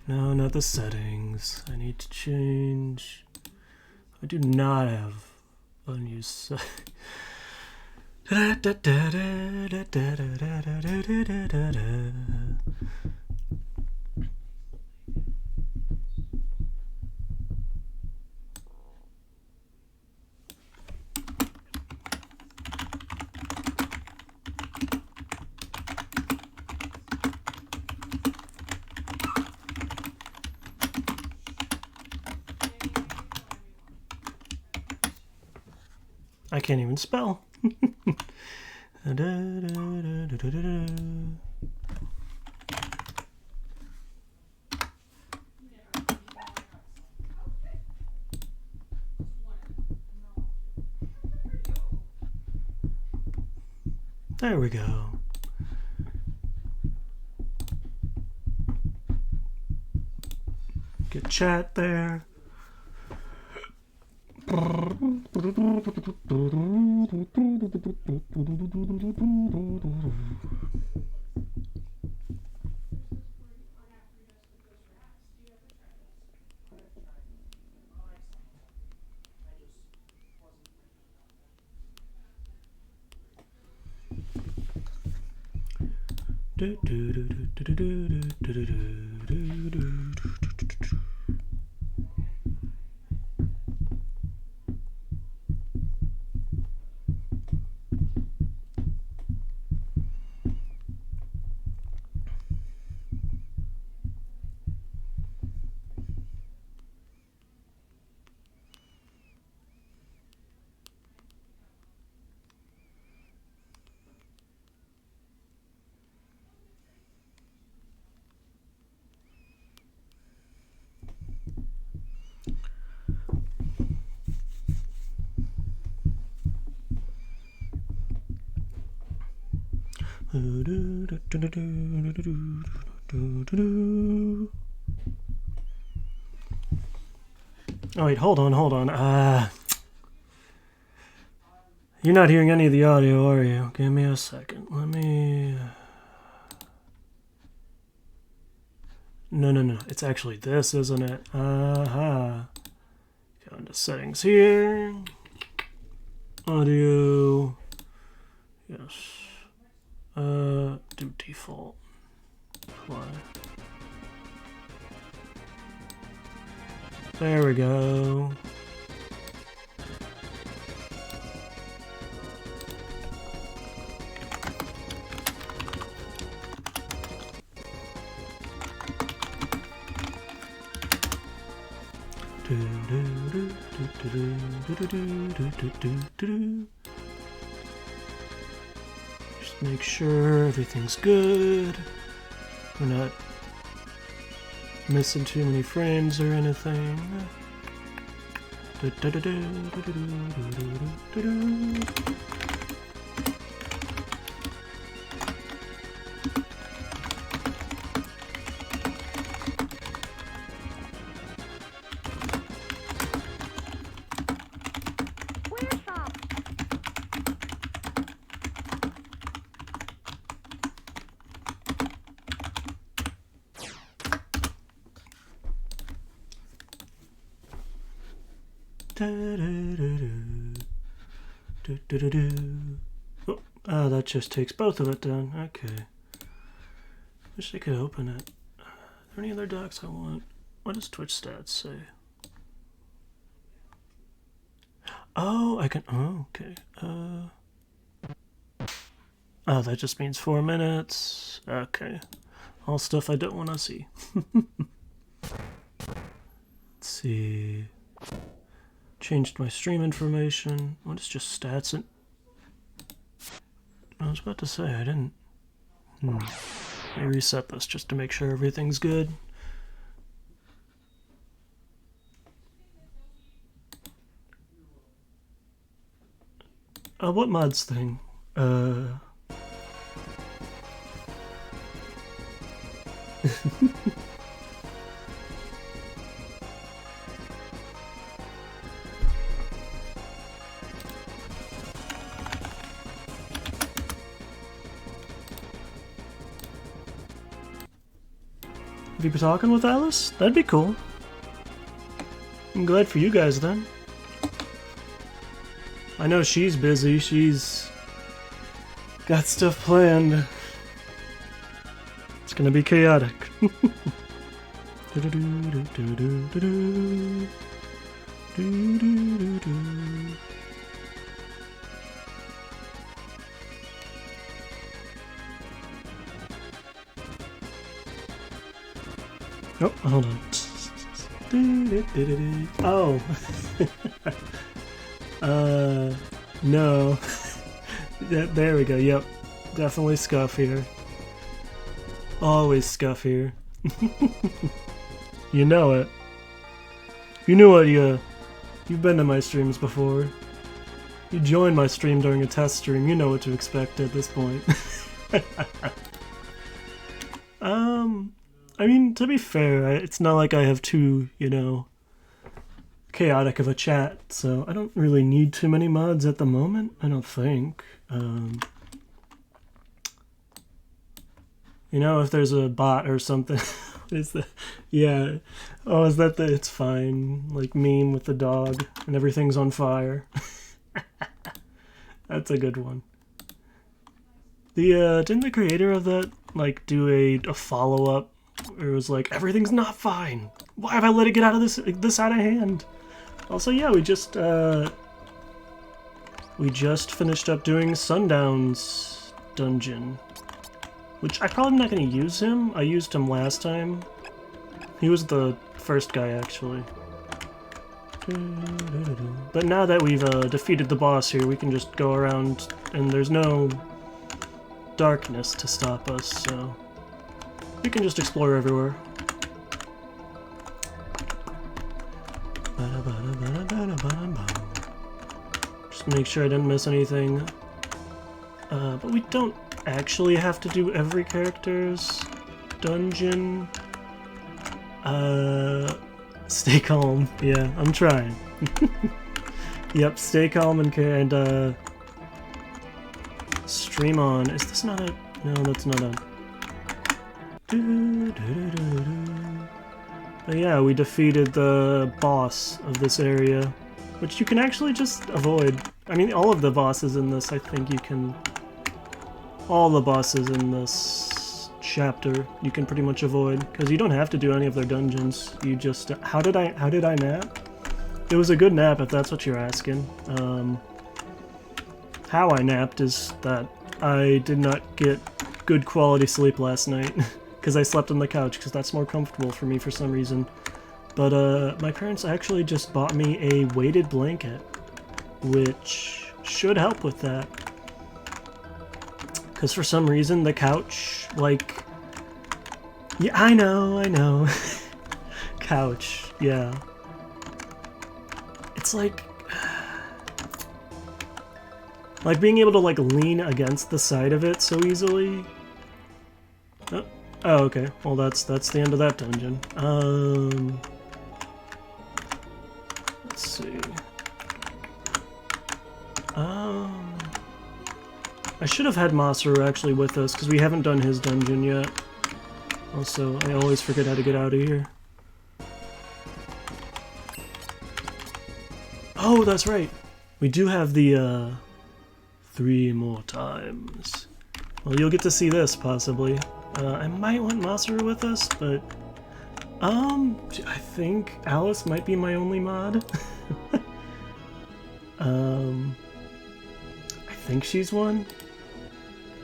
No, not the settings. I need to change. I do not have unused settings. I can't even spell. There we go. Get chat there. Oh wait, hold on. You're not hearing any of the audio, are you? Give me a second. Let me... No. It's actually this, isn't it? Go into settings here. Audio. Yes. Do default. Play. There we go. Just make sure everything's good. We're not missing too many frames or anything. Oh, that just takes both of it down. Okay. Wish I could open it. Are there any other docs I want? What does Twitch stats say? Oh, I can... Oh, okay. Oh, that just means 4 minutes. Okay. All stuff I don't want to see. Let's see... Changed my stream information. What is just stats? And I was about to say I didn't. I reset this just to make sure everything's good. What mods thing? Have you been talking with Alice? That'd be cool. I'm glad for you guys then. I know she's busy. She's got stuff planned. It's gonna be chaotic. Oh, hold on. Oh. No. There we go. Yep. Definitely Scuff here. Always Scuff here. You know it. You knew what you've been to my streams before. You joined my stream during a test stream. You know what to expect at this point. I mean, to be fair, it's not like I have too, chaotic of a chat, so I don't really need too many mods at the moment, I don't think. If there's a bot or something, is the, yeah, oh, is that the it's fine, like meme with the dog and everything's on fire. That's a good one. Didn't the creator of that, like, do a follow-up where it was like, everything's not fine. Why have I let it get out of this out of hand? Also, yeah, we just finished up doing Sundown's dungeon, which I'm probably not going to use him. I used him last time. He was the first guy, actually. But now that we've defeated the boss here, we can just go around, and there's no darkness to stop us, so we can just explore everywhere. Just make sure I didn't miss anything. But we don't actually have to do every character's dungeon. Stay calm. Yeah, I'm trying. Yep, stay calm and stream on. Is this not a... No, that's not a... But yeah, we defeated the boss of this area, which you can actually just avoid. I mean, all of the bosses in this, I think you can... All the bosses in this chapter, you can pretty much avoid, because you don't have to do any of their dungeons. You just... How did I nap? It was a good nap, if that's what you're asking. How I napped is that I did not get good quality sleep last night. Because I slept on the couch, because that's more comfortable for me for some reason. But my parents actually just bought me a weighted blanket, which should help with that. Because for some reason the couch, like... Yeah, I know. Couch, yeah. It's like... Like being able to like lean against the side of it so easily. Oh, okay. Well, that's the end of that dungeon. Let's see. I should have had Masaru actually with us, because we haven't done his dungeon yet. Also, I always forget how to get out of here. Oh, that's right! We do have the, 3 more times. Well, you'll get to see this, possibly. I might want Masaru with us, but... I think Alice might be my only mod. I think she's one.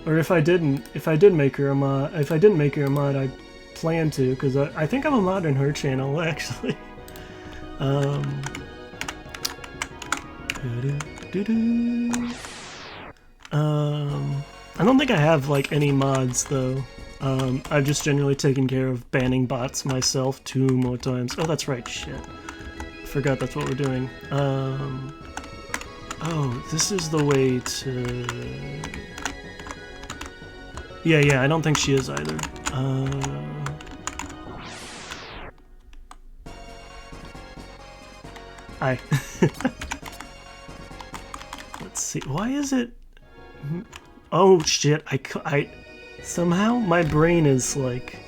Or if I didn't make her a mod, I plan to, because I think I'm a mod in her channel, actually. I don't think I have, like, any mods, though. I've just generally taken care of banning bots myself 2 more times. Oh, that's right, shit. Forgot that's what we're doing. Oh, this is the way to... Yeah, I don't think she is either. Hi. Let's see, why is it... Oh, shit, I somehow my brain is like...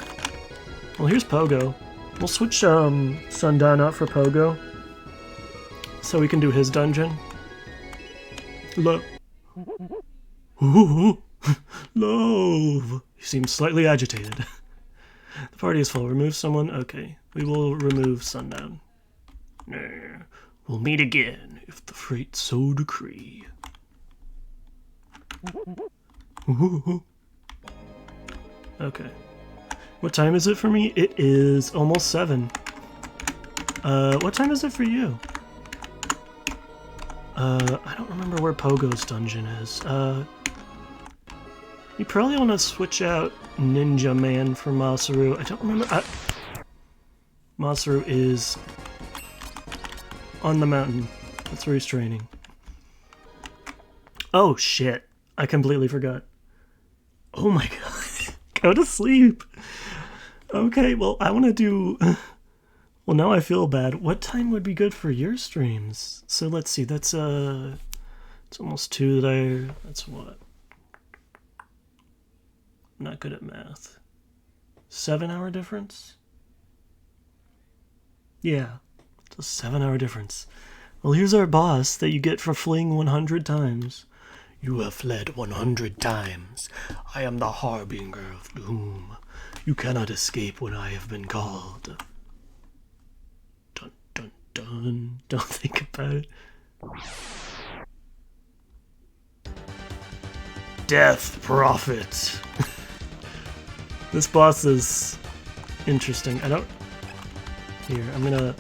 Well, here's Pogo. We'll switch Sundown out for Pogo, so we can do his dungeon. Love. Ooh, love. He seems slightly agitated. The party is full. Remove someone. Okay, we will remove Sundown. We'll meet again if the fate so decree. Okay. What time is it for me? It is almost 7. What time is it for you? I don't remember where Pogo's dungeon is. You probably want to switch out Ninja Man for Masaru. I don't remember. Masaru is on the mountain. That's where he's training. Oh shit. I completely forgot. Oh my god. Go to sleep. Okay, well, I want to do... Well, now I feel bad. What time would be good for your streams? So let's see, that's, it's almost 2 that that's what? I'm not good at math. 7-hour difference? Yeah, it's a 7-hour difference. Well, here's our boss that you get for fleeing 100 times. You have fled 100 times. I am the harbinger of doom. You cannot escape when I have been called. Dun dun dun. Don't think about it. Death Prophet. This boss is interesting. I don't... Here, I'm gonna...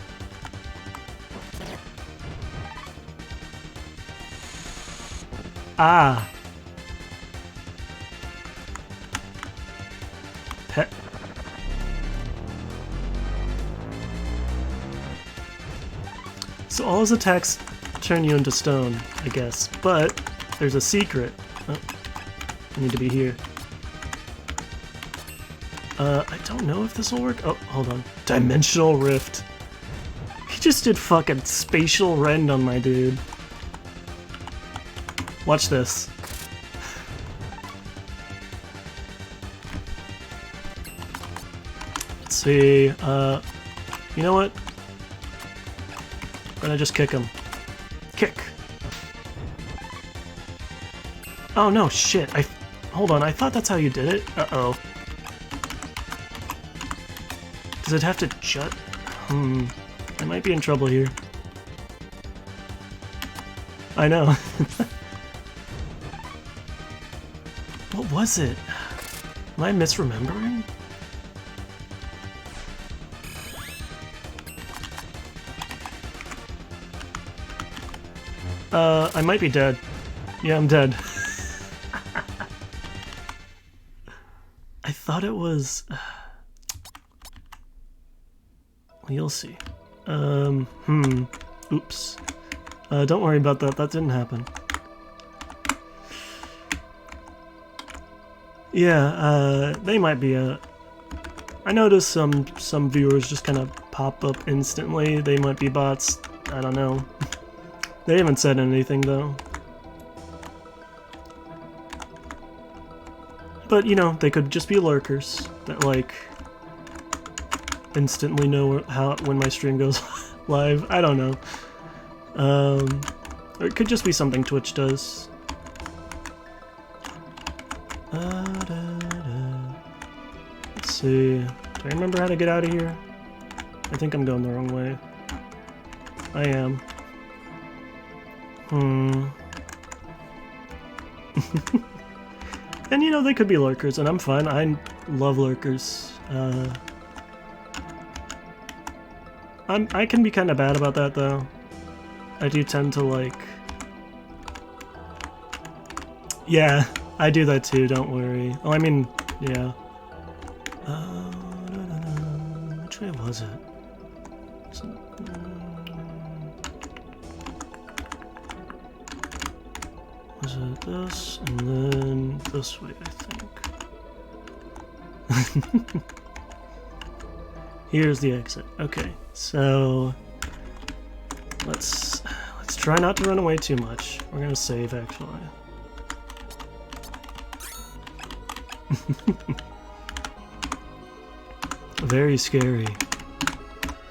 Ah! Pet. So all his attacks turn you into stone, I guess. But there's a secret. Oh, I need to be here. I don't know if this will work. Oh, hold on. Dimensional Rift. He just did fucking spatial rend on my dude. Watch this. Let's see, you know what? I'm gonna just kick him. Kick! Oh no, shit, hold on, I thought that's how you did it. Uh-oh. Does it have to jut? I might be in trouble here. I know. What was it? Am I misremembering? I might be dead. Yeah, I'm dead. I thought it was... You'll see. Oops. Don't worry about that. That didn't happen. Yeah, they might be I noticed some viewers just kind of pop up instantly. They might be bots. I don't know. They haven't said anything, though. But, you know, they could just be lurkers that, like, instantly know when my stream goes live. I don't know. Or it could just be something Twitch does. Let's see. Do I remember how to get out of here? I think I'm going the wrong way. I am. And you know, they could be lurkers, and I'm fine. I love lurkers. I can be kind of bad about that, though. I do tend to, like... Yeah, I do that too, don't worry. Oh, I mean, yeah. Which way was it? Was it this, and then this way, I think. Here's the exit. Okay, so let's try not to run away too much. We're gonna save, actually. Very scary.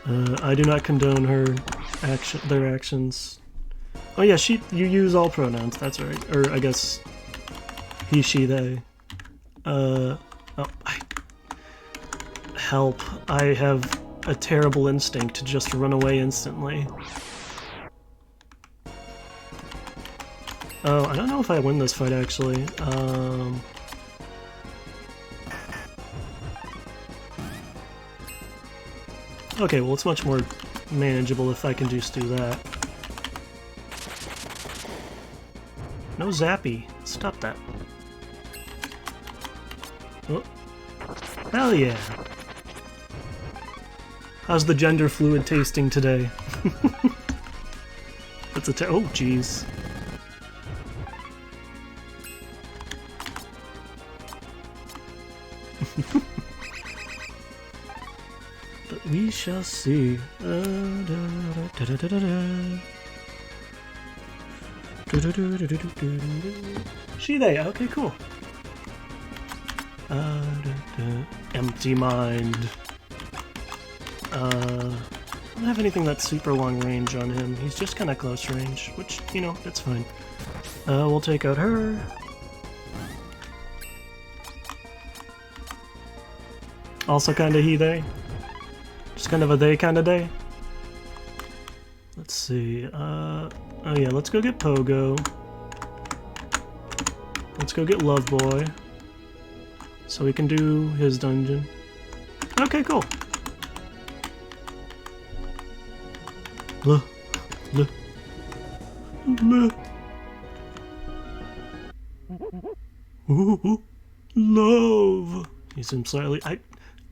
I do not condone their actions. Oh yeah, you use all pronouns, that's right. Or I guess he, she, they. Help. I have a terrible instinct to just run away instantly. Oh, I don't know if I win this fight actually. Okay, well it's much more manageable if I can just do that. No zappy. Stop that. Oh. Hell yeah. How's the gender fluid tasting today? That's a oh jeez. But we shall see. She, they. Okay, cool. Empty mind. I don't have anything that's super long range on him. He's just kind of close range, which, you know, that's fine. We'll take out her. Also kind of he, they. Just kind of a they kind of day. Let's see. Oh yeah, let's go get Pogo. Let's go get Love Boy. So we can do his dungeon. Okay, cool. Ooh, love. He seems slightly.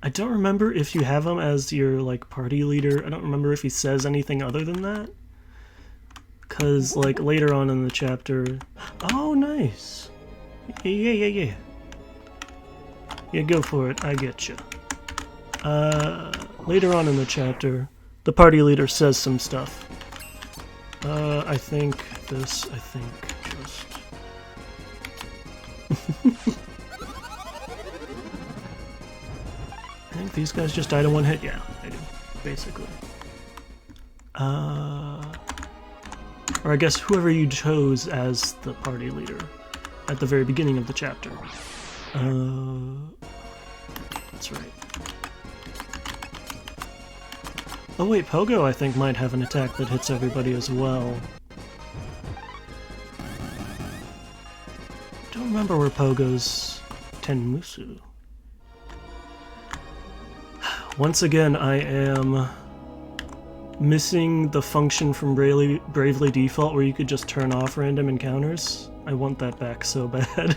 I don't remember if you have him as your like party leader. I don't remember if he says anything other than that. Cause like later on in the chapter. Oh, nice. Yeah. Yeah, go for it. I get you. Later on in the chapter, the party leader says some stuff. I think just... I think these guys just died in one hit. Yeah, they do, basically. Or I guess whoever you chose as the party leader at the very beginning of the chapter. That's right. Oh wait, Pogo I think might have an attack that hits everybody as well. Don't remember where Pogo's Tenmusu. Once again, I am missing the function from Bravely Default where you could just turn off random encounters. I want that back so bad.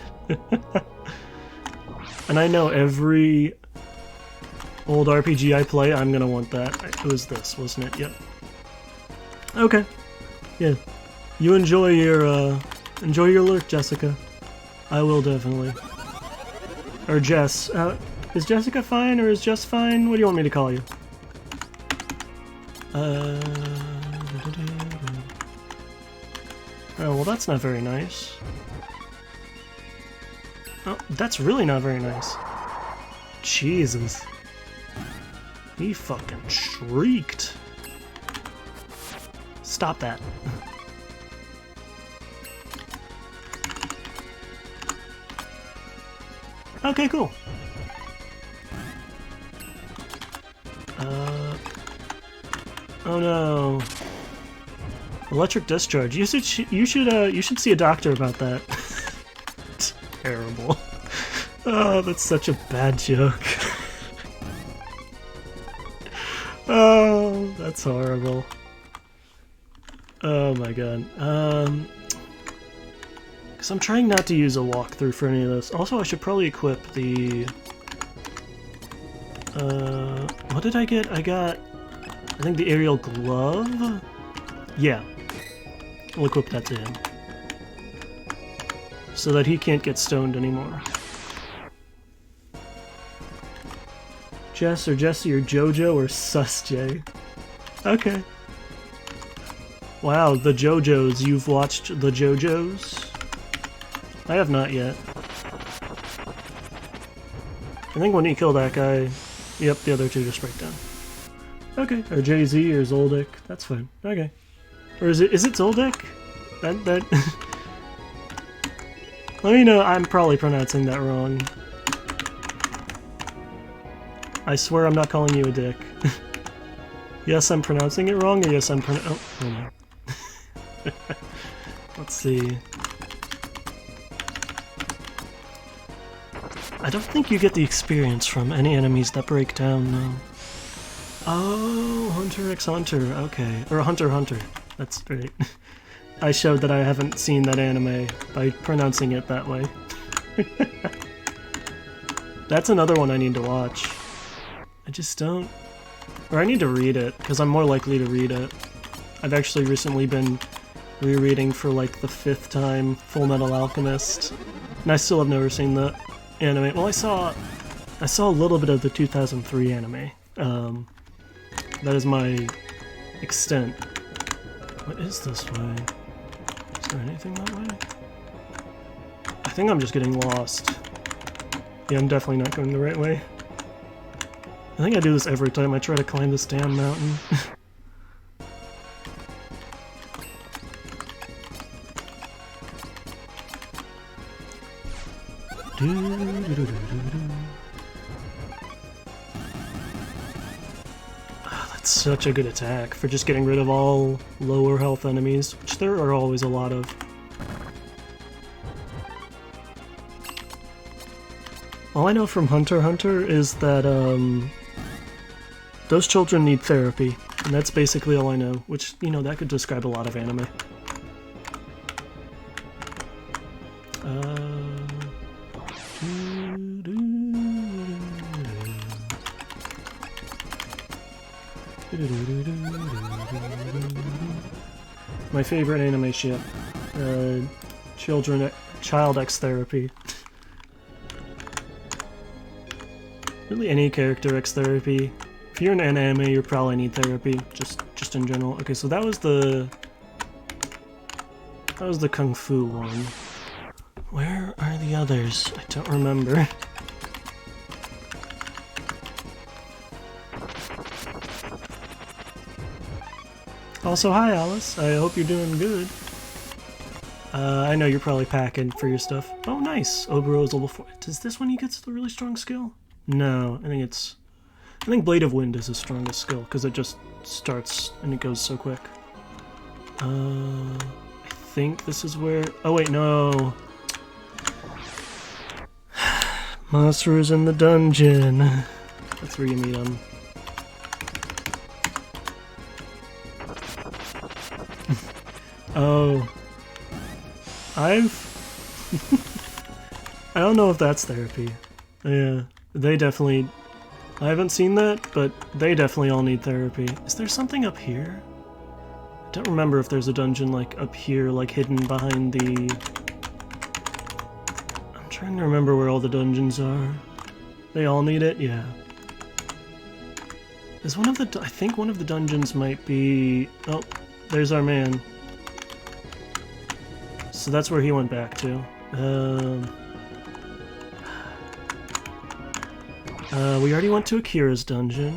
And I know every old RPG I play, I'm gonna want that. It was this, wasn't it? Yep. Okay. Yeah. You enjoy your lurk, Jessica. I will definitely. Or Jess. Is Jessica fine or is Jess fine? What do you want me to call you? Oh, well that's not very nice. Oh, that's really not very nice. Jesus. He fucking shrieked. Stop that. Okay, cool. Oh no. Electric discharge. You should see a doctor about that. Terrible. Oh, that's such a bad joke. Oh, that's horrible. Oh my god. Because I'm trying not to use a walkthrough for any of this. Also, I should probably equip the... what did I get? I got... I think the aerial glove? Yeah. I'll equip that to him. So that he can't get stoned anymore. Jess or Jesse or Jojo or Sus J. Okay. Wow, the JoJos. You've watched the JoJos? I have not yet. I think when you kill that guy, Yep, the other two just break down. Okay, or Jay-Z or Zoldyck. That's fine. Okay. Or is it Zoldyck? That Let me know, I'm probably pronouncing that wrong. I swear I'm not calling you a dick. Yes, I'm pronouncing it wrong, or yes, I'm oh no. Let's see. I don't think you get the experience from any enemies that break down, no. Oh, Hunter x Hunter, okay. Or Hunter x Hunter. That's great. I showed that I haven't seen that anime by pronouncing it that way. That's another one I need to watch. I just don't... Or I need to read it, because I'm more likely to read it. I've actually recently been rereading for like the 5th time Full Metal Alchemist, and I still have never seen the anime. Well, I saw a little bit of the 2003 anime. That is my extent. What is this way? Is there anything that way? I think I'm just getting lost. Yeah, I'm definitely not going the right way. I think I do this every time I try to climb this damn mountain. That's such a good attack for just getting rid of all lower health enemies, which there are always a lot of. All I know from Hunter x Hunter is that those children need therapy, and that's basically all I know, which, you know, that could describe a lot of anime. My favorite anime ship, Child X Therapy. Really any character X Therapy. If you're in an anime, you probably need therapy, just in general. Okay, so that was the Kung Fu one. Where are the others? I don't remember. Also, hi Alice. I hope you're doing good. I know you're probably packing for your stuff. Oh, nice. Oboro is level 4. Does this one he gets the really strong skill? No, I think Blade of Wind is his strongest skill, because it just starts and it goes so quick. I think this is where... Oh wait, no! Monsters in the dungeon. That's where you meet them. Oh. I don't know if that's therapy. Yeah, they definitely... I haven't seen that, but they definitely all need therapy. Is there something up here? I don't remember if there's a dungeon, like, up here, like, hidden behind the... I'm trying to remember where all the dungeons are. They all need it? Yeah. Is one of the... I think one of the dungeons might be... Oh, there's our man. So that's where he went back to. We already went to Akira's dungeon.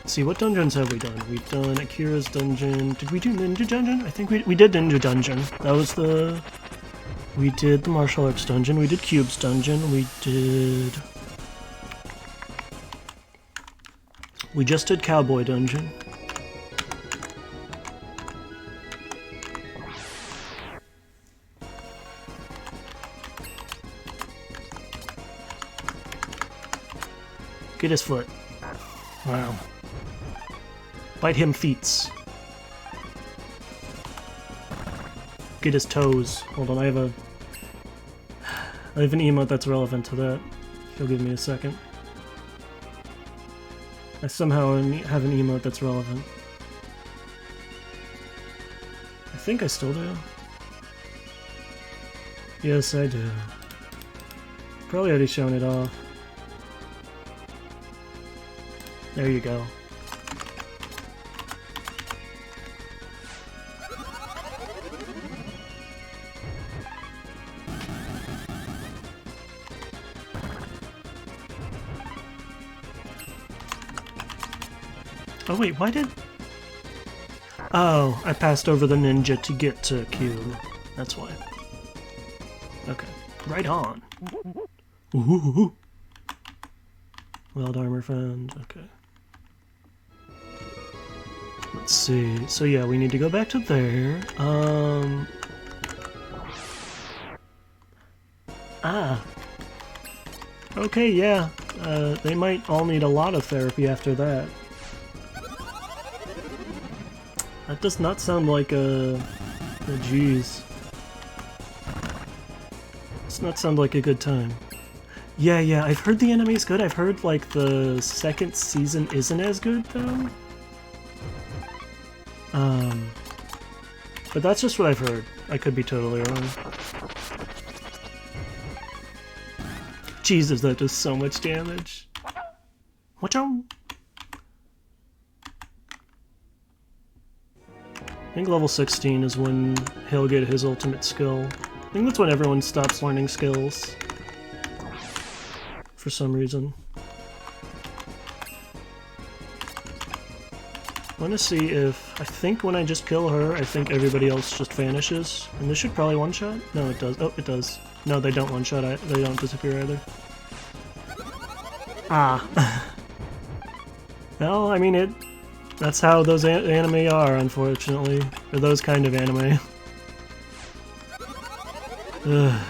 Let's see, what dungeons have we done? We've done Akira's dungeon. Did we do Ninja Dungeon? I think we did Ninja Dungeon. That was the... We did the Martial Arts Dungeon. We did Cube's Dungeon. We just did Cowboy Dungeon. Get his foot. Wow. Bite him feets. Get his toes. Hold on, I have an emote that's relevant to that. You'll give me a second. I somehow have an emote that's relevant. I think I still do. Yes, I do. Probably already shown it off. There you go. Oh wait, why did... Oh, I passed over the ninja to get to Cube. That's why. Okay. Right on. Ooh. Weld armor found. Okay. Let's see. So yeah, we need to go back to there. Okay, yeah. They might all need a lot of therapy after that. That does not sound like a geez. Does not sound like a good time. Yeah, I've heard the anime's good. I've heard, like, the second season isn't as good, though. But that's just what I've heard. I could be totally wrong. Jesus, that does so much damage. Watch out! I think level 16 is when he'll get his ultimate skill. I think that's when everyone stops learning skills. For some reason. I want to see if... I think when I just kill her, I think everybody else just vanishes. And this should probably one-shot? No, it does. Oh, it does. No, they don't one-shot. They don't disappear either. Ah. Well, I mean, it... That's how those anime are, unfortunately. Or those kind of anime. Ugh.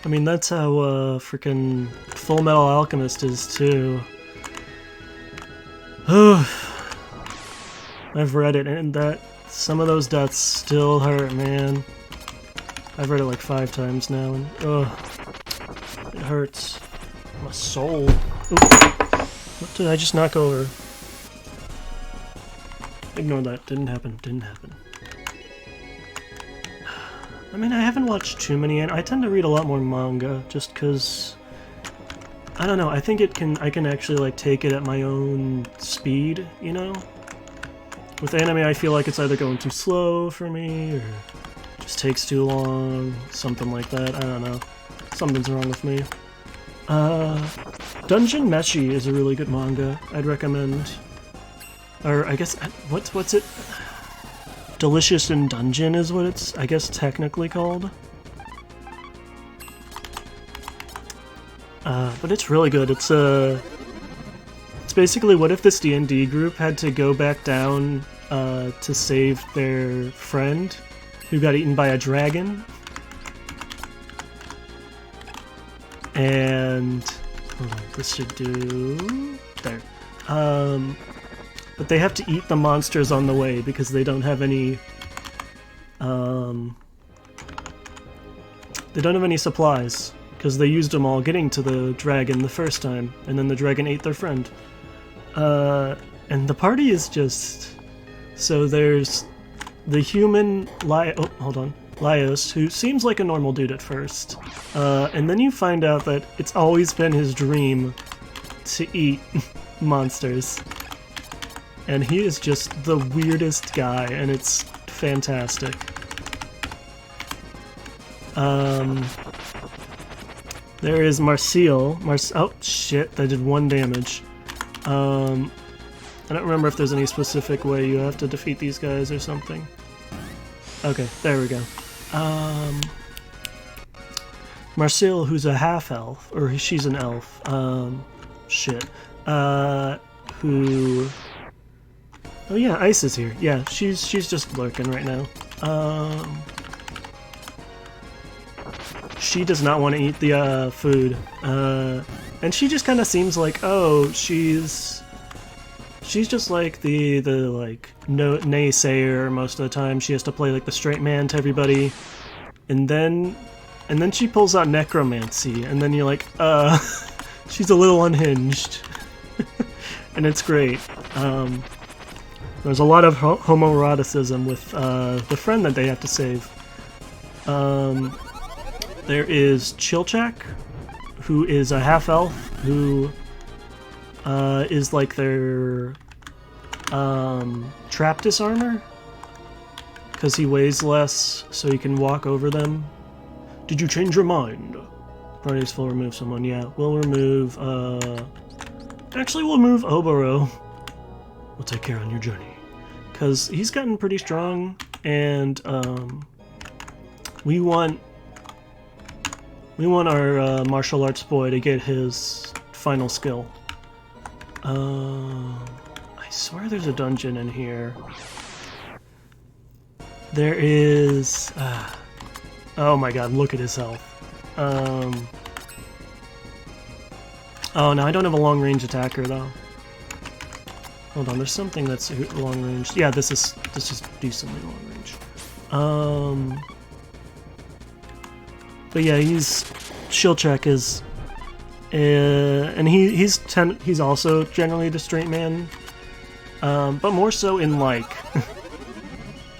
I mean, that's how freaking Full Metal Alchemist is too. I've read it, and that some of those deaths still hurt, man. I've read it like 5 times now, and it hurts my soul. Oop. What did I just knock over? Ignore that. Didn't happen. Didn't happen. I mean, I haven't watched too many, and I tend to read a lot more manga, just because, I don't know, I think I can actually, like, take it at my own speed, you know? With anime, I feel like it's either going too slow for me, or just takes too long, something like that, I don't know. Something's wrong with me. Dungeon Meshi is a really good manga, I'd recommend. Or, I guess, what's it? Delicious in Dungeon is what it's, I guess, technically called. But it's really good. It's basically what if this D&D group had to go back down to save their friend who got eaten by a dragon. And hold on, this should do there. But they have to eat the monsters on the way because they don't have any supplies because they used them all getting to the dragon the first time, and then the dragon ate their friend. And the party is just... So there's the human Laios, who seems like a normal dude at first. And then you find out that it's always been his dream to eat monsters. And he is just the weirdest guy, and it's fantastic. There is Marcial. Oh, shit, that did 1 damage. I don't remember if there's any specific way you have to defeat these guys or something. Okay, there we go. Marcial, who's a half-elf, or she's an elf. Who... Oh yeah, Ice is here. Yeah, she's just lurking right now. She does not want to eat the food. And she just kind of seems like, oh, she's just like the like naysayer most of the time. She has to play like the straight man to everybody. And then she pulls out necromancy, and then you're like, she's a little unhinged. And it's great. There's a lot of homoeroticism with the friend that they have to save. There is Chilchak, who is a half-elf, who is like their trap disarmer, because he weighs less, so he can walk over them. Did you change your mind? Party's full, remove someone. Yeah, we'll remove, actually, we'll move Oboro. We'll take care on your journey. Because he's gotten pretty strong, and, we want our, martial arts boy to get his final skill. I swear there's a dungeon in here. There is... oh my god, look at his health. Oh, no, I don't have a long-range attacker, though. Hold on, there's something that's long-range. Yeah, this is decently long-range. But yeah, shield check is... and he's also generally the straight man. But more so in, like...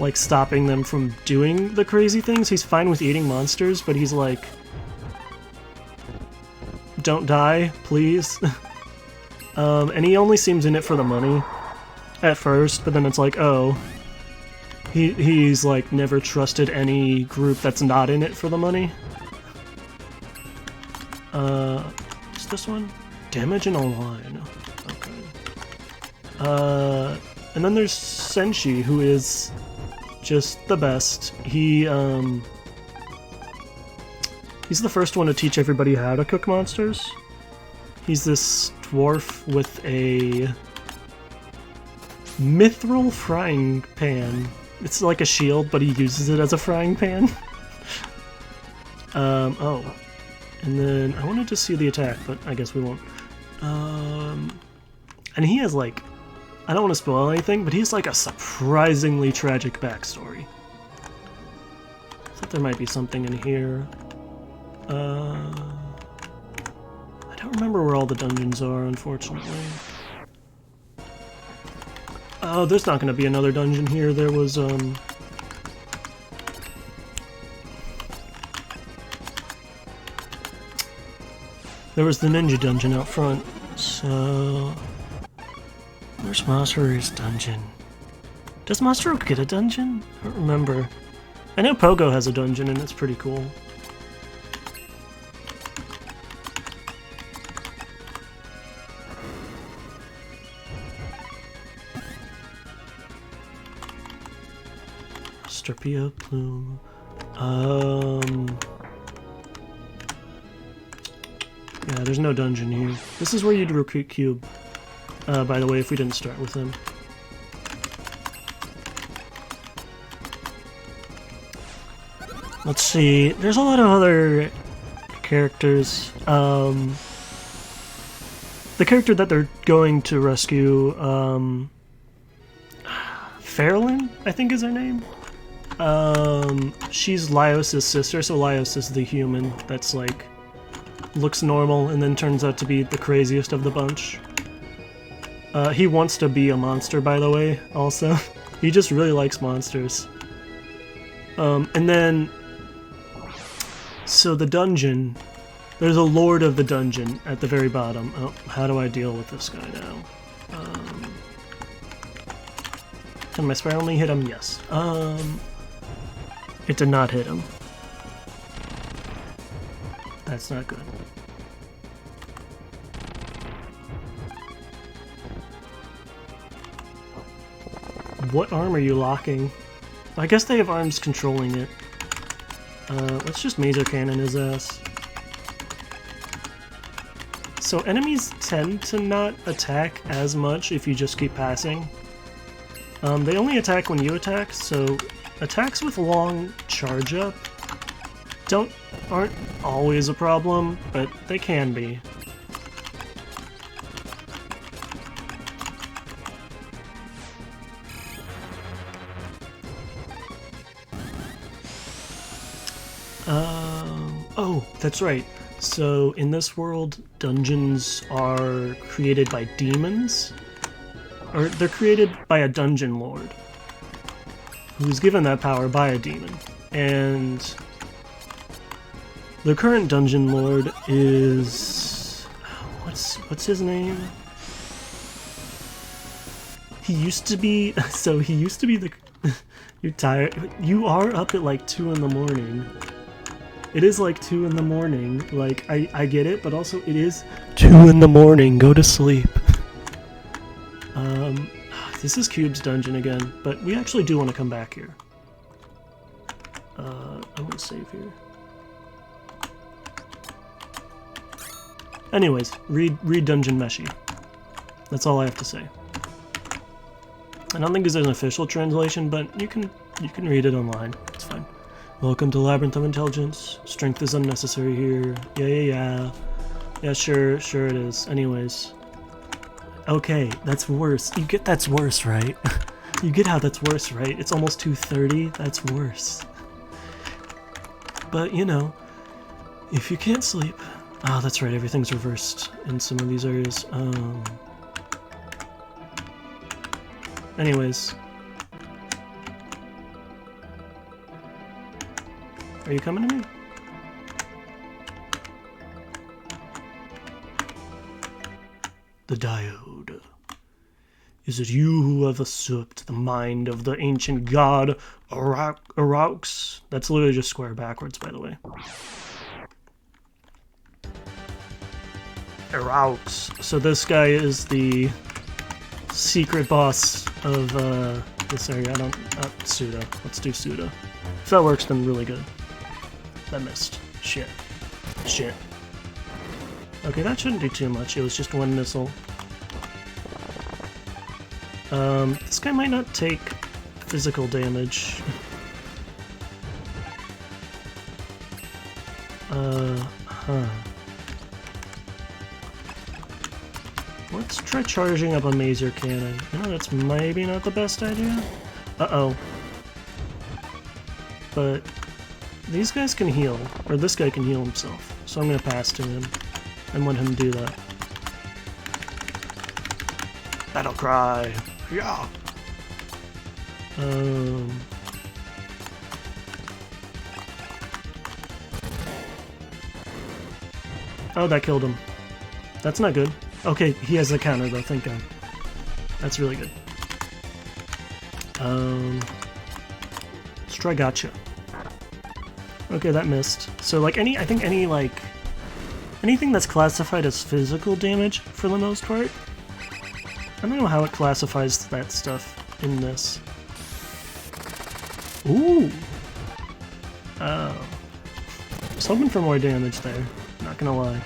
like, stopping them from doing the crazy things. He's fine with eating monsters, but he's like... don't die, please. And he only seems in it for the money at first, but then it's like, oh, he's like never trusted any group that's not in it for the money. What's this one? Damage in a line. Okay. And then there's Senshi, who is just the best. He's the first one to teach everybody how to cook monsters. He's this dwarf with a mithril frying pan. It's like a shield, but he uses it as a frying pan. Oh. And then I wanted to see the attack, but I guess we won't. And he has like, I don't want to spoil anything, but he's like a surprisingly tragic backstory. I thought there might be something in here. I don't remember where all the dungeons are, unfortunately. Oh, there's not going to be another dungeon here. There was, there was the ninja dungeon out front, so... Where's Masaru's dungeon? Does Masaru get a dungeon? I don't remember. I know Pogo has a dungeon, and it's pretty cool. Strapia Plume. Yeah, there's no dungeon here. This is where you'd recruit Cube. By the way, if we didn't start with him. Let's see. There's a lot of other characters. The character that they're going to rescue, Fairlyn, I think is her name. She's Laios' sister, so Laios is the human that's like looks normal and then turns out to be the craziest of the bunch. He wants to be a monster, by the way, also. He just really likes monsters. And then... So the dungeon... There's a lord of the dungeon at the very bottom. Oh, how do I deal with this guy now? Can my spray only hit him? Yes. It did not hit him. That's not good. What arm are you locking? I guess they have arms controlling it. Let's just laser cannon his ass. So enemies tend to not attack as much if you just keep passing. They only attack when you attack, so attacks with long charge up aren't always a problem, but they can be. Oh, that's right. So in this world, dungeons are created by demons. Or they're created by a dungeon lord who's given that power by a demon. And the current dungeon lord is... What's his name? He used to be... So he used to be the... You're tired. You are up at like 2 in the morning. It is like 2 in the morning. Like, I get it, but also it is 2 in the morning. Go to sleep. This is Cube's dungeon again, but we actually do want to come back here. I'm gonna save here. Anyways, read Dungeon Meshi. That's all I have to say. I don't think there's an official translation, but you can read it online. It's fine. Welcome to Labyrinth of Intelligence. Strength is unnecessary here. Yeah. Yeah, sure it is. Anyways. Okay, that's worse. You get that's worse, right? You get how that's worse, right? It's almost 2:30. That's worse. But, you know, if you can't sleep... Ah, that's right, everything's reversed in some of these areas. Anyways. Are you coming to me? The Diode. Is it you who have usurped the mind of the ancient god Araux? That's literally just square backwards, by the way. Araux. So this guy is the secret boss of this area. Pseudo. Let's do pseudo. If that works, then really good. That missed. Shit. Okay, that shouldn't do too much. It was just one missile. This guy might not take physical damage. Let's try charging up a Maser Cannon. You know, that's maybe not the best idea. Uh-oh. But these guys can heal, or this guy can heal himself. So I'm gonna pass to him and let him do that. Battle cry! Yeah! Oh, that killed him. That's not good. Okay, he has a counter though, thank God. That's really good. Let's try gotcha. Okay, that missed. So like I think anything that's classified as physical damage for the most part. I don't know how it classifies that stuff in this. Ooh! Oh. I was hoping for more damage there, not gonna lie.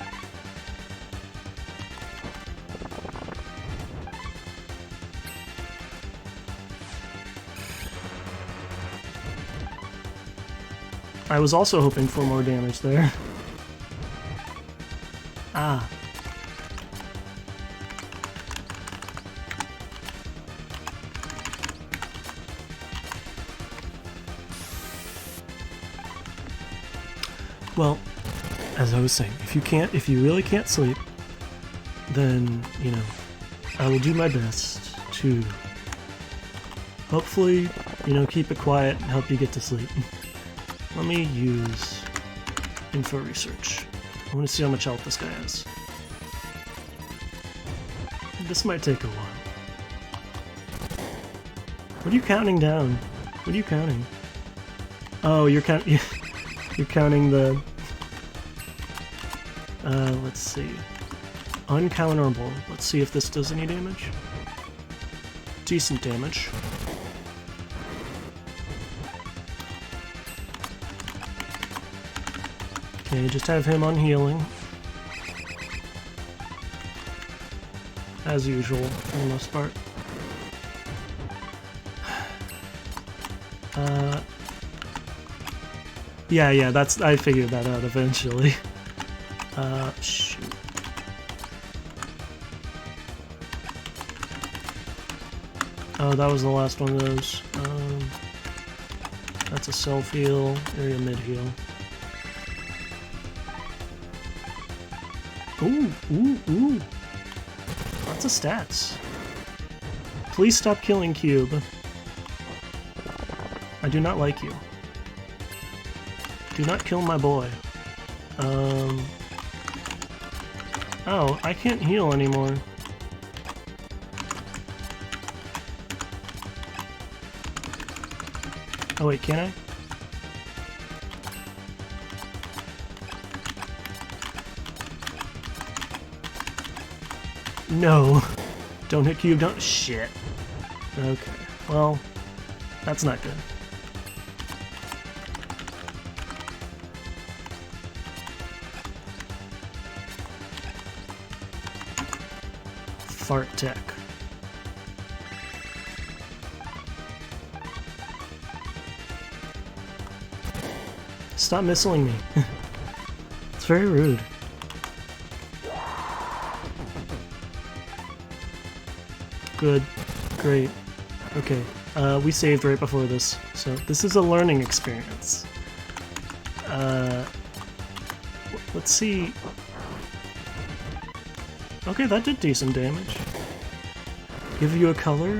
I was also hoping for more damage there. Ah. Well, as I was saying, if you really can't sleep, then, you know, I will do my best to hopefully, you know, keep it quiet and help you get to sleep. Let me use info research. I want to see how much health this guy has. This might take a while. What are you counting down? What are you counting? Oh, you're counting the... let's see. Uncounterable. Let's see if this does any damage. Decent damage. Okay, just have him on healing. As usual, for the most part. Yeah, I figured that out eventually. Shoot. Oh, that was the last one of those. That's a self-heal, area mid-heal. Ooh. Lots of stats. Please stop killing Cube. I do not like you. Do not kill my boy. Oh, I can't heal anymore. Oh wait, can I? No. Don't hit cube, don't. Shit. Okay. Well, that's not good. Fart tech. Stop missiling me. It's very rude. Good. Great. Okay. We saved right before this, so this is a learning experience. Let's see. Okay, that did decent damage. Give you a color?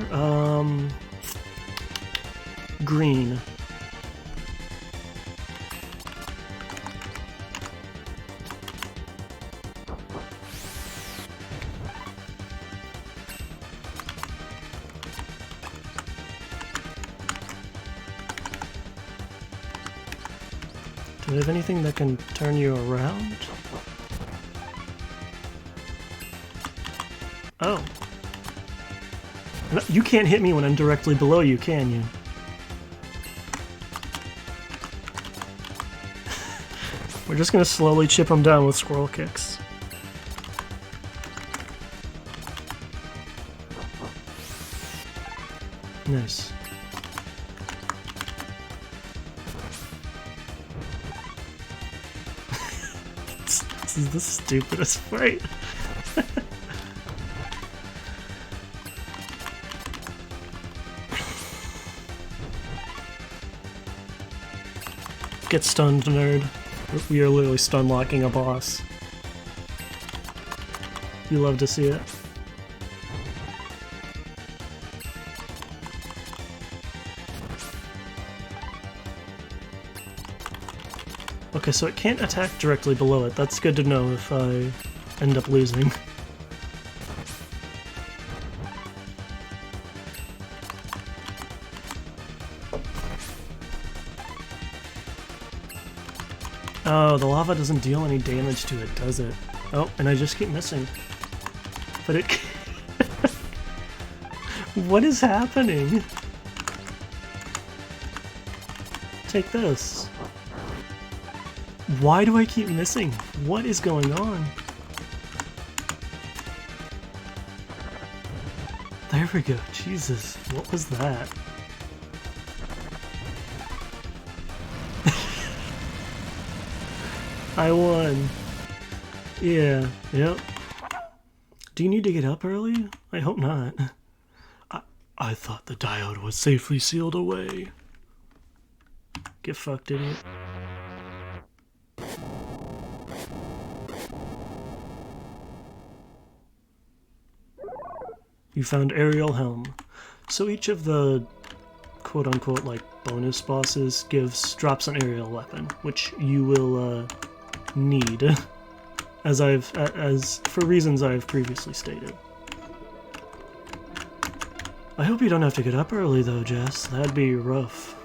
Green. Do we have anything that can turn you around? Oh. No, you can't hit me when I'm directly below you, can you? We're just gonna slowly chip him down with squirrel kicks. Nice. This is the stupidest fight. Get stunned, nerd. We are literally stun locking a boss. You love to see it. Okay, so it can't attack directly below it. That's good to know if I end up losing. Oh, the lava doesn't deal any damage to it, does it? Oh, and I just keep missing. But it... What is happening? Take this. Why do I keep missing? What is going on? There we go. Jesus, what was that? I won. Yeah, yep. Do you need to get up early? I hope not. I thought the diode was safely sealed away. Get fucked, idiot. You found Aerial Helm. So each of the quote-unquote like bonus bosses drops an aerial weapon, which you will need, as for reasons I've previously stated. I hope you don't have to get up early though, Jess. That'd be rough.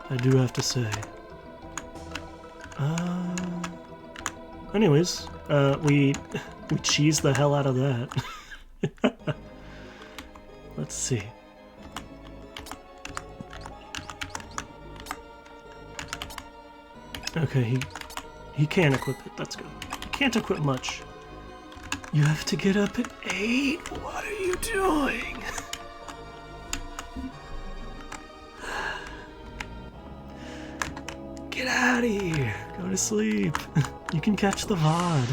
I do have to say. Anyways, we cheesed the hell out of that. Let's see. Okay, he can equip it, that's good. He can't equip much. You have to get up at 8? What are you doing? Get out of here. Go to sleep. You can catch the VOD.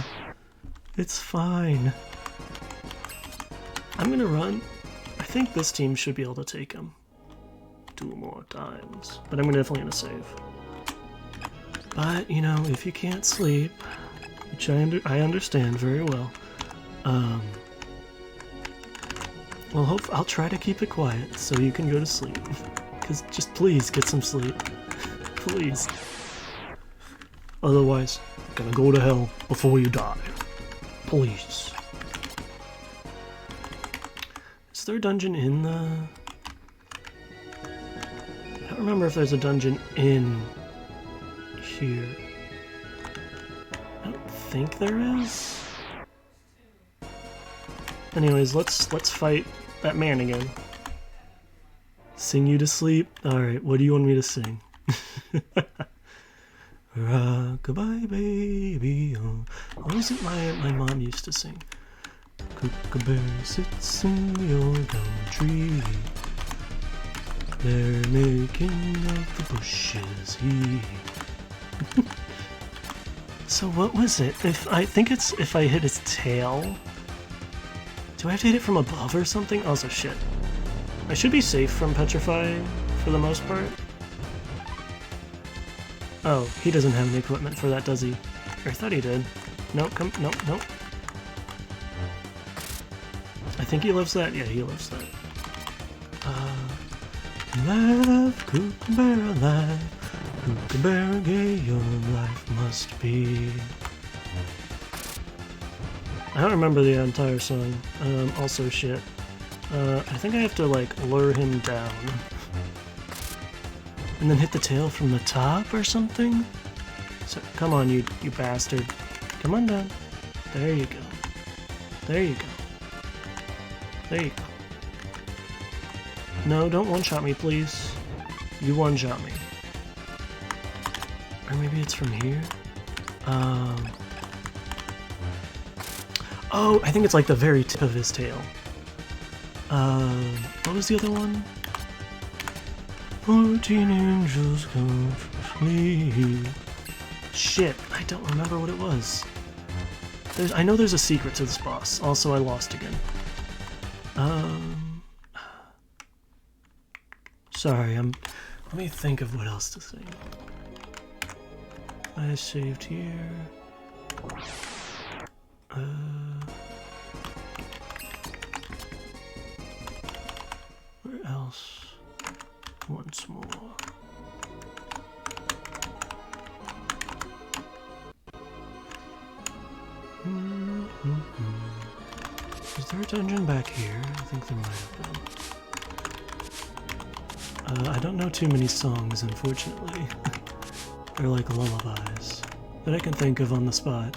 It's fine. I'm gonna run. I think this team should be able to take him 2 more times. But I'm definitely gonna save. But, you know, if you can't sleep, which I understand very well, well, I'll try to keep it quiet so you can go to sleep. Because just please get some sleep. Please. Otherwise, I'm gonna go to hell before you die. Please. Is there a dungeon in the... I don't remember if there's a dungeon in here. I don't think there is. Anyways, let's fight that man again. Sing you to sleep? Alright, what do you want me to sing? Rock-a-bye baby, oh. What was it my mom used to sing? Kookaburra sits in the old gum tree. They're making of the bushes he. So what was it? I think it's if I hit his tail. Do I have to hit it from above or something? Also shit. I should be safe from Petrify for the most part. Oh, he doesn't have any equipment for that, does he? Or I thought he did. Nope, nope. I think he lives that. Yeah, he lives that. Laugh, Kookaburra, laugh. Kookaburra gay, your life must be. I don't remember the entire song. Also shit. I think I have to, like, lure him down. And then hit the tail from the top or something? So, come on, you bastard. Come on down. There you go. There you go. There you go. No, don't one-shot me, please. You one-shot me. Or maybe it's from here? Oh, I think it's like the very tip of his tail. What was the other one? 14 angels come from sleep. Shit, I don't remember what it was. I know there's a secret to this boss. Also, I lost again. Sorry, let me think of what else to sing. I saved here. Where else? Once more. Is there a dungeon back here? I think there might have been. I don't know too many songs, unfortunately. They're like lullabies that I can think of on the spot.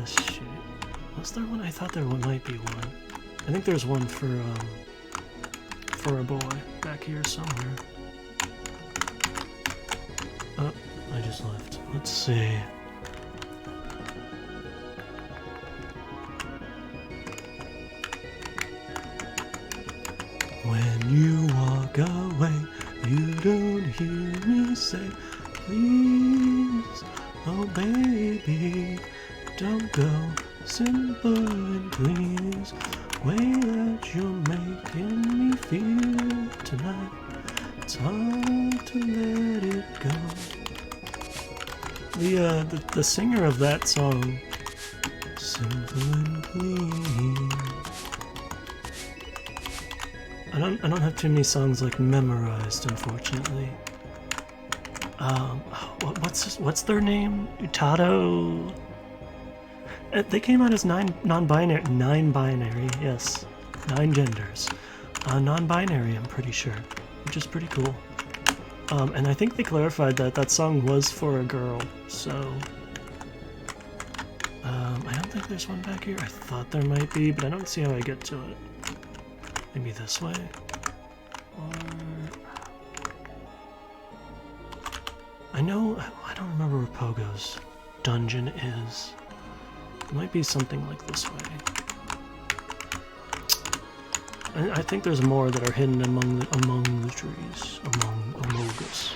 Shit. Was there one? I thought there might be one. I think there's one for a boy back here somewhere. Oh, I just left. Let's see. When you walk away, you don't hear me say, please, oh baby, don't go, simple and please, way that you're making me feel tonight, it's hard to let it go. The singer of that song, simple and clean. I don't have too many songs like memorized, unfortunately. What's their name? Utato. They came out as nine-binary. Yes, 9 genders. Non-binary, I'm pretty sure, which is pretty cool. And I think they clarified that song was for a girl. So, I don't think there's one back here. I thought there might be, but I don't see how I get to it. Maybe this way? Or... I don't remember where Pogo's dungeon is. It might be something like this way. I think there's more that are hidden among the trees. Among us.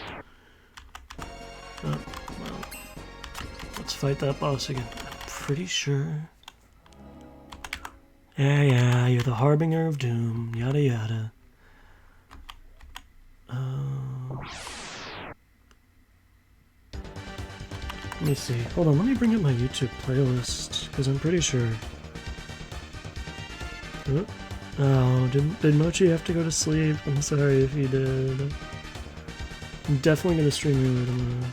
Oh, well. Let's fight that boss again. I'm pretty sure... Yeah, you're the harbinger of doom, yada yada. Let me see. Hold on, let me bring up my YouTube playlist, because I'm pretty sure... Oh, did Mochi have to go to sleep? I'm sorry if he did. I'm definitely going to stream early tomorrow.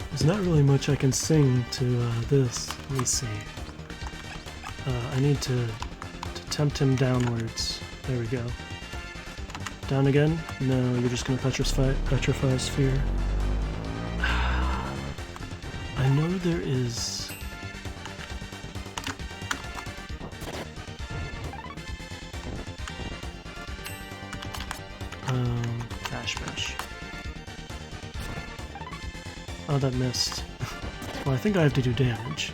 There's not really much I can sing to this. Let me see. I need to tempt him downwards. There we go. Down again? No, you're just gonna petrify his fear. I know there is... Bash Bash. Oh, that missed. Well, I think I have to do damage.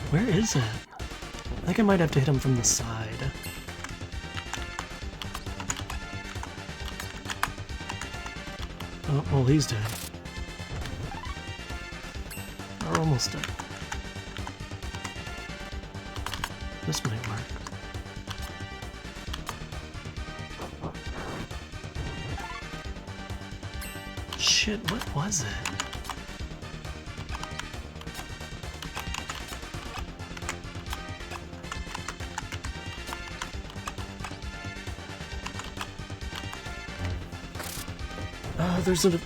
Where is it? I think I might have to hit him from the side. Oh, well, he's dead. Or almost dead. This might work. Shit, what was it?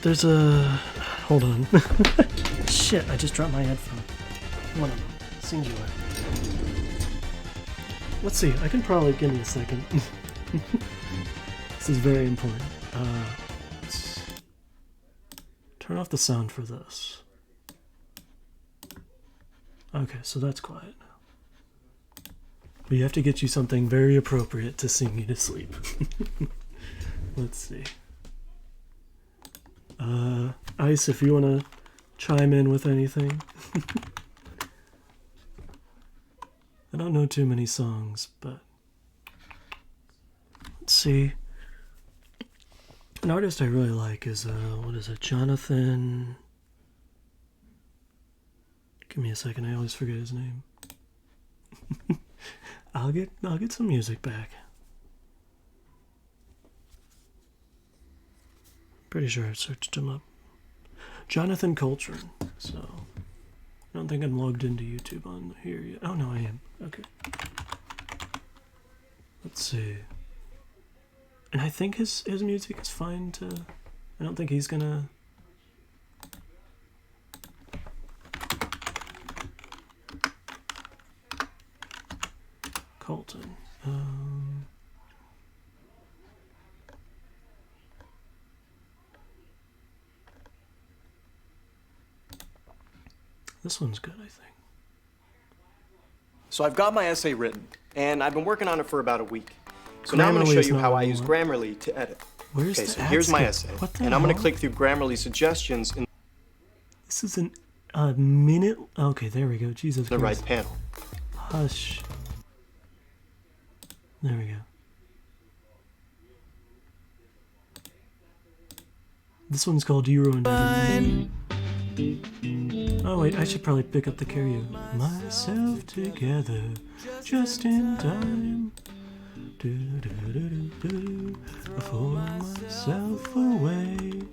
There's a, hold on. Shit, I just dropped my headphone. One of them, singular. Let's see, I can probably, give me a second. This is very important. Let's turn off the sound for this. Okay, so that's quiet now. But you have to get you something very appropriate to sing you to sleep. Let's see. Ice, if you want to chime in with anything. I don't know too many songs, but let's see. An artist I really like is, what is it, Jonathan? Give me a second, I always forget his name. I'll get some music back. Pretty sure I searched him up. Jonathan Coltrane. So, I don't think I'm logged into YouTube on here yet. Oh no, I am. Okay. Let's see. And I think his music is fine to... I don't think he's gonna... Colton. This one's good, I think. So I've got my essay written, and I've been working on it for about a week. So now I'm going to show you how I use Grammarly to edit. Where's okay, the so here's my essay, and I'm going to click through Grammarly suggestions in this is a minute. Okay, there we go. Jesus the Christ. right panel. Hush. There we go. This one's called You Ruined Everything. Oh wait, I should probably pick up the karaoke. Myself together, just in time. Do do do do do. For myself away.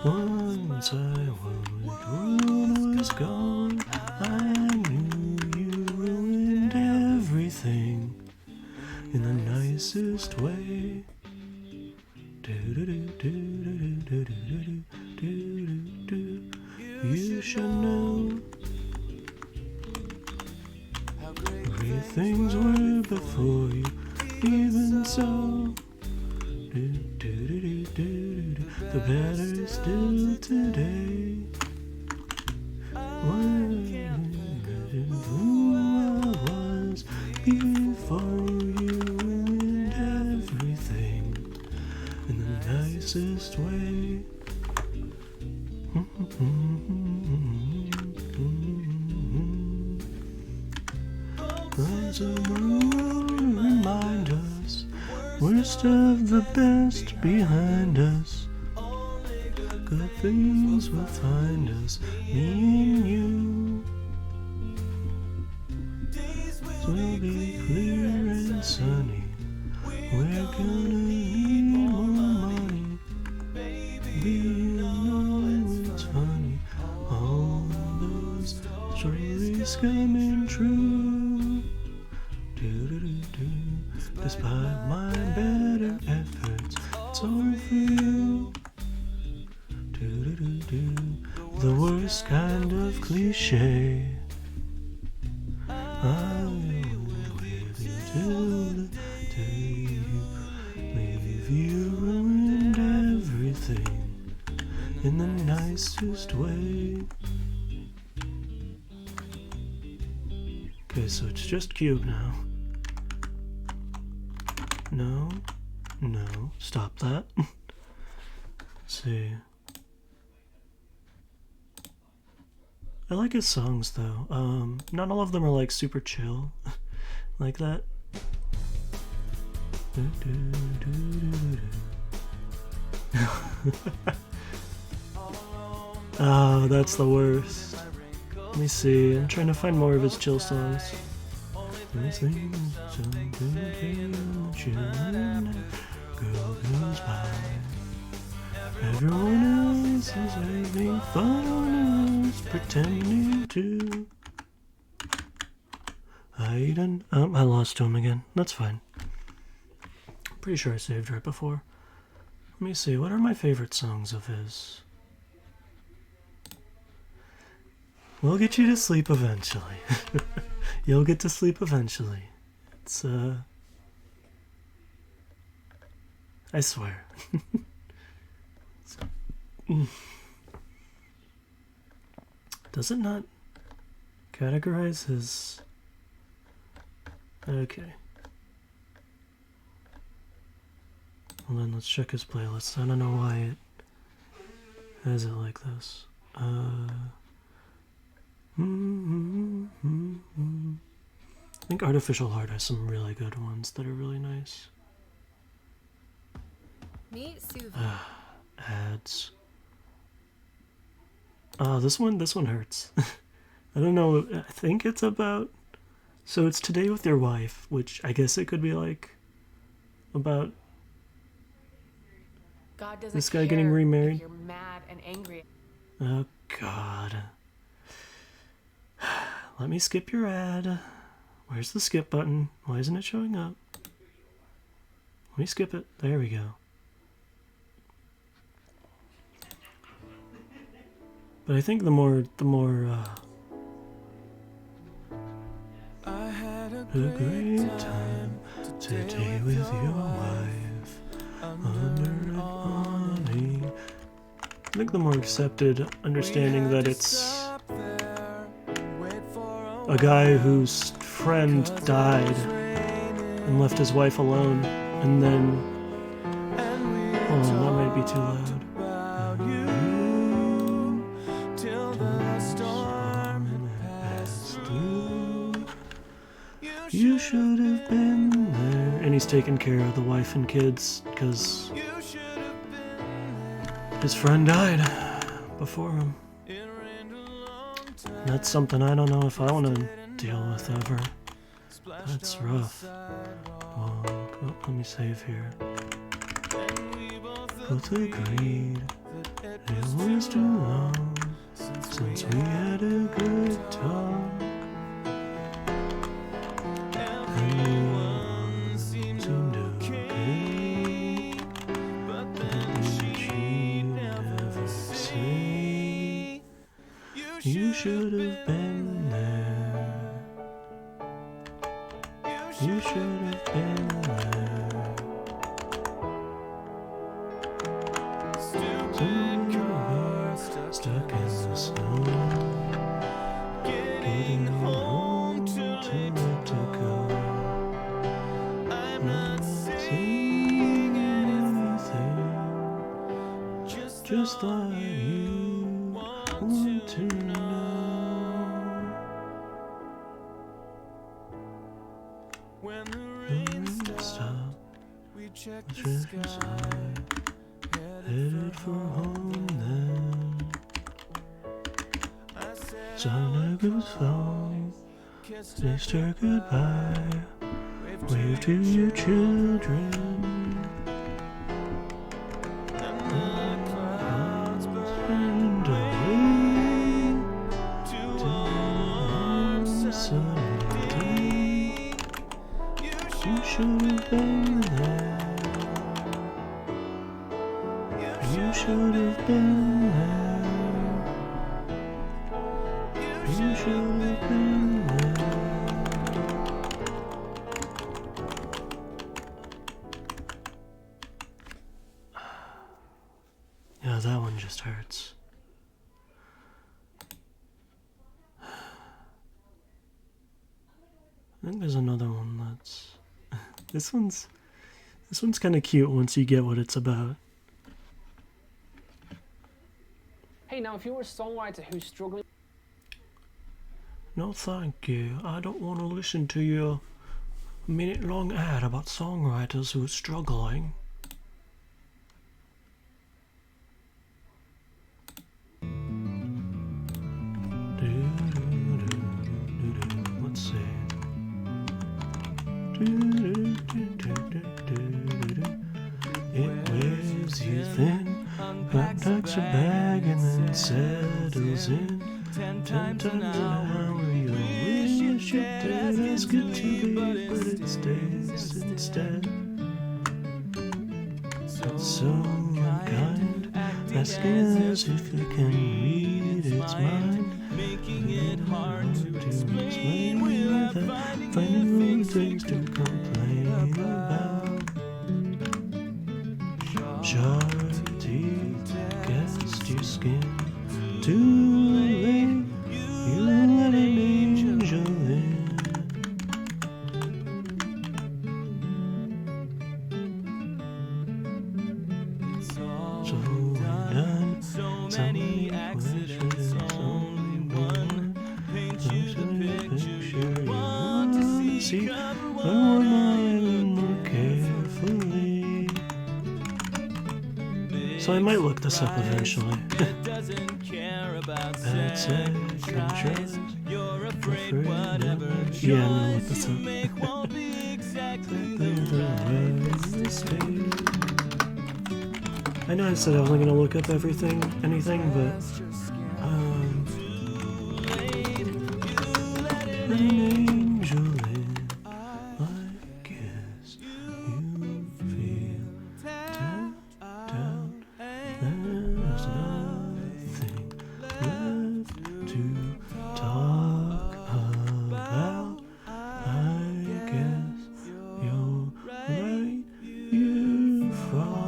Once I was gone, I knew you ruined everything in the nicest way. Do do do do do do do do do do. You should know great things were before you, even so. Do do do do do do. The better still today. Who I was before you ruined everything in the nicest way. Remind us, worst of the best behind us. Good things will find us, me and you. We'll be clear and sunny. We're gonna need more money. Be alone. is coming true. Despite my better efforts, it's all for you. The worst kind of cliche. I will live until the day you leave. You ruined everything in the nicest way. Okay, so it's just Cube now. No, stop that. Let's see. I like his songs though. Not all of them are like super chill like that. Oh, that's the worst. Let me see. I'm trying to find more of his chill songs. Girl goes by. Everyone else is having fun, is pretending to. I lost to him again. That's fine. Pretty sure I saved right before. Let me see. What are my favorite songs of his? We'll get you to sleep eventually. You'll get to sleep eventually. It's I swear. Does it not categorize his... Okay. Well then, let's check his playlist. I don't know why it has it like this. I think Artificial Heart has some really good ones that are really nice. Meet Suvi. Ads. This one hurts. I don't know, I think it's about... So it's Today with Your Wife, which I guess it could be like about God doesn't this guy getting remarried. if you're mad and angry. Oh god. Let me skip your ad. Where's the skip button? Why isn't it showing up? Let me skip it. There we go. But I think the more a great time today with your wife under an awning. I think the more accepted understanding that it's a guy whose friend died and left his wife alone, and then... Hold on, that might be too loud. You should have been there. And he's taking care of the wife and kids because his friend died before him. That's something I don't know if I want to deal with ever. That's rough. Oh, let me save here. Both agreed it was too long since we had a good time. Everyone seemed okay, but then she never say you should have been there. You should have been there. Stuck in the snow, getting home too late to go. I'm not saying anything, just thought you want to know. When the rain stopped, we checked the sky, headed for home then. Sonic was phone, kissed her goodbye, waved to your children. And the clouds burned away to arms should have been there. You should have been there. Yeah, that one just hurts. I think there's another one that's... This one's kind of cute once you get what it's about. Hey, now if you were a songwriter who's struggling... No thank you. I don't want to listen to your minute-long ad about songwriters who are struggling. Let's see. It wears you thin, packs a bag and then settles in. 10 times an hour you wish it did as good to be, but it stays instead. So unkind, asking as if you can read its mind, making it hard to explain without finding little things to complain about. Sharp teeth cast your skin too late. You let an angel in. So done. So many accidents. Only one paints you the picture you want to see. Cover one eye and look carefully. So I might look this up eventually. Bad second tries. You're afraid whatever. Yeah, I'm gonna look this up. I know I said I wasn't gonna look up anything, but an angel in, I guess you feel down. There's nothing left to talk about. I guess you're right. You fall.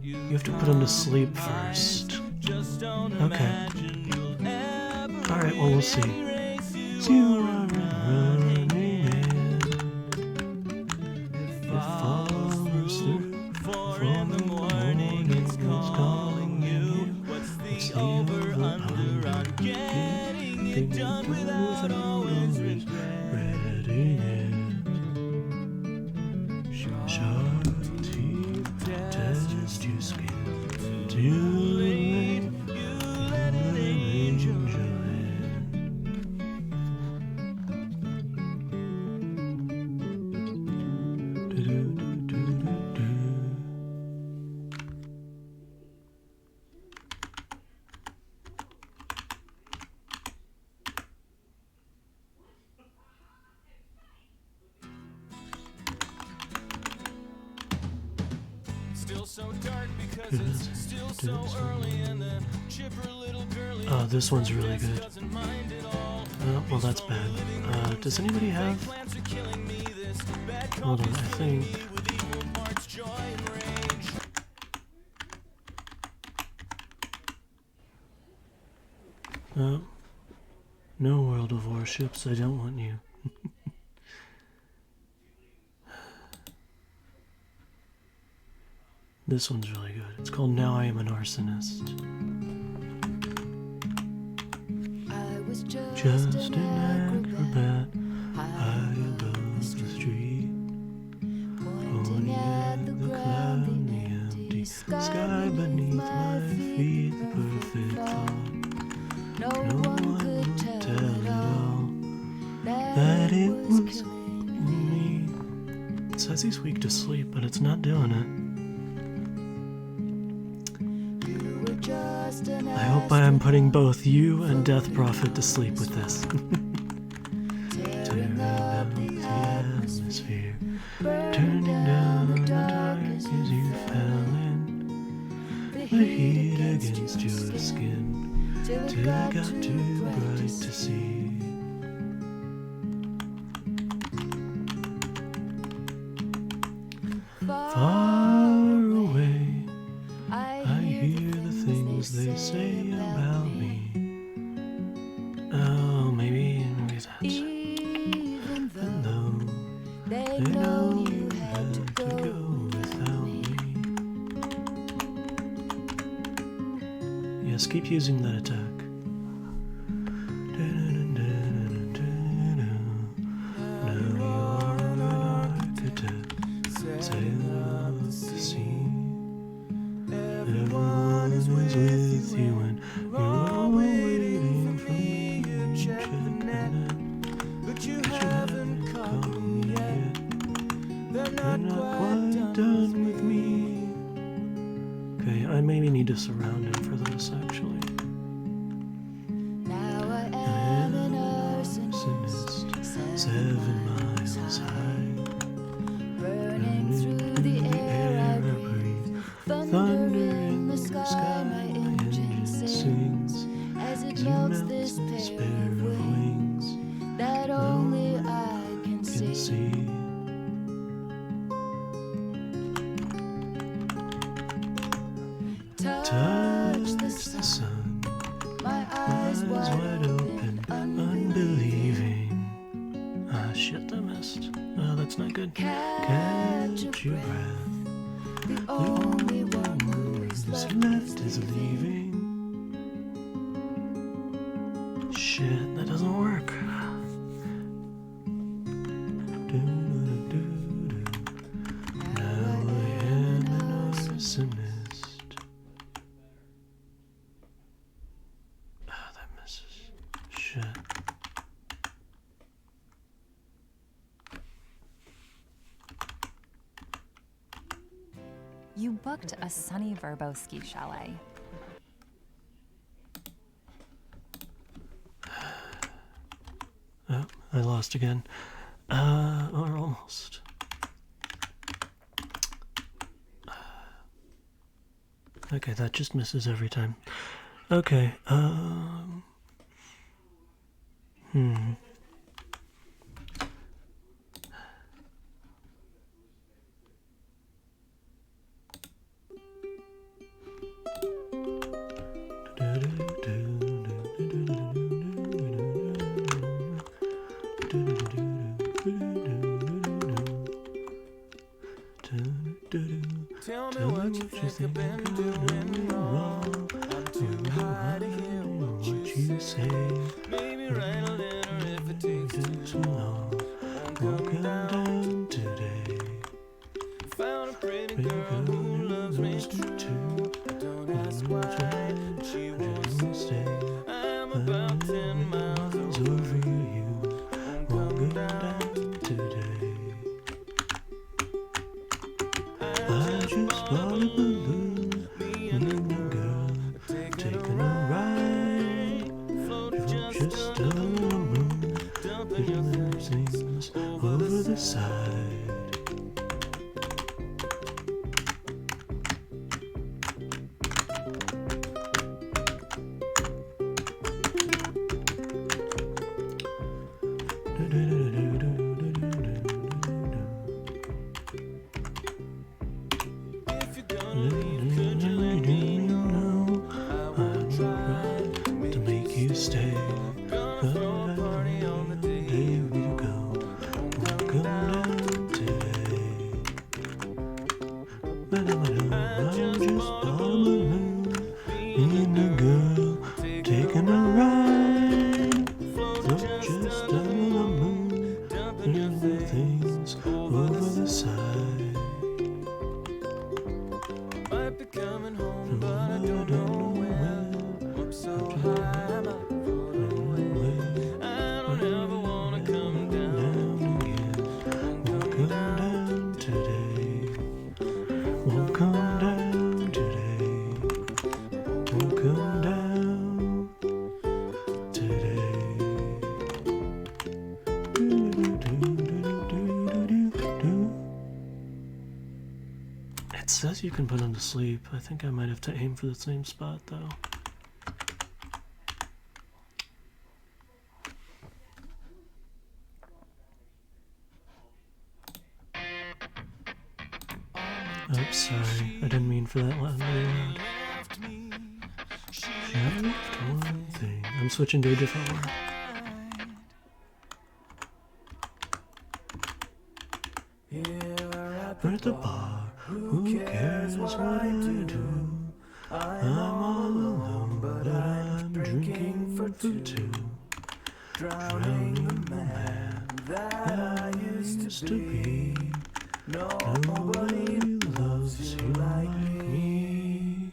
You have to put him to sleep first. Okay. Alright, well, we'll see. See you running in. It follows through. 4 in the morning, it's calling you. What's the over-under on getting it done without always regretting it? Sharp teeth test your skin. Too late, you let an angel Oh, this one's really good. Well, that's bad. Does anybody have... Hold on, I think... No World of Warships, I don't want you. This one's really good. It's called Now I Am an Arsonist. I was Just an acrobat high above the street, pointing at the cloud, the empty sky beneath my feet, the perfect dawn. No one could tell at all that it was me. It says he's weak to sleep, but it's not doing it. just I hope I am putting both you and Death Prophet to sleep with this. Tearing down the atmosphere, turning down the dark as you fell in. The heat against your skin, till it got too bright to see. Far away, I hear the things they say about me. Oh, maybe that's it. Even though they know you had to go without me. Yes, keep using that attack. Everyone is with you and you're all waiting for me to check the net, but you haven't called me yet. They're not quite done with me. Okay, I maybe need to surround him for this actually. Now I am an arsonist, 7 miles high, burning through the air I breathe. Thunder in the sky, my engine sings as it melts this pair of wings that only I can see. Touch the sun, my eyes wide open, unbelieving. Ah, shit, I missed. Oh, that's not good. Catch your breath. The only one who's left is leaving. Shit, that doesn't work. Now I am an arsonist. Ah, that misses. Shit. You booked a sunny Verbo ski chalet. Oh, I lost again. Or almost. Okay, that just misses every time. Okay, Tell me what you think I've been doing wrong. I'm too high to hear what you say. Maybe write a letter if it takes too long. I'm coming down today. Found a pretty girl who loves me too. Don't ask why she won't stay. I'm about 10 miles over you. I'm coming down today. I just bought a balloon, me and the girl, taking a ride, float just on the moon, dumping things over the side. If you're gonna leave, could you let me know? I will try To make you stay, Gonna throw a party on the day we go. Come down today. It says you can put him to sleep. I think I might have to aim for the same spot though. Oops, sorry. I didn't mean for that loud. Really loud. Just one thing. I'm switching to a different one. We're at the bar. Who cares what I do? I'm all alone, but I'm drinking for two. Drowning the man that I used to be. Nobody loves you like me.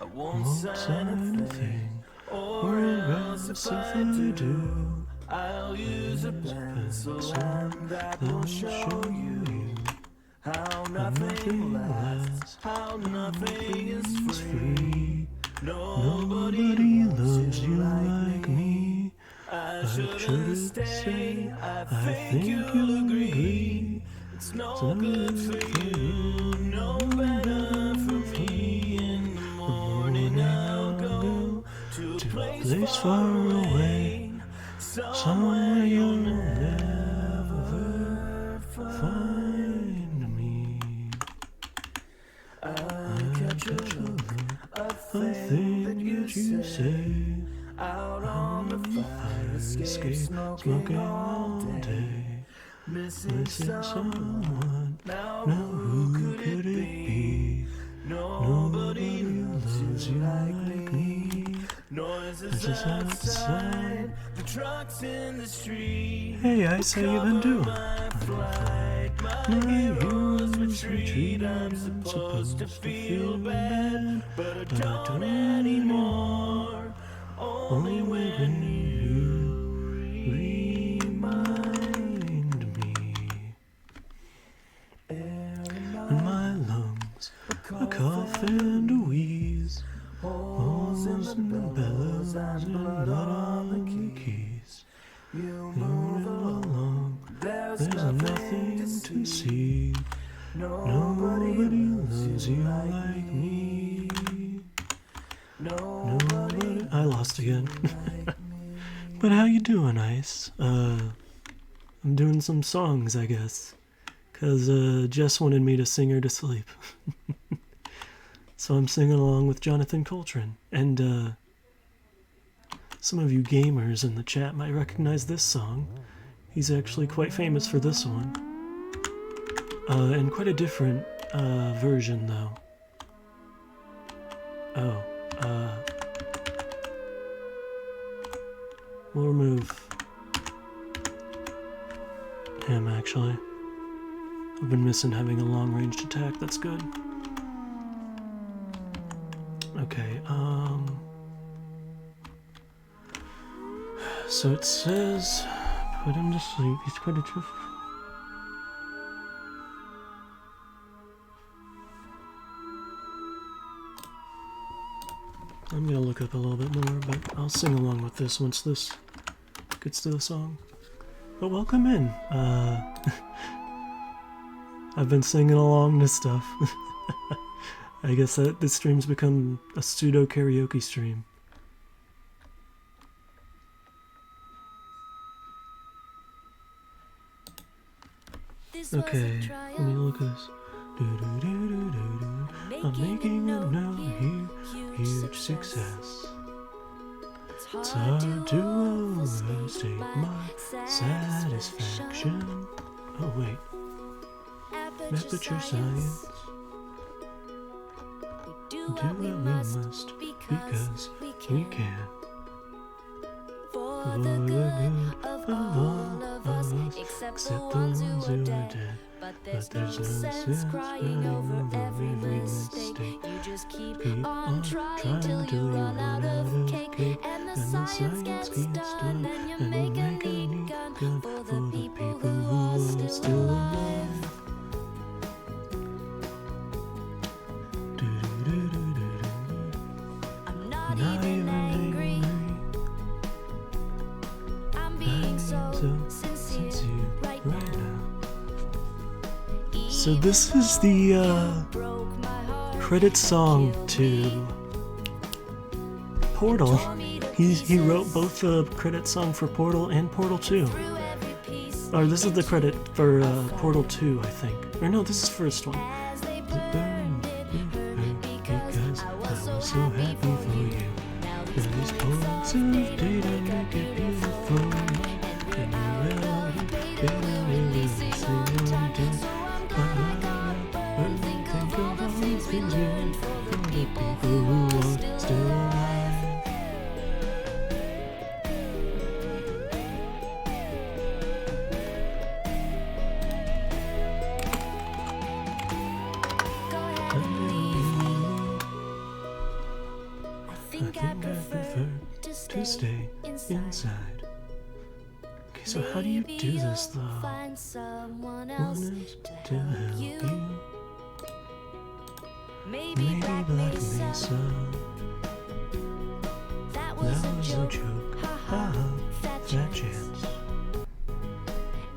I won't sign anything, or else if I do, I'll use a pencil and that will show you how nothing lasts, how nothing is free. Nobody loves you like me. I should say, I think you'll agree. It's no good for you, no better for me. In the morning I'll go to a place far away, somewhere you'll never find me. I catch a thing that you say out on the fire escape, smoking all day. Missing someone, now who could it be? Nobody loves you like me. Noises outside, the trucks in the street. Hey, Ice, how you been doing? My heroes retreat, I'm supposed to feel bad, but I don't anymore. Only when you remind me. Air in my lungs, a cough and a wheeze, holes and bellows and blood on the keys. You move along, there's nothing to see. Nobody loves you like me. Nobody. I lost again. But how you doing, Ice? I'm doing some songs, I guess. 'Cause Jess wanted me to sing her to sleep. So I'm singing along with Jonathan Coltrane. And some of you gamers in the chat might recognize this song. He's actually quite famous for this one. And quite a different version, though. Oh, we'll remove him, actually. I've been missing having a long-ranged attack, that's good. Okay, so it says, put him to sleep, he's quite a truth. I'm gonna look up a little bit more, but I'll sing along with this once this gets to the song. But welcome in. I've been singing along to stuff. I guess that this stream's become a pseudo karaoke stream. Okay, let me look at this. I'm making a now huge success. It's hard to overstate my satisfaction. Oh wait, aperture science. Do what we must because we can. For the good of all of us, except the ones who are dead. But there's no sense crying over every mistake. You just keep on trying till you run out of cake. And the science gets done, and you make a neat gun for the people who are still alive. I'm not even angry. I'm being so sincere right now. So this is the credit song to Portal. He wrote both the credit song for Portal and Portal 2. Or this is the credit for Portal 2, I think. Or no, this is the first one. Because I was so happy for you. These points of data make it beautiful. And you really sing on death. But think of all the things you did for the people who are still alive. I prefer to stay inside. Okay, so how do you do this though? Wanted to help you. Maybe Black Mesa. That was a joke. Haha, fat chance.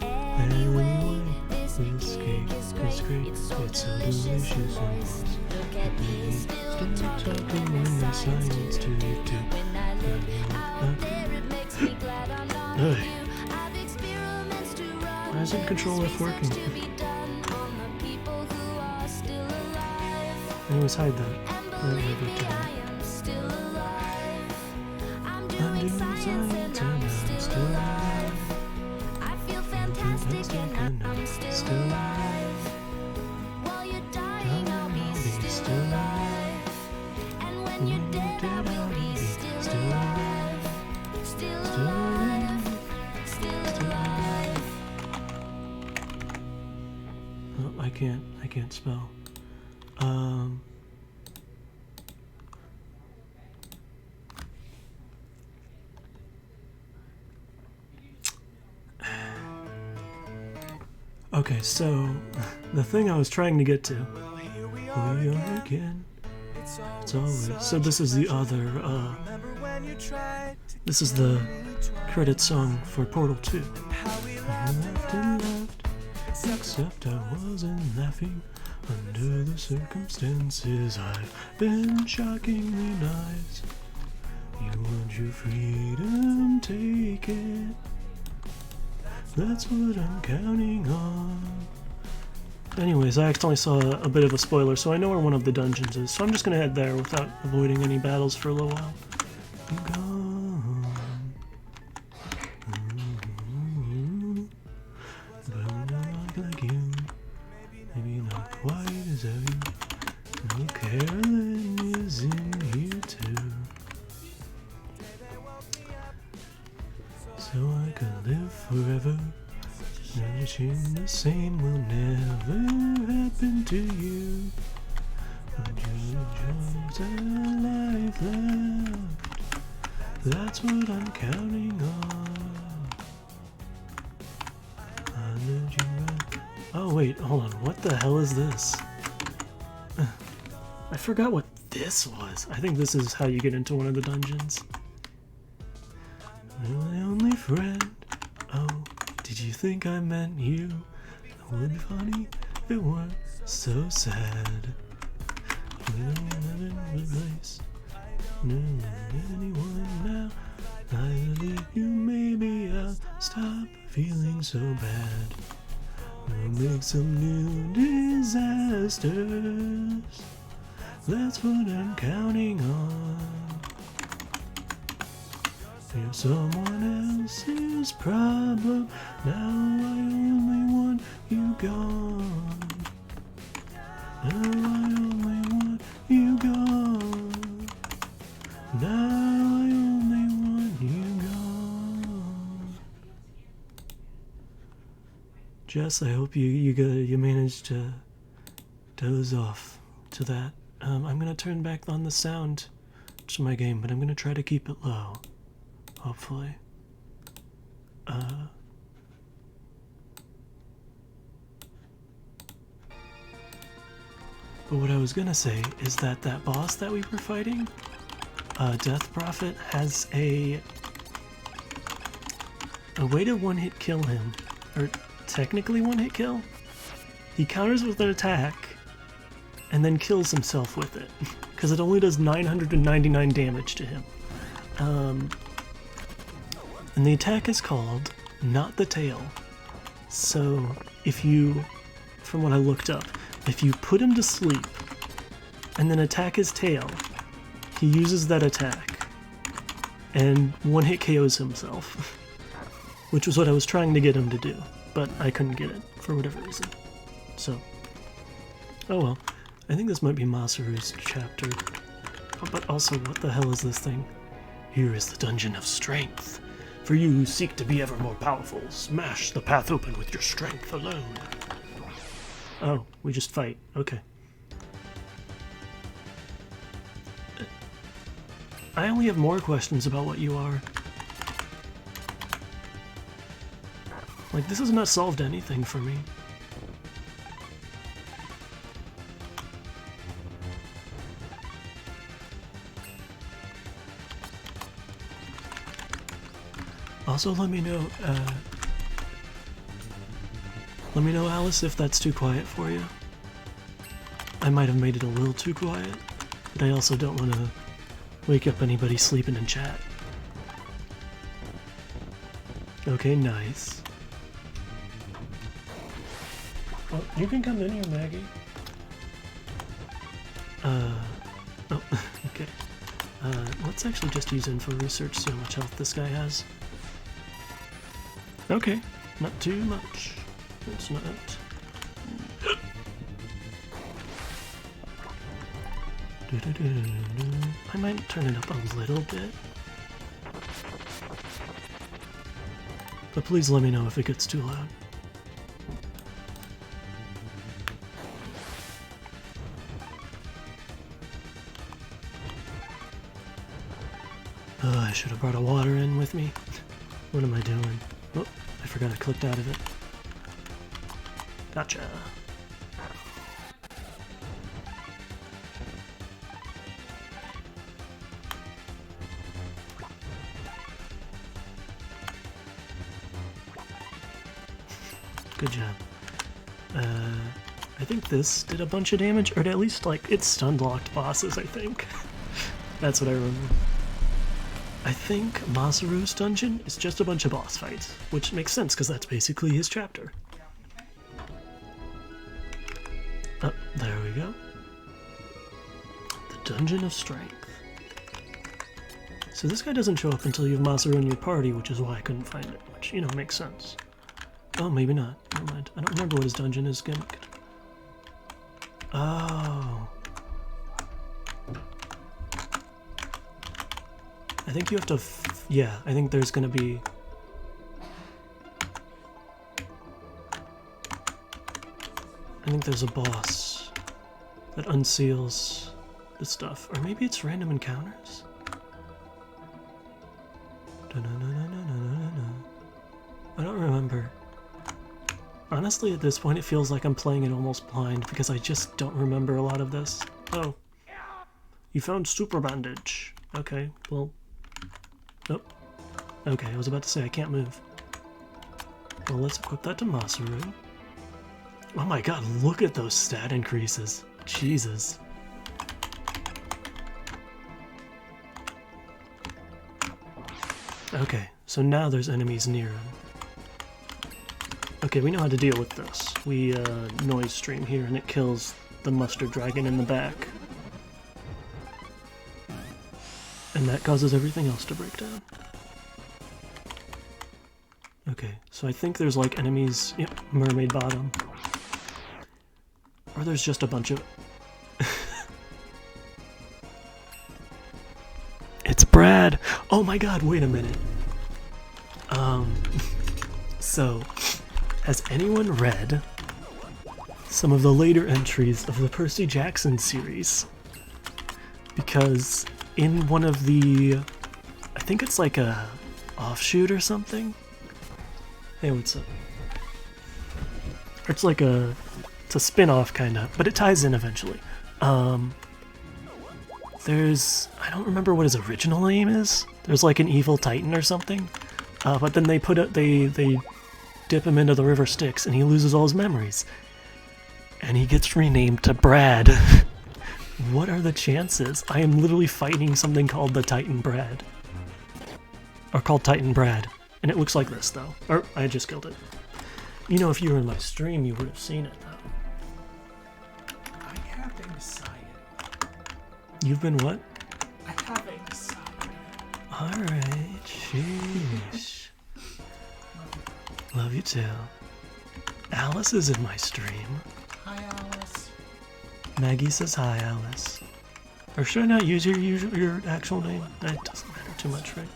Anyway, this cake is great. It's so delicious and close. Stop talking when the science to you too. Hey. Why isn't Control F working? Anyways, hide that. I'm doing science and I'm still alive. I feel fantastic and I'm still alive. While you're dying, I'll be still alive. And when you're dead, I will be still alive. Still alive. Still alive. Oh, I can't spell. Okay, so the thing I was trying to get to. We are again. It's always. So this is the other. This is the credit song for Portal 2. I laughed and laughed, except I wasn't laughing. Under the circumstances, I've been shockingly nice. You want your freedom, take it. That's what I'm counting on. Anyways, I accidentally saw a bit of a spoiler, so I know where one of the dungeons is. So I'm just gonna head there without avoiding any battles for a little while. I'm gone. But not like you. Maybe not quite as heavy. No, Carolyn is in here too. So I could live forever. Wishing the same will never happen to you. But you enjoy the life left. That's what I'm counting on. I let you run. Oh wait, hold on. What the hell is this? I forgot what this was. I think this is how you get into one of the dungeons. You're my only friend. Oh, did you think I meant you? It would be funny if it weren't so sad. We don't have it replaced. No, anyone now. I'll leave you, maybe I'll stop feeling so bad. We'll make some new disasters. That's what I'm counting on. You're someone else's problem. Now I only want you gone. Now I only want you gone. Now I only want you gone. Jess, I hope you managed to doze off to that. I'm gonna turn back on the sound to my game, but I'm gonna try to keep it low. Hopefully. But what I was gonna say is that boss that we were fighting, Death Prophet, has a way to one-hit kill him, or technically one-hit kill. he counters with an attack and then kills himself with it because it only does 999 damage to him. And the attack is called Not the Tail. So if you, from what I looked up, if you put him to sleep and then attack his tail, he uses that attack and one-hit KOs himself, which was what I was trying to get him to do, but I couldn't get it for whatever reason. So, oh well. I think this might be Masaru's chapter. Oh, but also, what the hell is this thing? Here is the Dungeon of Strength. For you who seek to be ever more powerful, smash the path open with your strength alone. Oh, we just fight. Okay. I only have more questions about what you are. Like, this has not solved anything for me. Also, let me know, Alice, if that's too quiet for you. I might have made it a little too quiet, but I also don't want to wake up anybody sleeping in chat. Okay, nice. Oh, you can come in here, Maggie. Oh, okay. Let's actually just use info research, see how much health this guy has. Okay, not too much. It's not. I might turn it up a little bit. But please let me know if it gets too loud. I should have brought a water in with me. What am I doing? Oh, I forgot I clicked out of it. Gotcha. Good job. I think this did a bunch of damage, or at least, like, it stun locked bosses, I think. That's what I remember. I think Masaru's dungeon is just a bunch of boss fights, which makes sense because that's basically his chapter. Oh, there we go. The Dungeon of Strength. So this guy doesn't show up until you have Masaru in your party, which is why I couldn't find it, which, you know, makes sense. Oh, maybe not. Never mind. I don't remember what his dungeon is gimmicked. Oh. I think you have to, yeah, I think there's gonna be... I think there's a boss that unseals the stuff. Or maybe it's random encounters? I don't remember. Honestly, at this point, it feels like I'm playing it almost blind because I just don't remember a lot of this. Oh. You found Super Bandage. Okay, well... Nope. Okay, I was about to say I can't move. Well, let's equip that to Masaru. Oh my god, look at those stat increases. Jesus. Okay, so now there's enemies near him. Okay, we know how to deal with this. We noise stream here and it kills the mustard dragon in the back. And that causes everything else to break down. Okay, so I think there's like enemies... Yep, Mermaid Bottom. Or there's just a bunch of... It's Brad! Oh my god, wait a minute. So, has anyone read some of the later entries of the Percy Jackson series? Because in one of the... I think it's like a offshoot or something? Hey, what's up? Or it's like a... It's a spin-off, kinda, but it ties in eventually. There's... I don't remember what his original name is. There's like an evil titan or something. But then they put it... They dip him into the river Styx and he loses all his memories. And he gets renamed to Brad. What are the chances? I am literally fighting something called the Titan Brad. Or called Titan Brad. And it looks like this, though. Or, I just killed it. You know, if you were in my stream, you would have seen it, though. I have anxiety. You've been what? I have anxiety. Alright, sheesh. Love you too. Alice is in my stream. Hi, Alice. Maggie says hi, Alice. Or should I not use your actual name? It doesn't matter too much, right?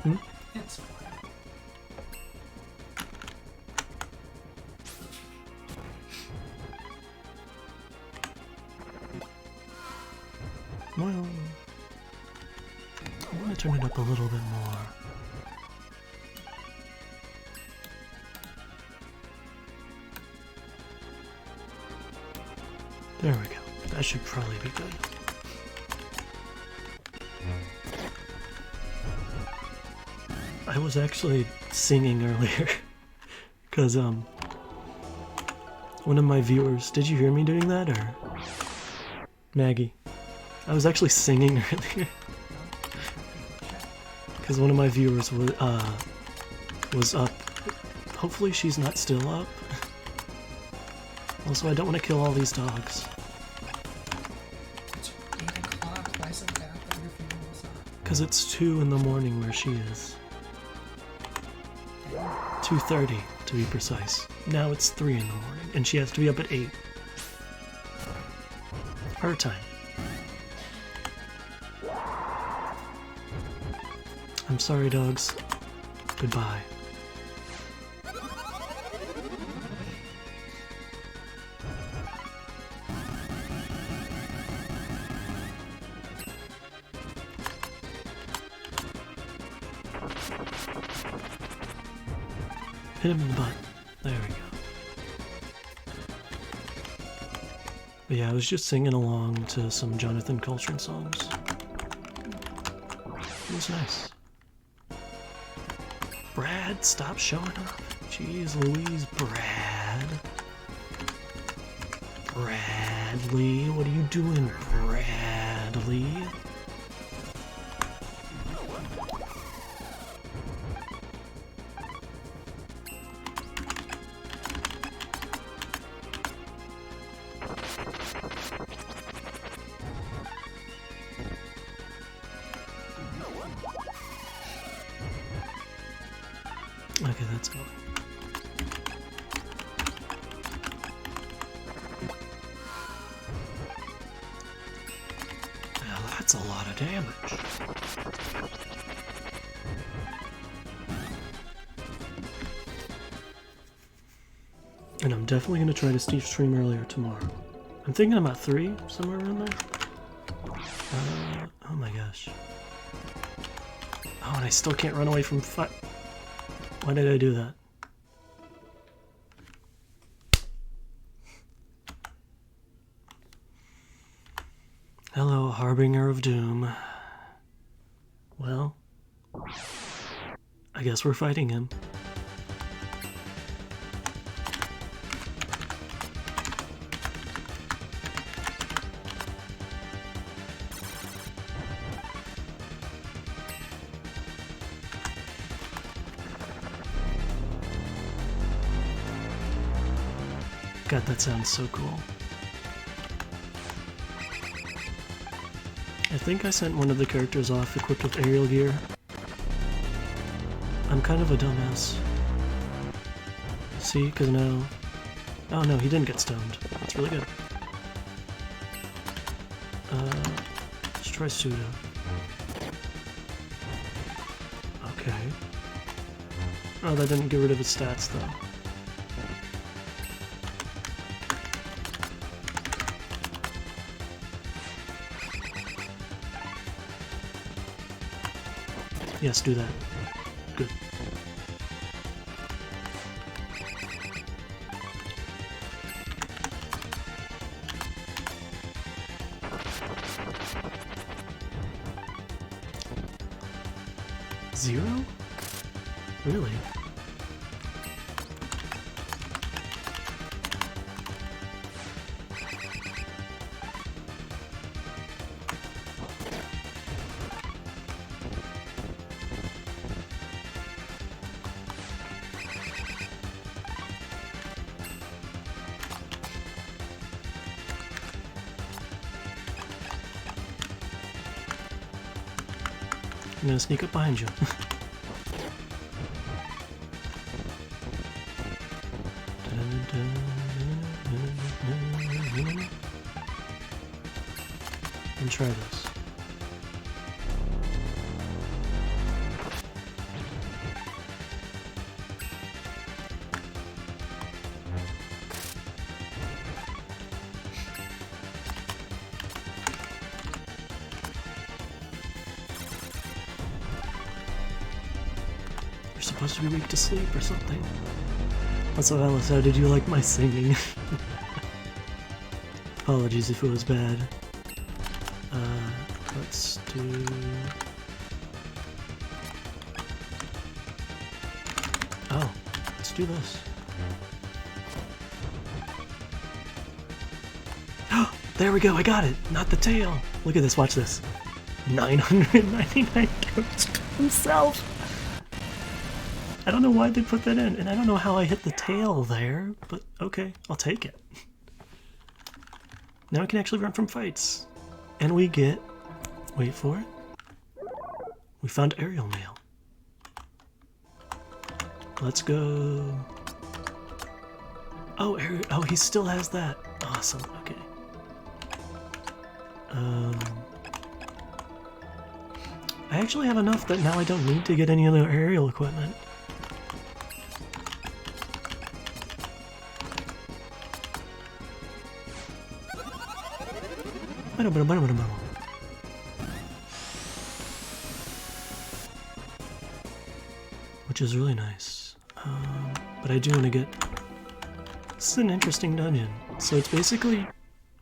Hmm? It's fine. Well, I want to turn it up a little bit more. There we go. That should probably be good. I was actually singing earlier because one of my viewers, did you hear me doing that, or Maggie? I was actually singing earlier because one of my viewers was up. Hopefully she's not still up. Also, I don't want to kill all these dogs. It's 8 o'clock. Why is it that your funeral's on? Because it's 2 in the morning where she is. 2:30 to be precise. Now it's 3 in the morning, and she has to be up at 8. Her time. I'm sorry, dogs. Goodbye. Hit him in the butt. There we go. But yeah, I was just singing along to some Jonathan Coltrane songs. It was nice. Brad, stop showing up. Jeez Louise, Brad. Bradley, what are you doing, Bradley? Okay, that's all. Now that's a lot of damage. And I'm definitely going to try to stream earlier tomorrow. I'm thinking about 3, somewhere around there. Oh my gosh. Oh, and I still can't run away from Why did I do that? Hello, Harbinger of Doom. Well, I guess we're fighting him. God, that sounds so cool. I think I sent one of the characters off equipped with aerial gear. I'm kind of a dumbass. See, because now... Oh no, he didn't get stoned. That's really good. Let's try pseudo. Okay. Oh, that didn't get rid of his stats though. Yes, do that. Good. Zero? Really? I'm gonna sneak up behind you. And try this. You're supposed to be weak to sleep or something. Also, Alice, how did you like my singing? Apologies if it was bad. Let's do... Oh, let's do this. There we go, I got it! Not the tail! Look at this, watch this. 999 coats himself! I don't know why they put that in, and I don't know how I hit the tail there, but okay, I'll take it. Now I can actually run from fights. And we get... Wait for it. We found aerial mail. Let's go. Oh, oh, he still has that. Awesome. Okay. I actually have enough that now I don't need to get any other aerial equipment. Which is really nice. But I do want to get... This is an interesting dungeon. So it's basically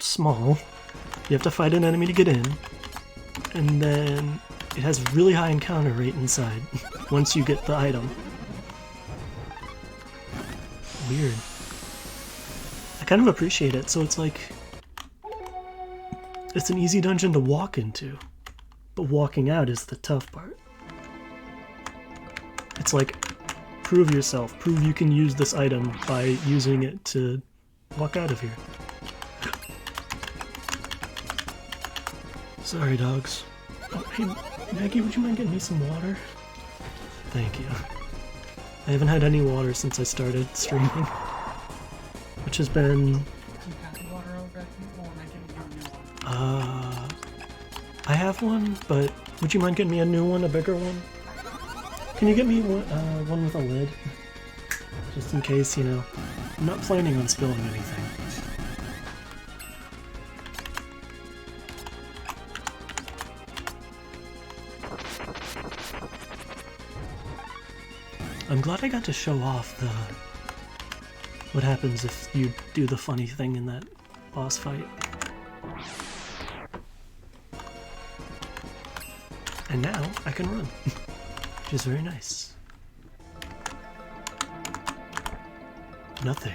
small. You have to fight an enemy to get in. And then it has really high encounter rate inside once you get the item. Weird. I kind of appreciate it. So it's like... It's an easy dungeon to walk into. But walking out is the tough part. It's like, prove yourself. Prove you can use this item by using it to walk out of here. Sorry, dogs. Oh, hey, Maggie, would you mind getting me some water? Thank you. I haven't had any water since I started streaming. Which has been... I have one, but would you mind getting me a new one, a bigger one? Can you get me one with a lid? Just in case, you know. I'm not planning on spilling anything. I'm glad I got to show off the... what happens if you do the funny thing in that boss fight. And now I can run, which is very nice. Nothing.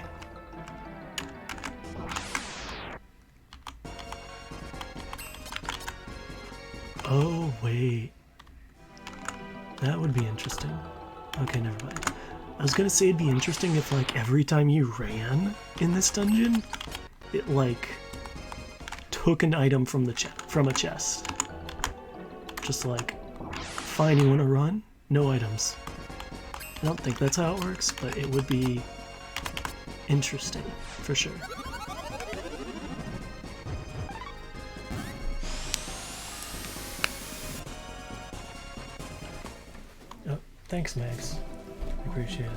Oh, wait. That would be interesting. Okay, never mind. I was gonna say it'd be interesting if, like, every time you ran in this dungeon, it, like, took an item from the from a chest. Just like, fine, you want to run? No items. I don't think that's how it works, but it would be interesting, for sure. Oh, thanks, Max. I appreciate it.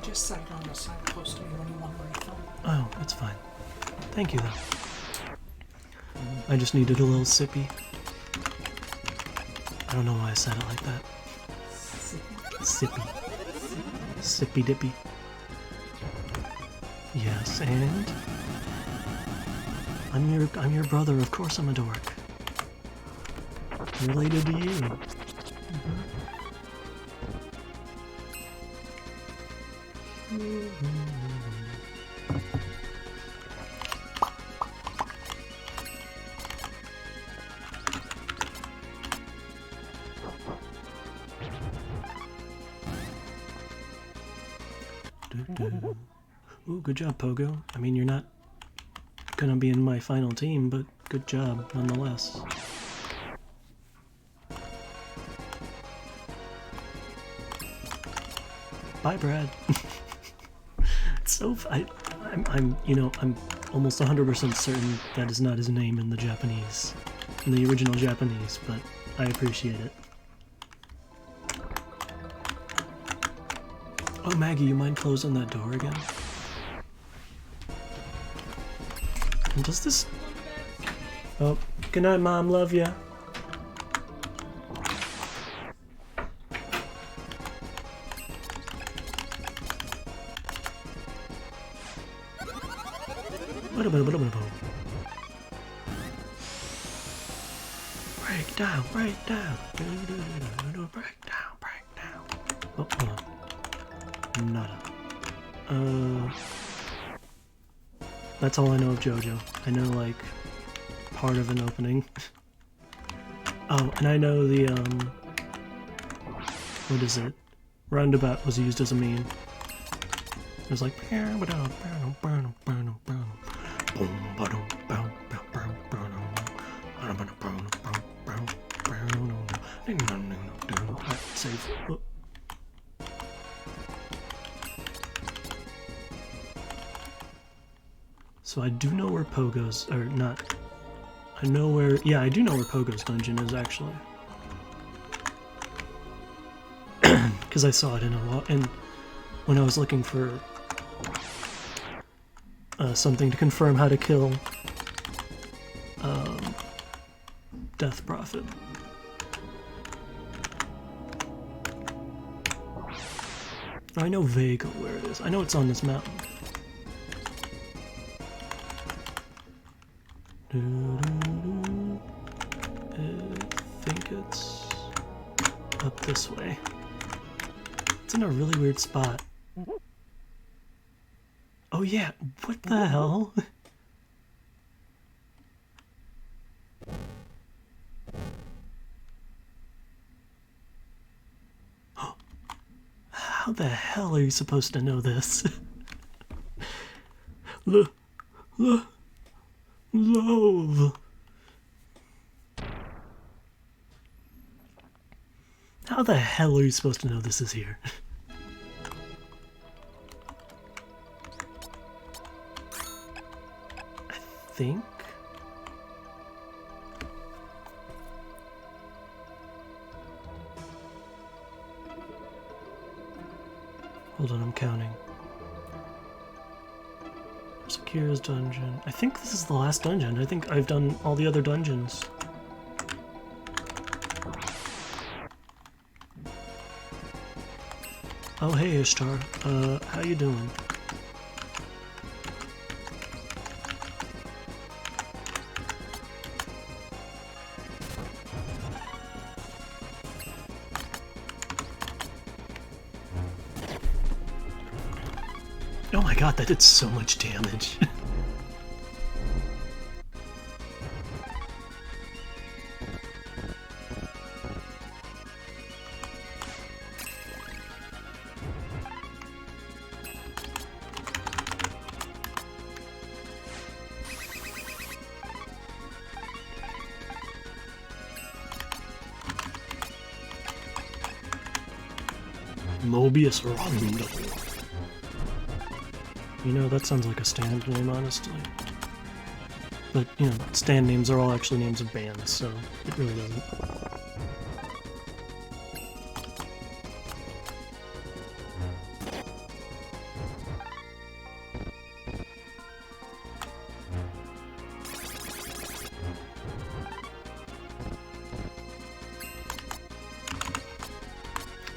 Just set it on the side close to me when you want to refill. Oh, it's fine. Thank you, though. I just needed a little sippy. I don't know why I said it like that. Sippy. Sippy dippy. Yes, and I'm your brother. Of course, I'm a dork. I'm related to you. Ooh, good job, Pogo. I mean, you're not gonna be in my final team, but good job nonetheless. Bye, Brad. It's so I'm almost 100% certain that is not his name in the Japanese, in the original Japanese, but I appreciate it. Oh, Maggie, you mind closing that door again? And does this... Oh, good night, Mom, love ya. Break down, break down. Break down, break down. Oh, hold on. Nada. That's all I know of JoJo. I know, like, part of an opening. Oh, and I know the, what is it? Roundabout was used as a meme. It was like, save. Oh. So I do know where Pogo's, or not, I know where, yeah, I do know where Pogo's dungeon is actually. Because I saw it in a lot, and when I was looking for something to confirm how to kill Death Prophet. I know vaguely where it is. I know it's on this mountain. I think it's up this way. It's in a really weird spot. Oh yeah, what the hell? How the hell are you supposed to know this? Love. How the hell are you supposed to know this is here? I think? Hold on, I'm counting. There's Akira's dungeon. I think this is the last dungeon. I think I've done all the other dungeons. Oh, hey, Ishtar. How you doing? Oh my god, that did so much damage. Mobius Rondo. You know, that sounds like a stand name, honestly. But, you know, stand names are all actually names of bands, so it really doesn't.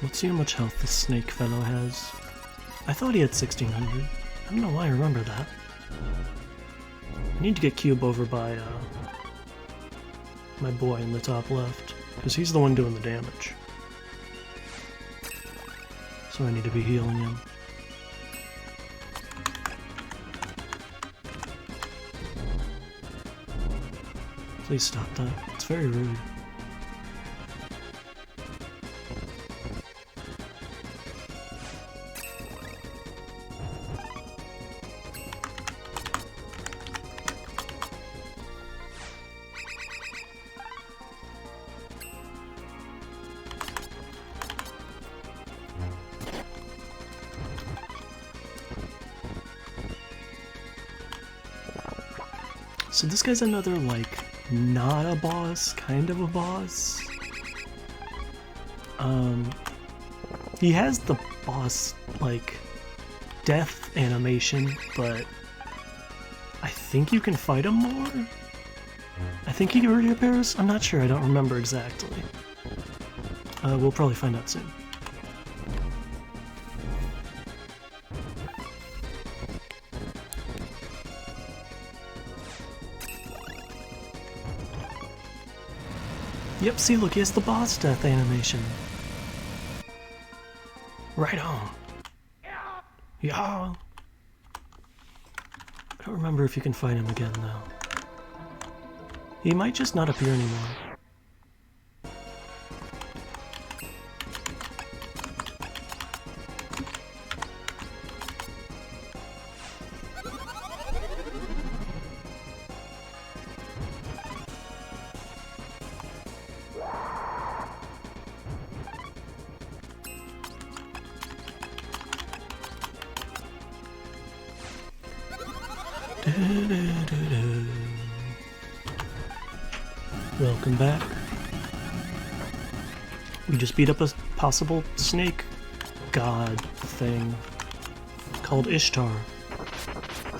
Let's see how much health this snake fellow has. I thought he had 1600. I don't know why I remember that. I need to get Cube over by my boy in the top left, because he's the one doing the damage. So I need to be healing him. Please stop that. It's very rude. So this guy's another, like, not a boss, kind of a boss. He has the boss, like, death animation, but I think you can fight him more? I think he reappears? I'm not sure, I don't remember exactly. We'll probably find out soon. Yep, see, look, he has the boss death animation. Right on. Yeah. I don't remember if you can fight him again, though. He might just not appear anymore. Welcome back. We just beat up a possible snake god thing called Ishtar.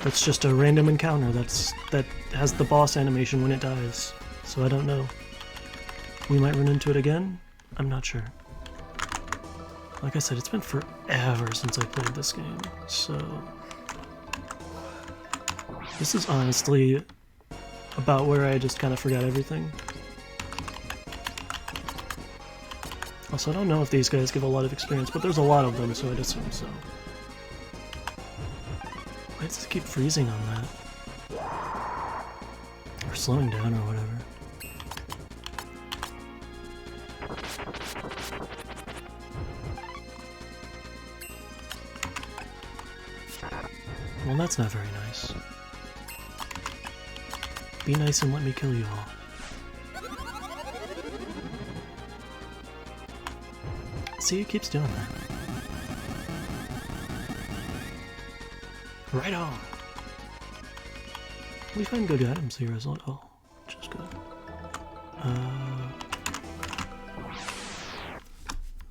That's just a random encounter that has the boss animation when it dies. So I don't know. We might run into it again? I'm not sure. Like I said, it's been forever since I played this game, so... This is honestly about where I just kind of forgot everything. Also, I don't know if these guys give a lot of experience, but there's a lot of them, so I'd assume so. Why does it keep freezing on that? Or slowing down or whatever. Well, that's not very nice. Be nice and let me kill you all. See, it keeps doing that. Right on! We find good items here as well, which is good.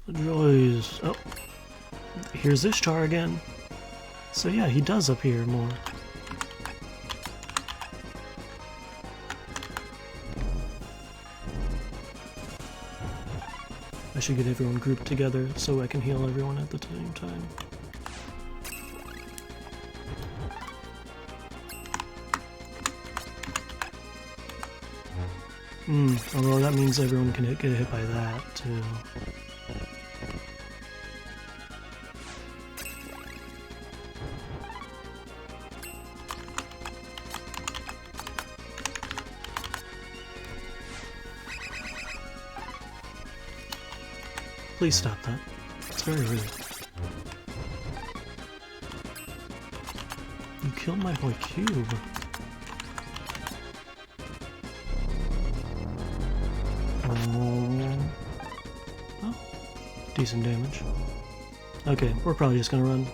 The joys. Oh, here's Ishtar again. So yeah, he does appear more. I should get everyone grouped together so I can heal everyone at the same time. Although that means everyone can get hit by that too. Please stop that. It's very rude. You killed my boy Cube. Oh. Decent damage. Okay, we're probably just gonna run.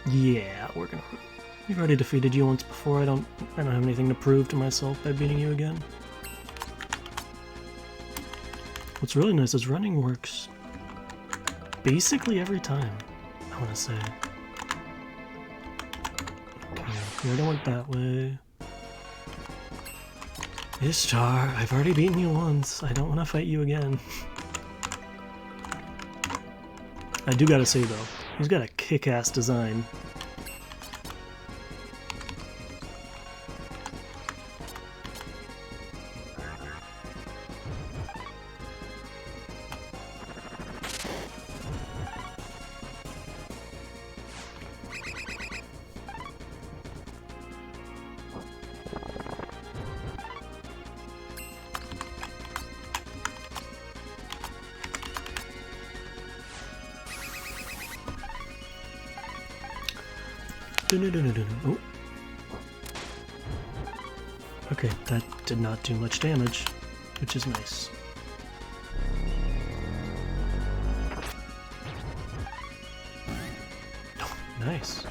Yeah, we're gonna run. We've already defeated you once before. I don't have anything to prove to myself by beating you again. What's really nice is running works basically every time, I want to say. Okay, we already went that way. Ishtar, I've already beaten you once. I don't want to fight you again. I do gotta say though, he's got a kick-ass design. Oh. Okay, that did not do much damage, which is nice. Oh, nice.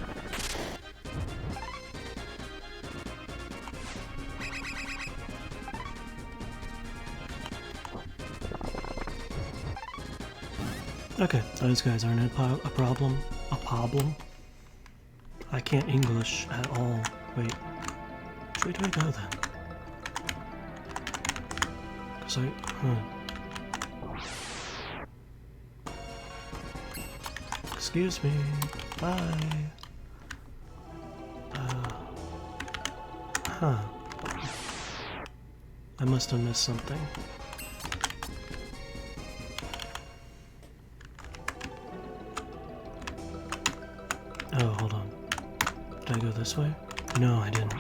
Okay, those guys aren't a problem. A problem? I can't English at all. Wait. Which way do I go then? Cause Excuse me. Bye. Huh. I must have missed something. Oh, hold on. Did I go this way? No, I didn't.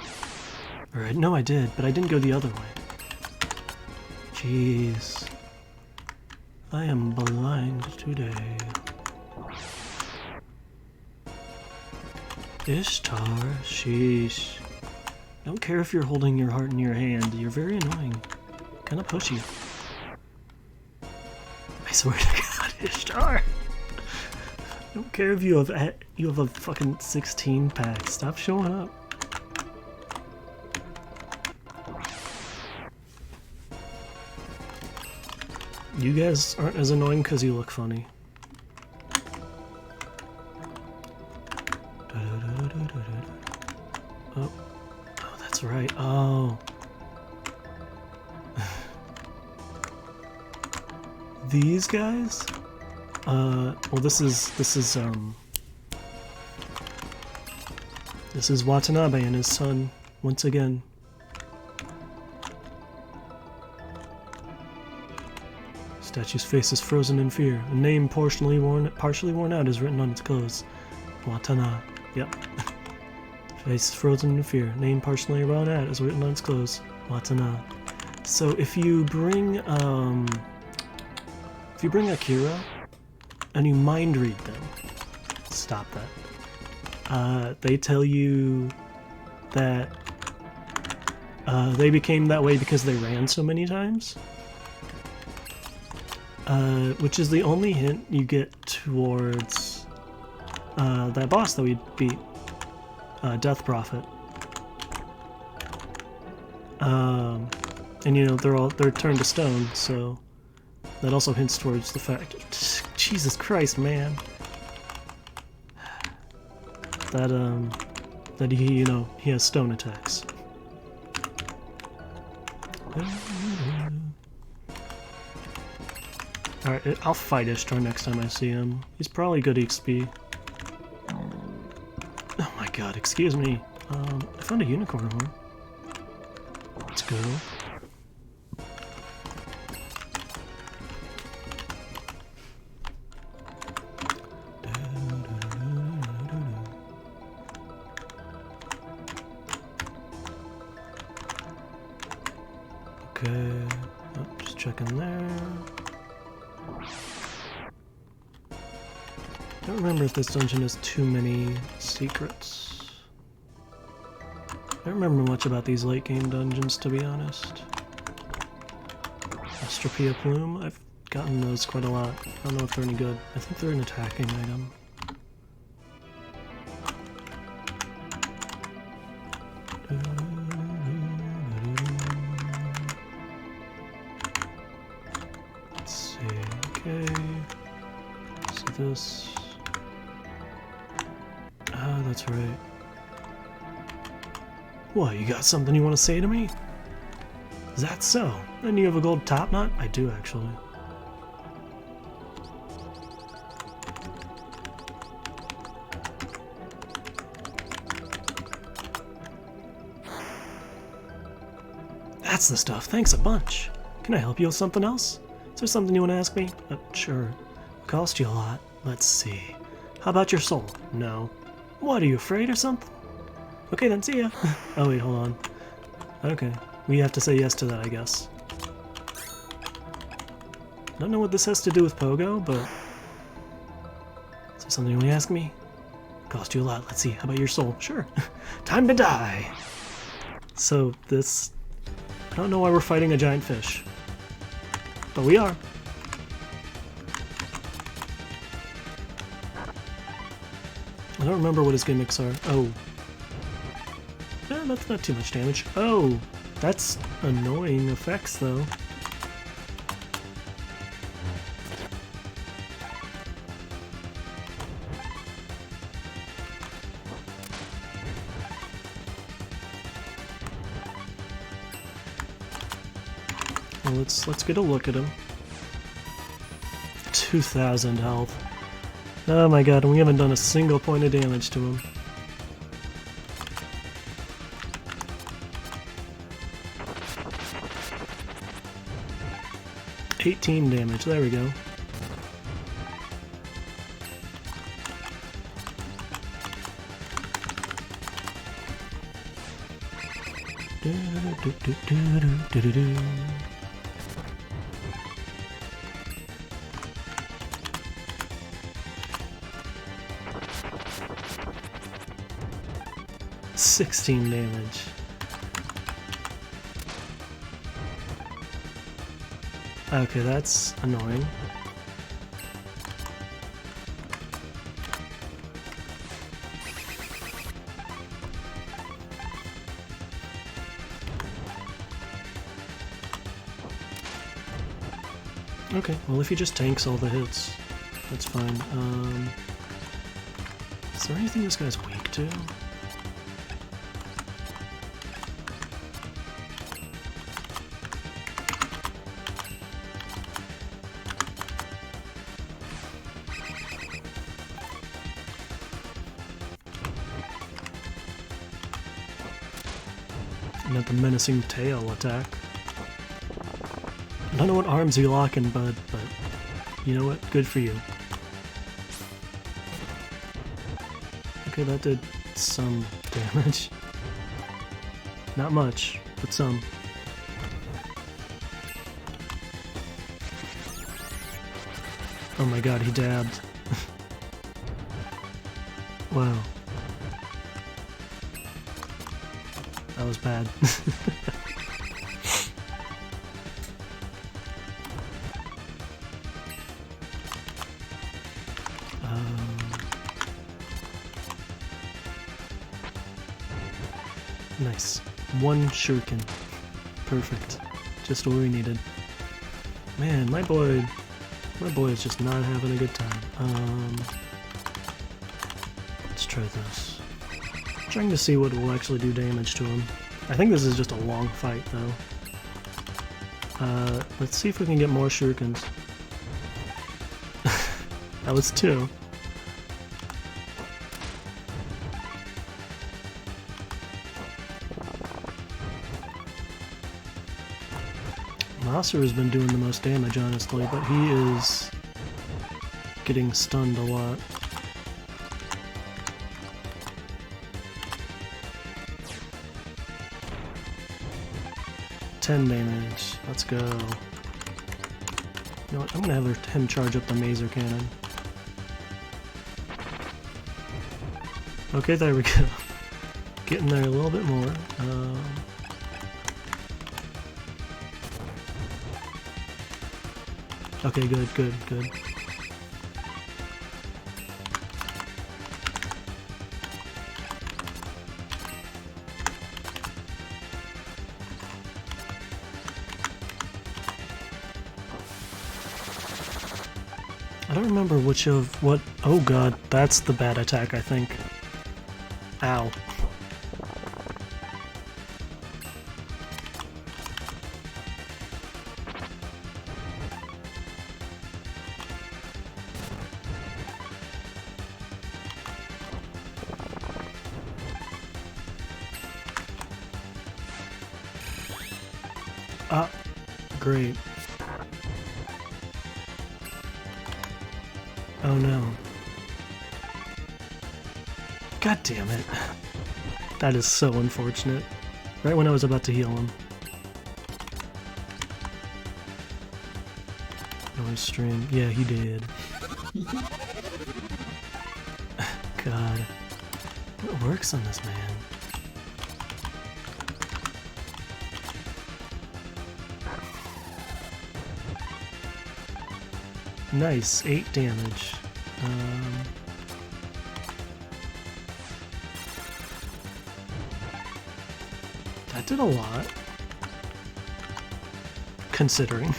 Alright, no I did, but I didn't go the other way. Jeez. I am blind today. Ishtar, sheesh. Don't care if you're holding your heart in your hand, you're very annoying. Kinda pushy. I swear to God, Ishtar! Don't care if you have a fucking 16 pack. Stop showing up. You guys aren't as annoying because you look funny. Oh, that's right. Oh. These guys? Well, this is Watanabe and his son, once again. Statue's face is frozen in fear. A name partially worn out is written on its clothes. Watana. Yep. Face is frozen in fear. Name partially worn out is written on its clothes. Watana. So if you bring Akira and you mind read them, stop that. They tell you that they became that way because they ran so many times. Which is the only hint you get towards that boss that we beat, Death Prophet. And you know they're turned to stone, so that also hints towards the fact. Jesus Christ, man! That he has stone attacks. Alright, I'll fight Ishtar next time I see him. He's probably good XP. Oh my god, excuse me. I found a unicorn horn. Let's go. Okay, oh, just checking there. I don't remember if this dungeon has too many secrets. I don't remember much about these late game dungeons, to be honest. Astropia Plume, I've gotten those quite a lot. I don't know if they're any good. I think they're an attacking item. Let's see, okay. So this... Ah, that's right. What, you got something you want to say to me? Is that so? And you have a gold top knot? I do, actually. That's the stuff. Thanks a bunch. Can I help you with something else? Is there something you want to ask me? Sure. It'll cost you a lot. Let's see. How about your soul? No. What, are you afraid or something? Okay then, see ya. Oh wait, hold on. Okay. We have to say yes to that, I guess. Don't know what this has to do with Pogo, but... Is there something you want to ask me? Cost you a lot. Let's see. How about your soul? Sure. Time to die! So, this... I don't know why we're fighting a giant fish. But we are. I don't remember what his gimmicks are. Oh. That's not too much damage. Oh! That's annoying effects, though. well, let's get a look at him. 2,000 health. Oh my god, and we haven't done a single point of damage to him. $18 damage, there we go. Do-do-do-do-do-do-do-do. 16 damage. Okay, that's annoying. Okay, well if he just tanks all the hits, that's fine. Is there anything this guy's weak to? Not the menacing tail attack. I don't know what arms you locking, bud, but you know what? Good for you. Okay, that did some damage. Not much, but some. Oh my god, he dabbed. Wow. That was bad. Nice. One shuriken. Perfect. Just what we needed. Man, my boy is just not having a good time. Let's try this. Trying to see what will actually do damage to him. I think this is just a long fight, though. Let's see if we can get more shurikens. That was 2. Masaru has been doing the most damage, honestly, but he is getting stunned a lot. $10 damage. Let's go. You know what? I'm gonna have him charge up the Maser Cannon. Okay, there we go. Getting there a little bit more. Okay, good. I don't remember which of what. Oh god, that's the bad attack, I think. Ow. Ah, great. Oh no. God damn it. That is so unfortunate. Right when I was about to heal him. Noise stream. Yeah, he did. God. What works on this man? Nice, 8 damage. That did a lot. Considering.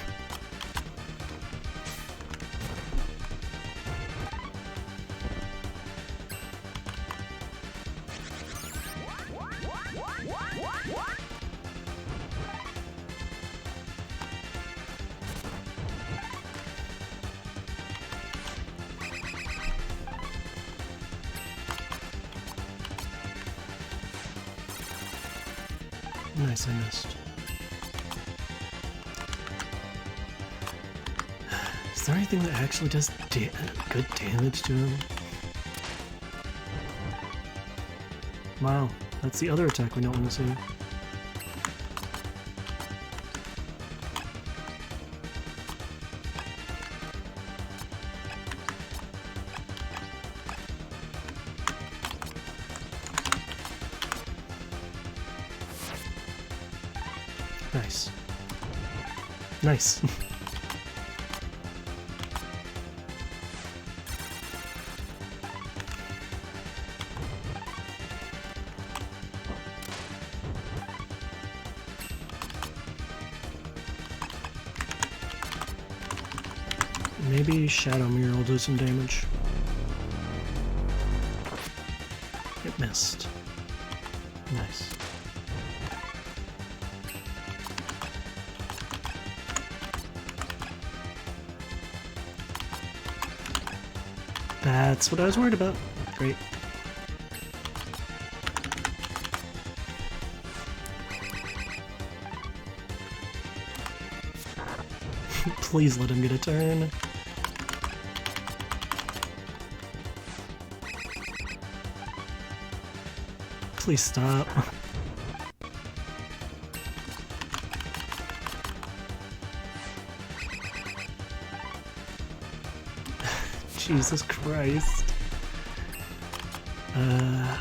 Nice, I missed. Is there anything that actually does good damage to him? Wow, that's the other attack we don't want to see. Nice. Nice. Maybe Shadow Mirror will do some damage. It missed. Nice. That's what I was worried about. Great. Please let him get a turn. Please stop. Jesus Christ. I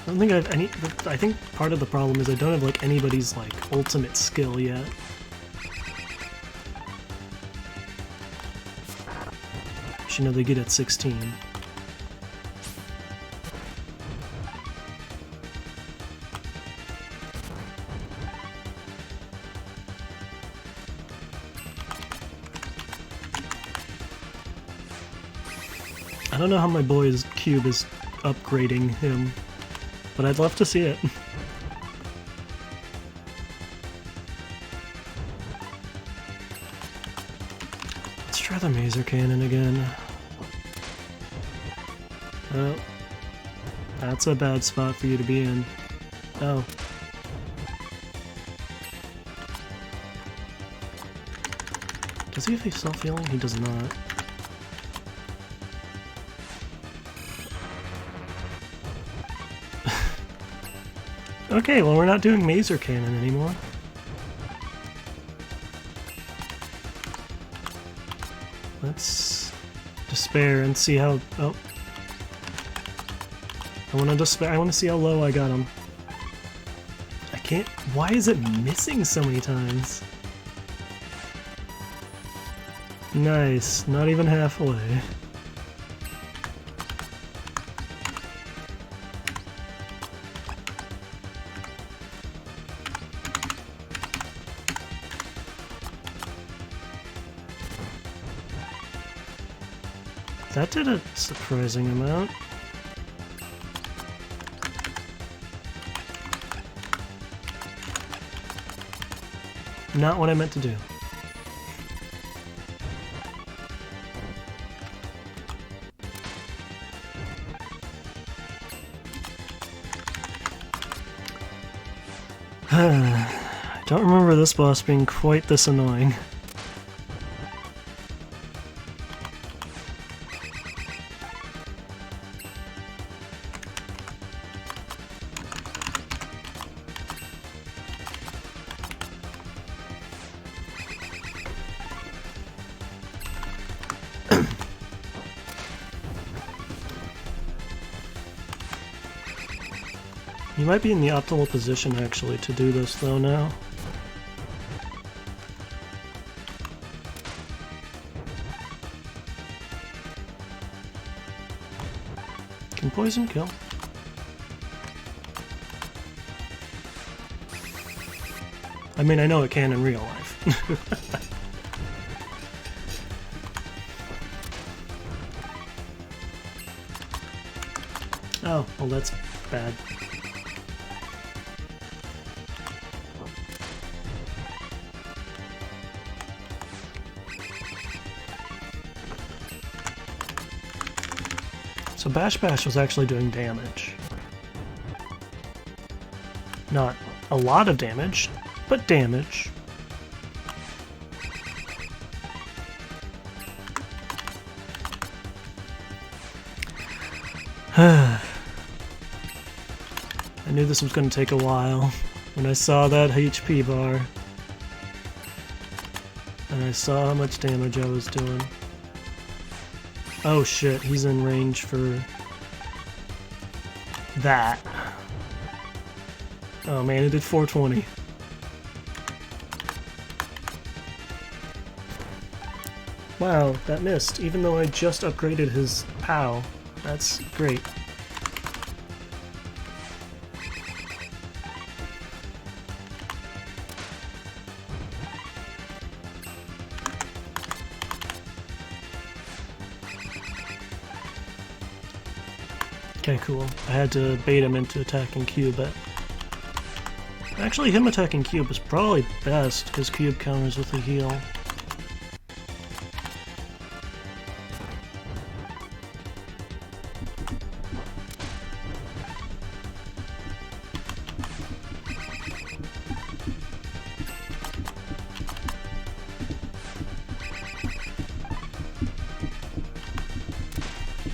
don't think I have any. I think part of the problem is I don't have like anybody's like ultimate skill yet. You know they get at 16. I don't know how my boy's cube is upgrading him, but I'd love to see it. Let's try the Maser Cannon again. Oh, that's a bad spot for you to be in. Oh. Does he have a self-healing? He does not. Okay, well we're not doing Maser Cannon anymore. Let's despair and see how... Oh. I want to despair. I want to see how low I got him. I can't... Why is it missing so many times? Nice. Not even halfway. That did a surprising amount. Not what I meant to do. I don't remember this boss being quite this annoying. You might be in the optimal position actually to do this though now. Can poison kill? I mean, I know it can in real life. Oh, well that's bad. So Bash Bash was actually doing damage. Not a lot of damage, but damage. I knew this was going to take a while when I saw that HP bar. And I saw how much damage I was doing. Oh shit, he's in range for that. Oh man, it did 420. Wow, that missed, even though I just upgraded his POW. That's great. Okay, cool. I had to bait him into attacking Cube, but actually him attacking Cube is probably best, because Cube counters with a heal.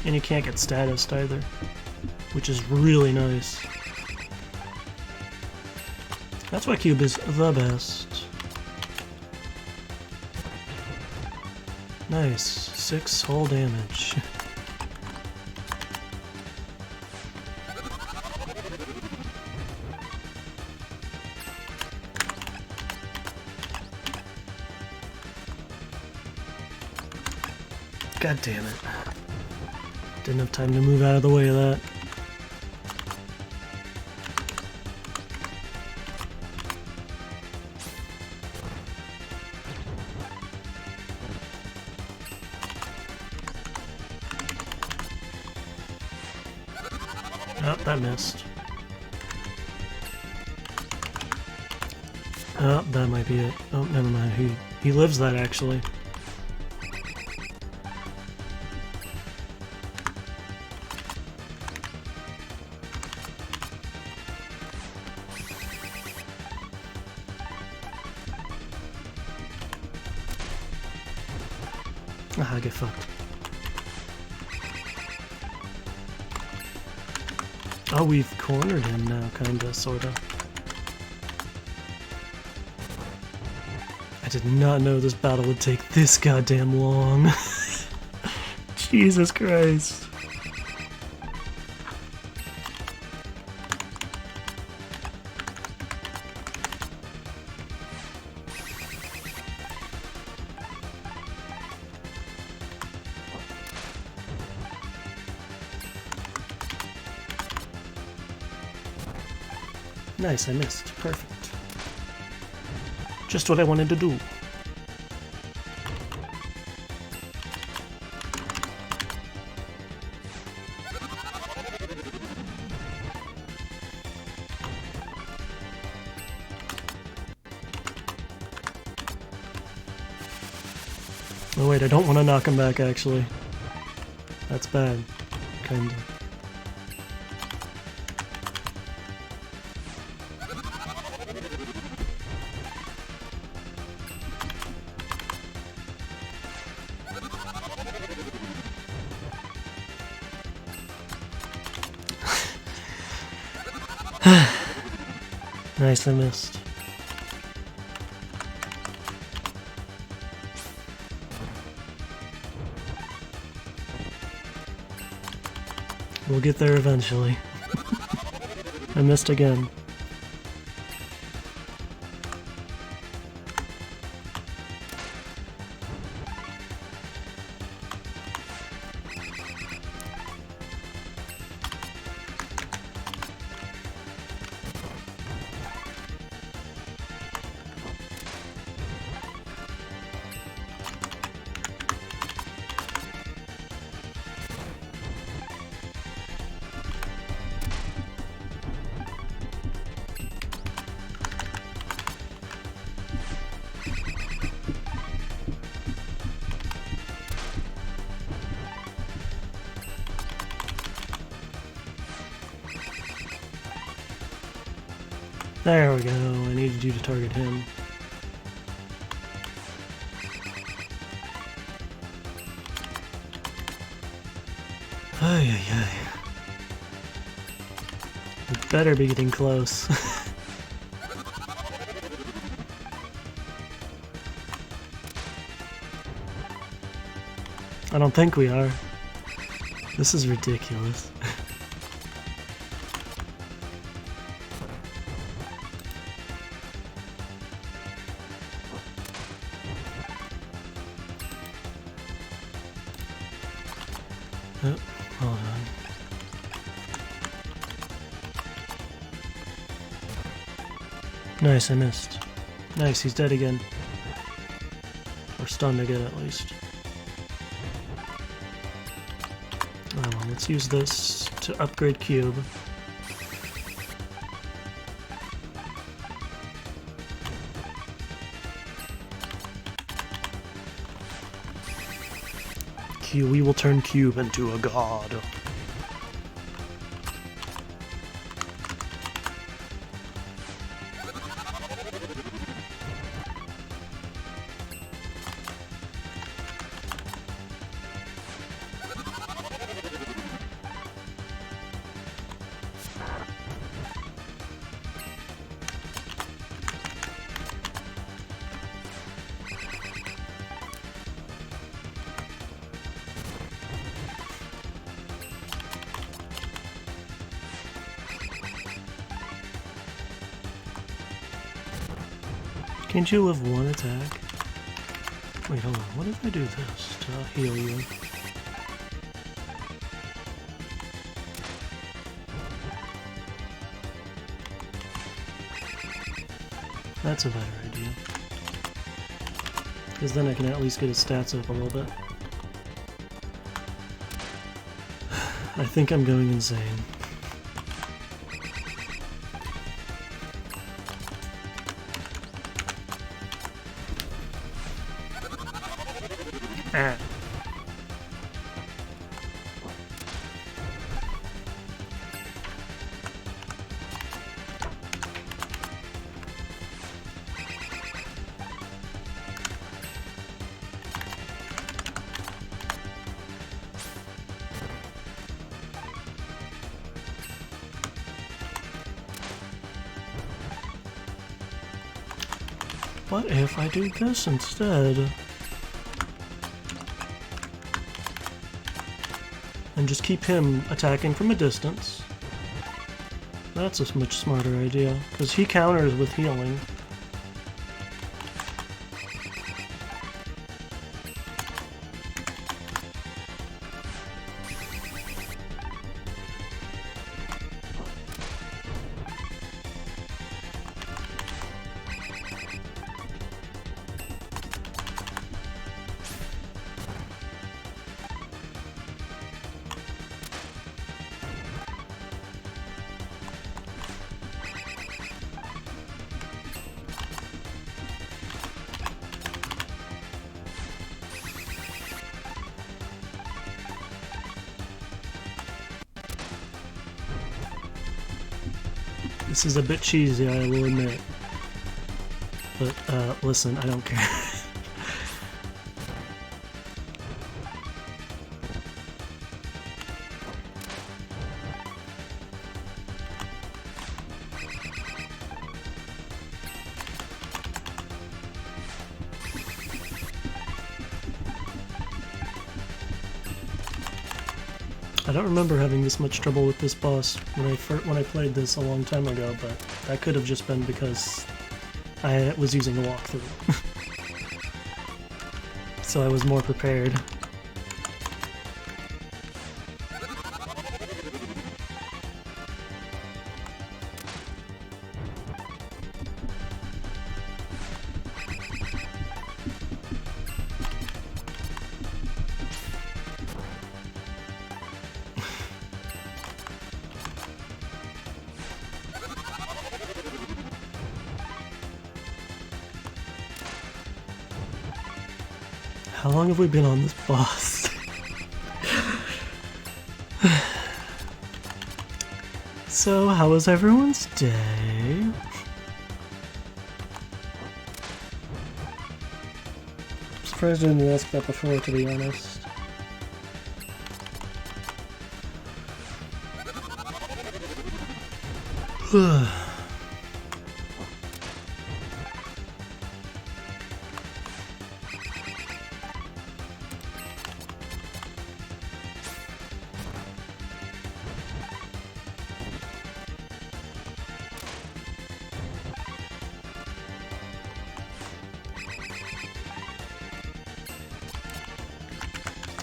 And you can't get status either, which is really nice. That's why Cube is the best. Nice, 6 whole damage. God damn it. Didn't have time to move out of the way of that. Oh, that missed. Oh, that might be it. Oh, never mind. He lives that, actually. Ah, get fucked. Oh, we've cornered him now, kinda, sorta. I did not know this battle would take this goddamn long. Jesus Christ. Nice, I missed. Perfect. Just what I wanted to do. Oh wait, I don't want to knock him back, actually. That's bad. Kinda. Nice, I missed. We'll get there eventually. I missed again. There we go. I needed you to target him. Ay, ay, ay. We better be getting close. I don't think we are. This is ridiculous. Oh, hold on. Nice, I missed. Nice, he's dead again. Or stunned again, at least. Let's use this to upgrade Cube. We will turn Cube into a god. Can't you live one attack? Wait, hold on. What if I do this to heal you? That's a better idea. Because then I can at least get his stats up a little bit. I think I'm going insane. Ah. What if I do this instead? And just keep him attacking from a distance. That's a much smarter idea, because he counters with healing. This is a bit cheesy, I will admit. But, listen, I don't care. I don't remember having this much trouble with this boss when I played this a long time ago, but that could have just been because I was using a walkthrough. So I was more prepared. How long have we been on this boss? So, how was everyone's day? surprised I didn't ask that before, to be honest.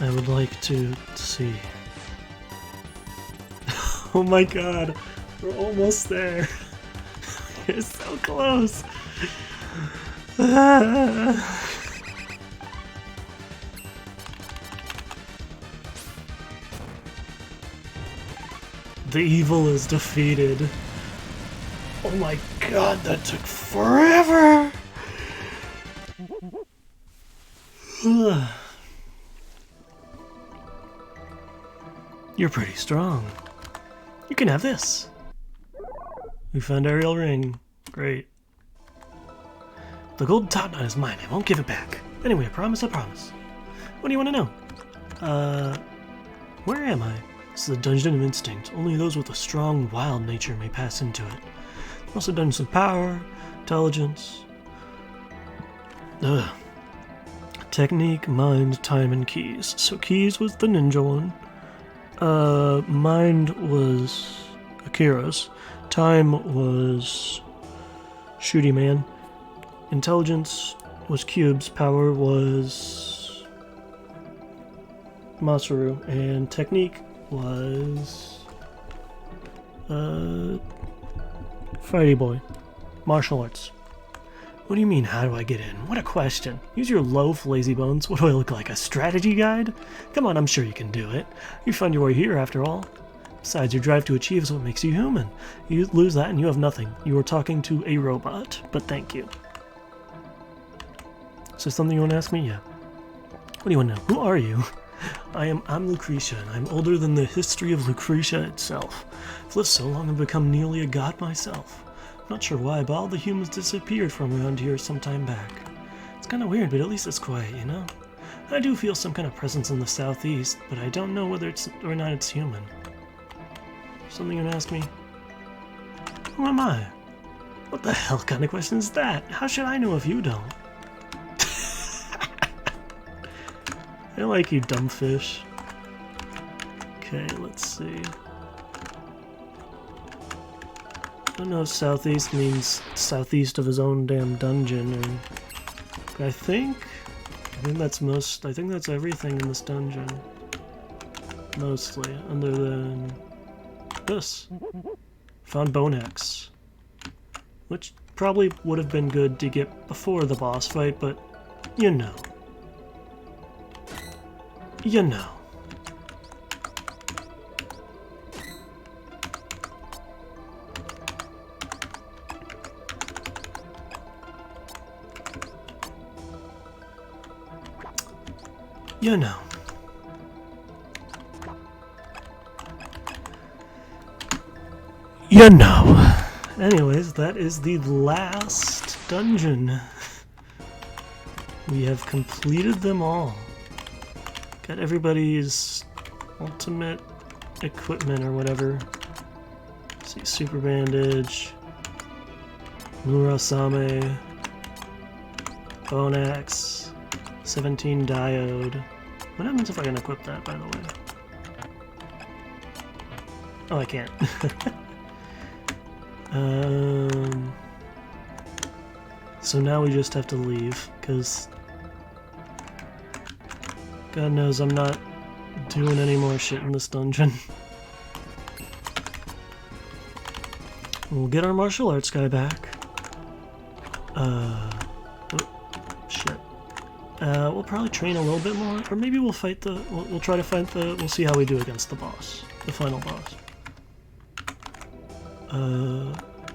I would like to see. Oh my god, we're almost there. You're so close. The evil is defeated. Oh my god, that took forever. You're pretty strong. You can have this. We found Ariel Ring. Great. The gold top knot is mine. I won't give it back. Anyway, I promise, I promise. What do you want to know? Where am I? This is a dungeon of instinct. Only those with a strong, wild nature may pass into it. Also dungeons of power, intelligence. Technique, mind, time, and keys. So keys was the ninja one. Mind was Akira's. Time was Shooty Man. Intelligence was Cube's. Power was Masaru. And technique was Fighty Boy. Martial arts. What do you mean, how do I get in? What a question. Use your loaf, lazy bones. What do I look like, a strategy guide? Come on, I'm sure you can do it. You found your way here, after all. Besides, your drive to achieve is what makes you human. You lose that and you have nothing. You are talking to a robot, but thank you. Is there something you want to ask me? Yeah. What do you want to know? Who are you? I'm Lucretia, and I'm older than the history of Lucretia itself. I've lived so long I've become nearly a god myself. I'm not sure why, but all the humans disappeared from around here some time back. It's kind of weird, but at least it's quiet, you know? I do feel some kind of presence in the southeast, but I don't know whether it's or not it's human. Something you want to ask me? Who am I? What the hell kind of question is that? How should I know if you don't? I like you, dumb fish. Okay, let's see. I don't know if southeast means southeast of his own damn dungeon, or I think that's most. I think that's everything in this dungeon. Mostly, other than this. Found Bone Axe, which probably would have been good to get before the boss fight, but you know. You know. You know. You know. Anyways, that is the last dungeon. We have completed them all. Got everybody's ultimate equipment or whatever. Let's see, Super Bandage, Murasame, Bone Axe, 17 Diode. What happens if I can equip that, by the way? Oh, I can't. So now we just have to leave, because God knows I'm not doing any more shit in this dungeon. We'll get our martial arts guy back. Oh, shit. We'll probably train a little bit more, or maybe we'll fight the. We'll try to fight the. We'll see how we do against the boss, the final boss.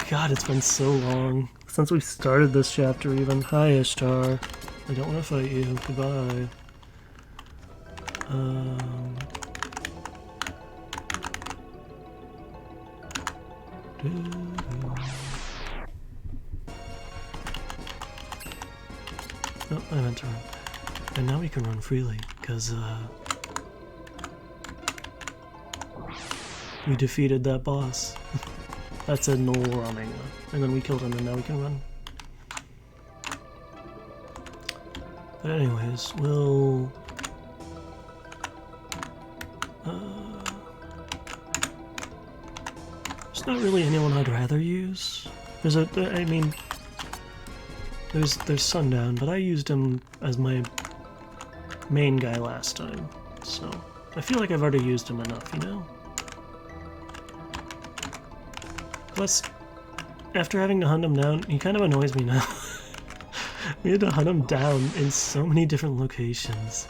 God, it's been so long since we started this chapter. Even hi, Ishtar. I don't want to fight you. Goodbye. Oh, I meant to run. And now we can run freely, because we defeated that boss. That said no running. And then we killed him and now we can run. But anyways, we'll... there's not really anyone I'd rather use. There's Sundown, but I used him as my main guy last time, so I feel like I've already used him enough, you know? Plus, after having to hunt him down, he kind of annoys me now. We had to hunt him down in so many different locations.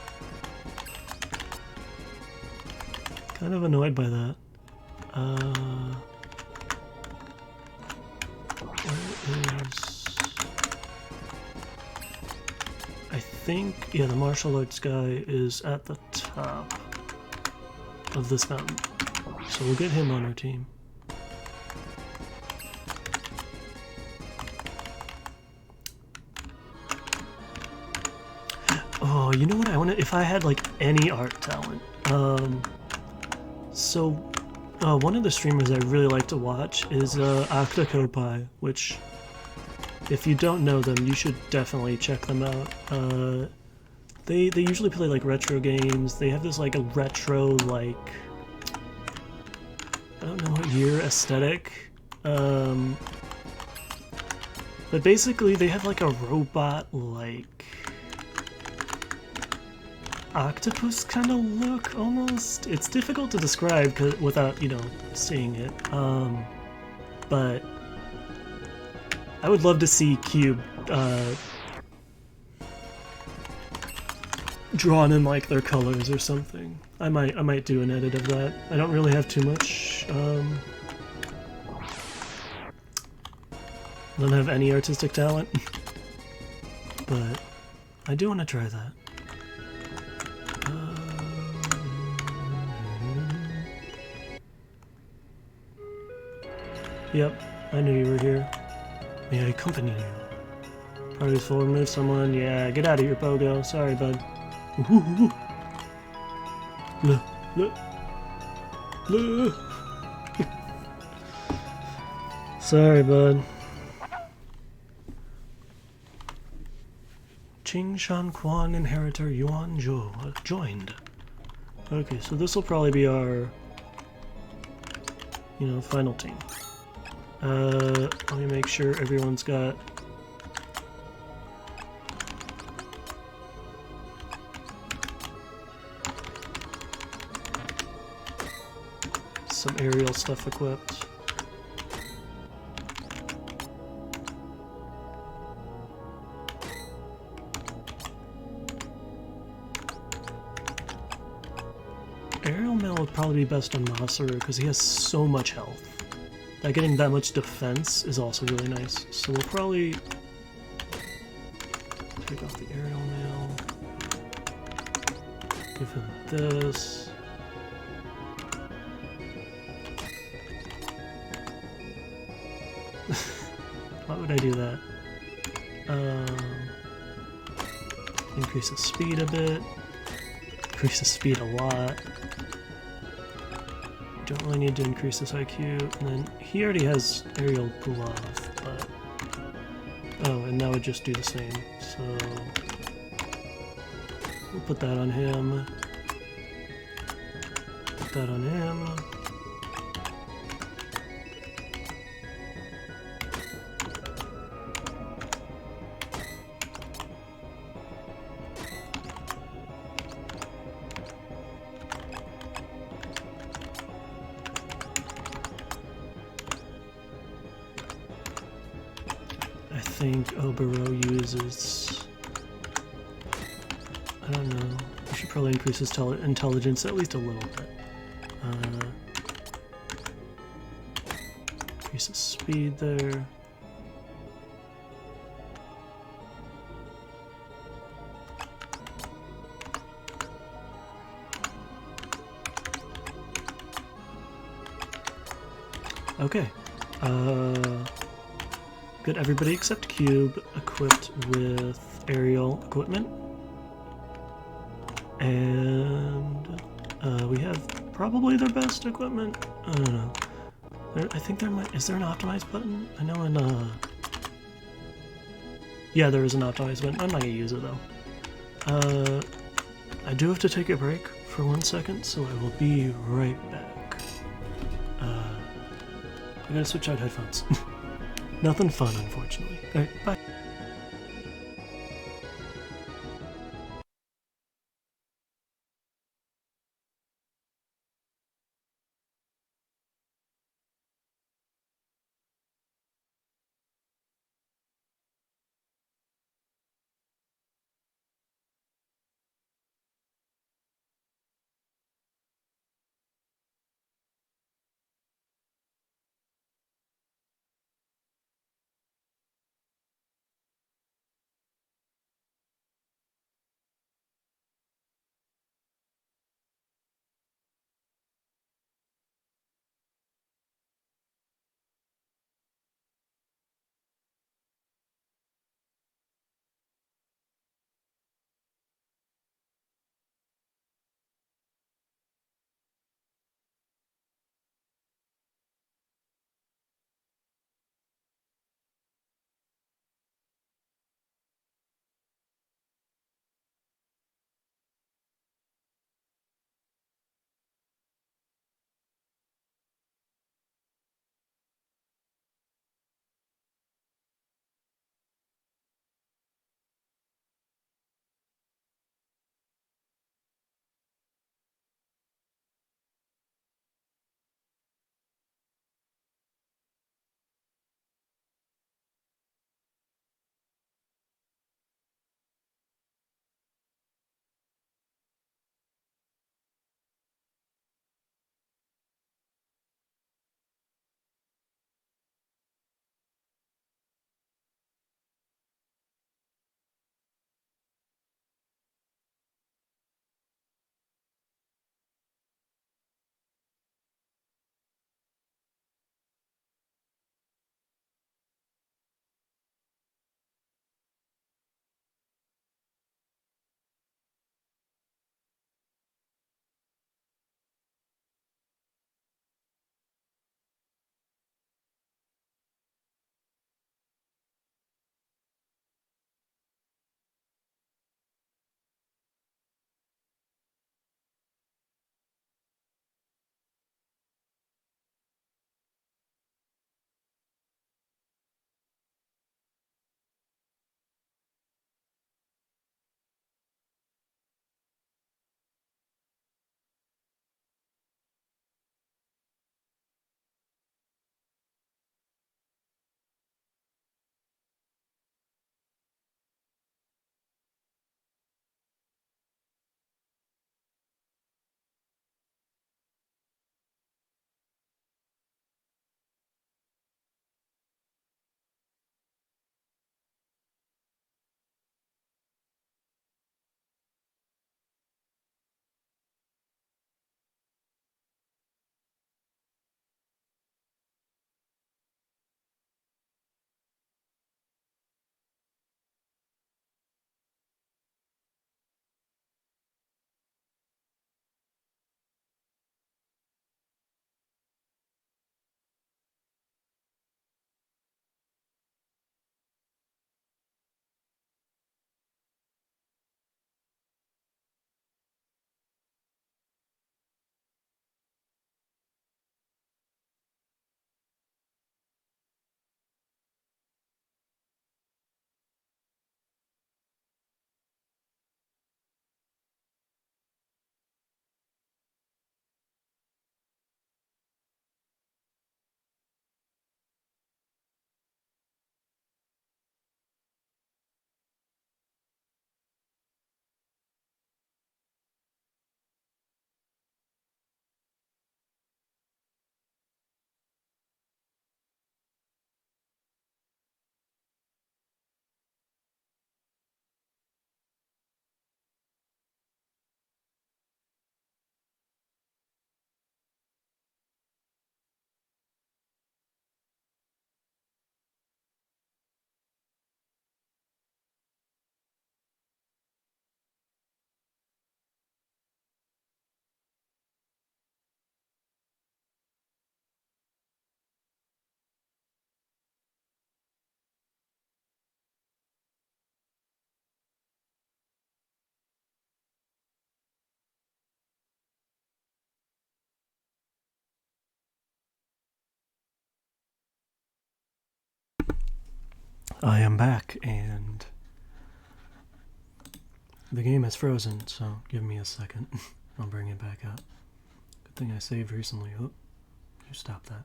Kind of annoyed by that. Where is... I think, yeah, the martial arts guy is at the top of this mountain. So we'll get him on our team. Oh, you know what I want to... If I had, like, any art talent. One of the streamers I really like to watch is Octokopai, which, if you don't know them, you should definitely check them out. They usually play, like, retro games. They have this, like, a retro, like... I don't know what year aesthetic. But basically, they have, like, a robot, like... octopus kind of look, almost. It's difficult to describe without, you know, seeing it. But I would love to see Cube drawn in like their colors or something. I might do an edit of that. I don't really have too much. I don't have any artistic talent, but I do want to try that. Yep, I knew you were here. May I accompany you? Party's full, remove someone. Yeah, get out of here, Pogo. Sorry, bud. Sorry, bud. Qing Shan Quan inheritor Yuan Zhou joined. Okay, so this will probably be our, you know, final team. Let me make sure everyone's got some aerial stuff equipped. Aerial mail would probably be best on Masaru because he has so much health. That getting that much defense is also really nice. So we'll probably take off the aerial mail. Give him this. Why would I do that? Increase his speed a bit. Increase his speed a lot. Don't really need to increase this IQ. And then he already has aerial glove, but... oh, and that would just do the same. So... we'll put that on him. Put that on him. I think Obero uses... I don't know. We should probably increase his intelligence at least a little bit. Increase his speed there. Okay. Good, everybody except Cube equipped with aerial equipment. And we have probably their best equipment. I don't know. I think there might... Is there an optimize button? I know in... Yeah, there is an optimize button. I'm not going to use it, though. I do have to take a break for 1 second, so I will be right back. I gotta switch out headphones. Nothing fun, unfortunately. Alright, bye. I am back, and the game is frozen, so give me a second. I'll bring it back up. Good thing I saved recently. Oh, you stop that.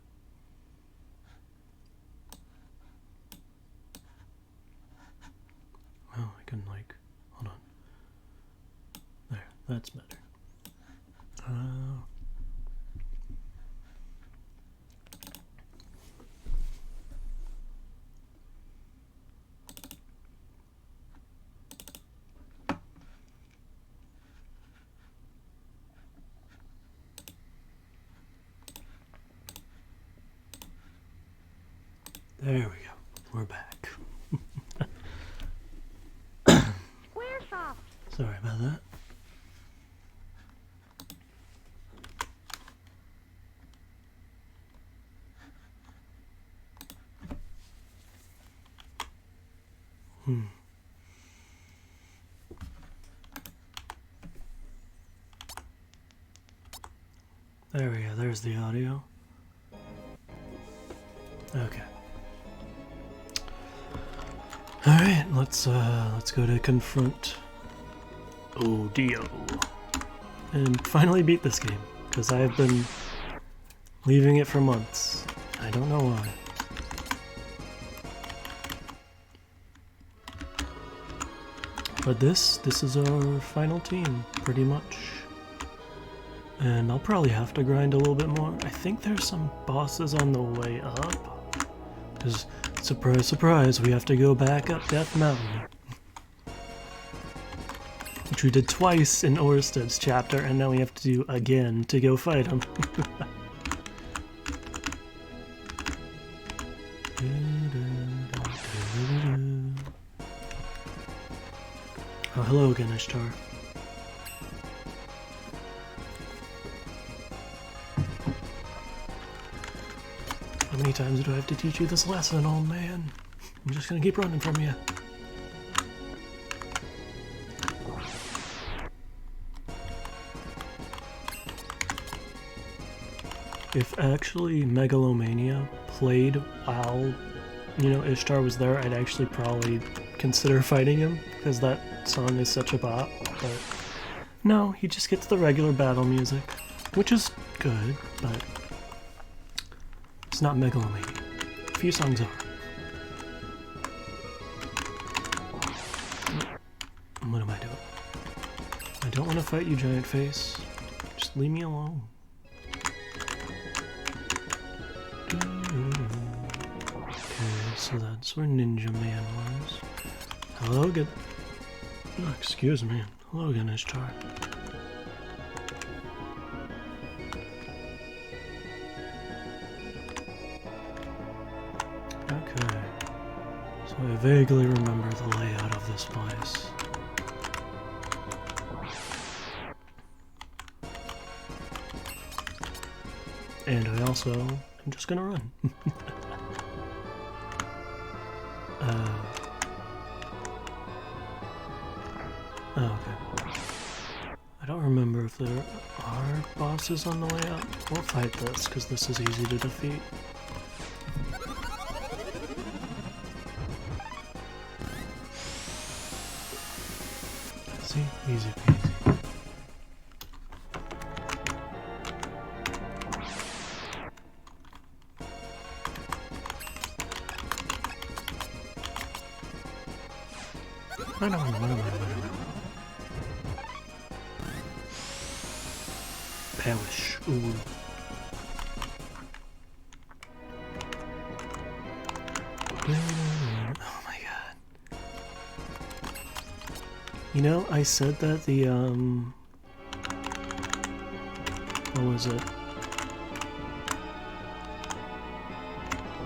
Oh, I couldn't, like, hold on. There, that's better. There we go. We're back. Sorry about that. There we go. There's the audio. Okay. All right. Let's go to confront Odio and finally beat this game, because I have been leaving it for months. I don't know why. But this is our final team, pretty much. And I'll probably have to grind a little bit more. I think there's some bosses on the way up. Because, surprise, surprise, we have to go back up Death Mountain. Which we did twice in Orsted's chapter, and now we have to do again to go fight him. Oh, hello again, Ishtar. How many times do I have to teach you this lesson, old man? I'm just gonna keep running from you. If actually Megalomania played while, you know, Ishtar was there, I'd actually probably consider fighting him, because that song is such a bop, but no, he just gets the regular battle music, which is good, but it's not Megalomania. A few songs are. What am I doing? I don't want to fight you, giant face. Just leave me alone. Okay, so that's where Ninja Man was. Hello, good. Oh, excuse me. Hello again, Ishtar. Okay. So I vaguely remember the layout of this place. And I also am just gonna run. Oh, okay. I don't remember if there are bosses on the way up. We'll fight this, because this is easy to defeat. See? Easy peasy. Perish. Ooh. Oh my god. You know, I said that the, what was it?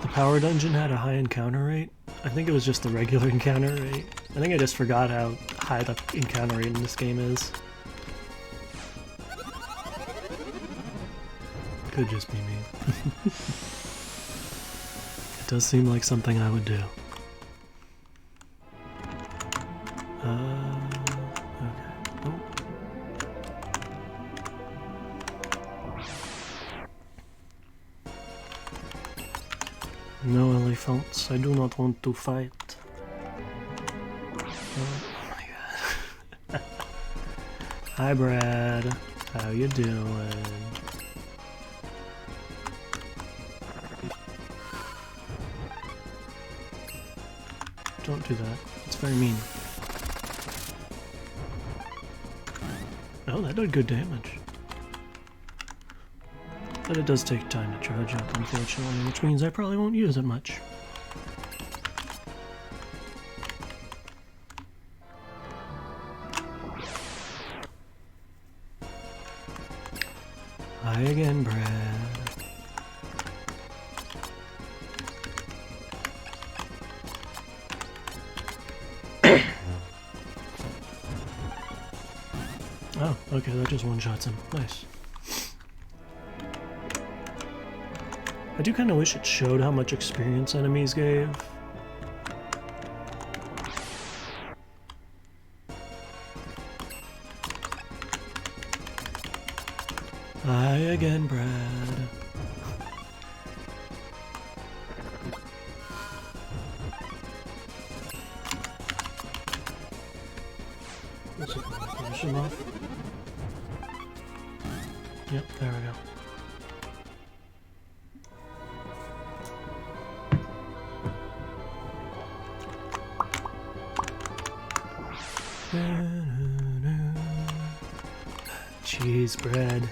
The power dungeon had a high encounter rate. I think it was just the regular encounter rate. I think I just forgot how high the encounter rate in this game is. Could just be me. It does seem like something I would do. Okay. Oh. No LA5 elephants. I do not want to fight. Oh my god. Hi Brad. How you doing? Don't do that. It's very mean. Oh, that did good damage. But it does take time to charge up, unfortunately, which means I probably won't use it much. Hi again, Brad. Oh, okay, that just one-shots him. Nice. I do kind of wish it showed how much experience enemies gave. Hi again, Brad. Finish him off. Yep, there we go. Cheese bread.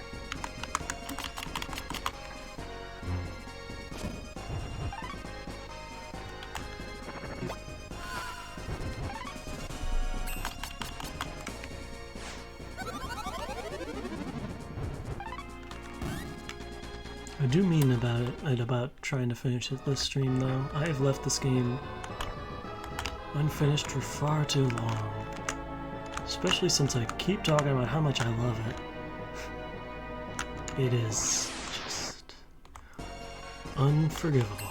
I do mean about trying to finish it this stream though. I have left this game unfinished for far too long. Especially since I keep talking about how much I love it. It is just unforgivable.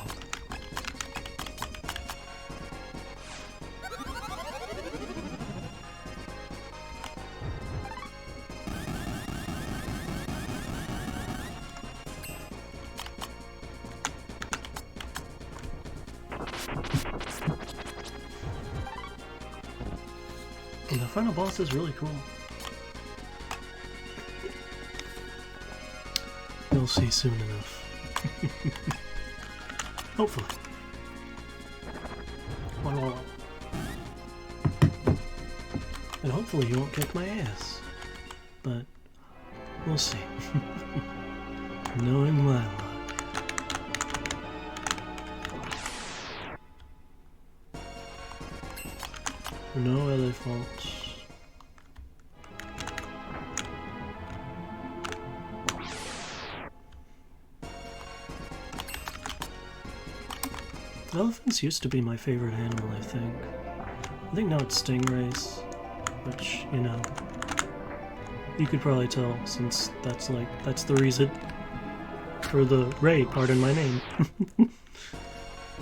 And the final boss is really cool. You'll see soon enough. Hopefully. And hopefully you won't kick my ass. But we'll see. Knowing my luck. No elephants. Elephants used to be my favorite animal, I think. I think now it's stingrays, which, you know, you could probably tell since that's the reason for the Ray part in my name.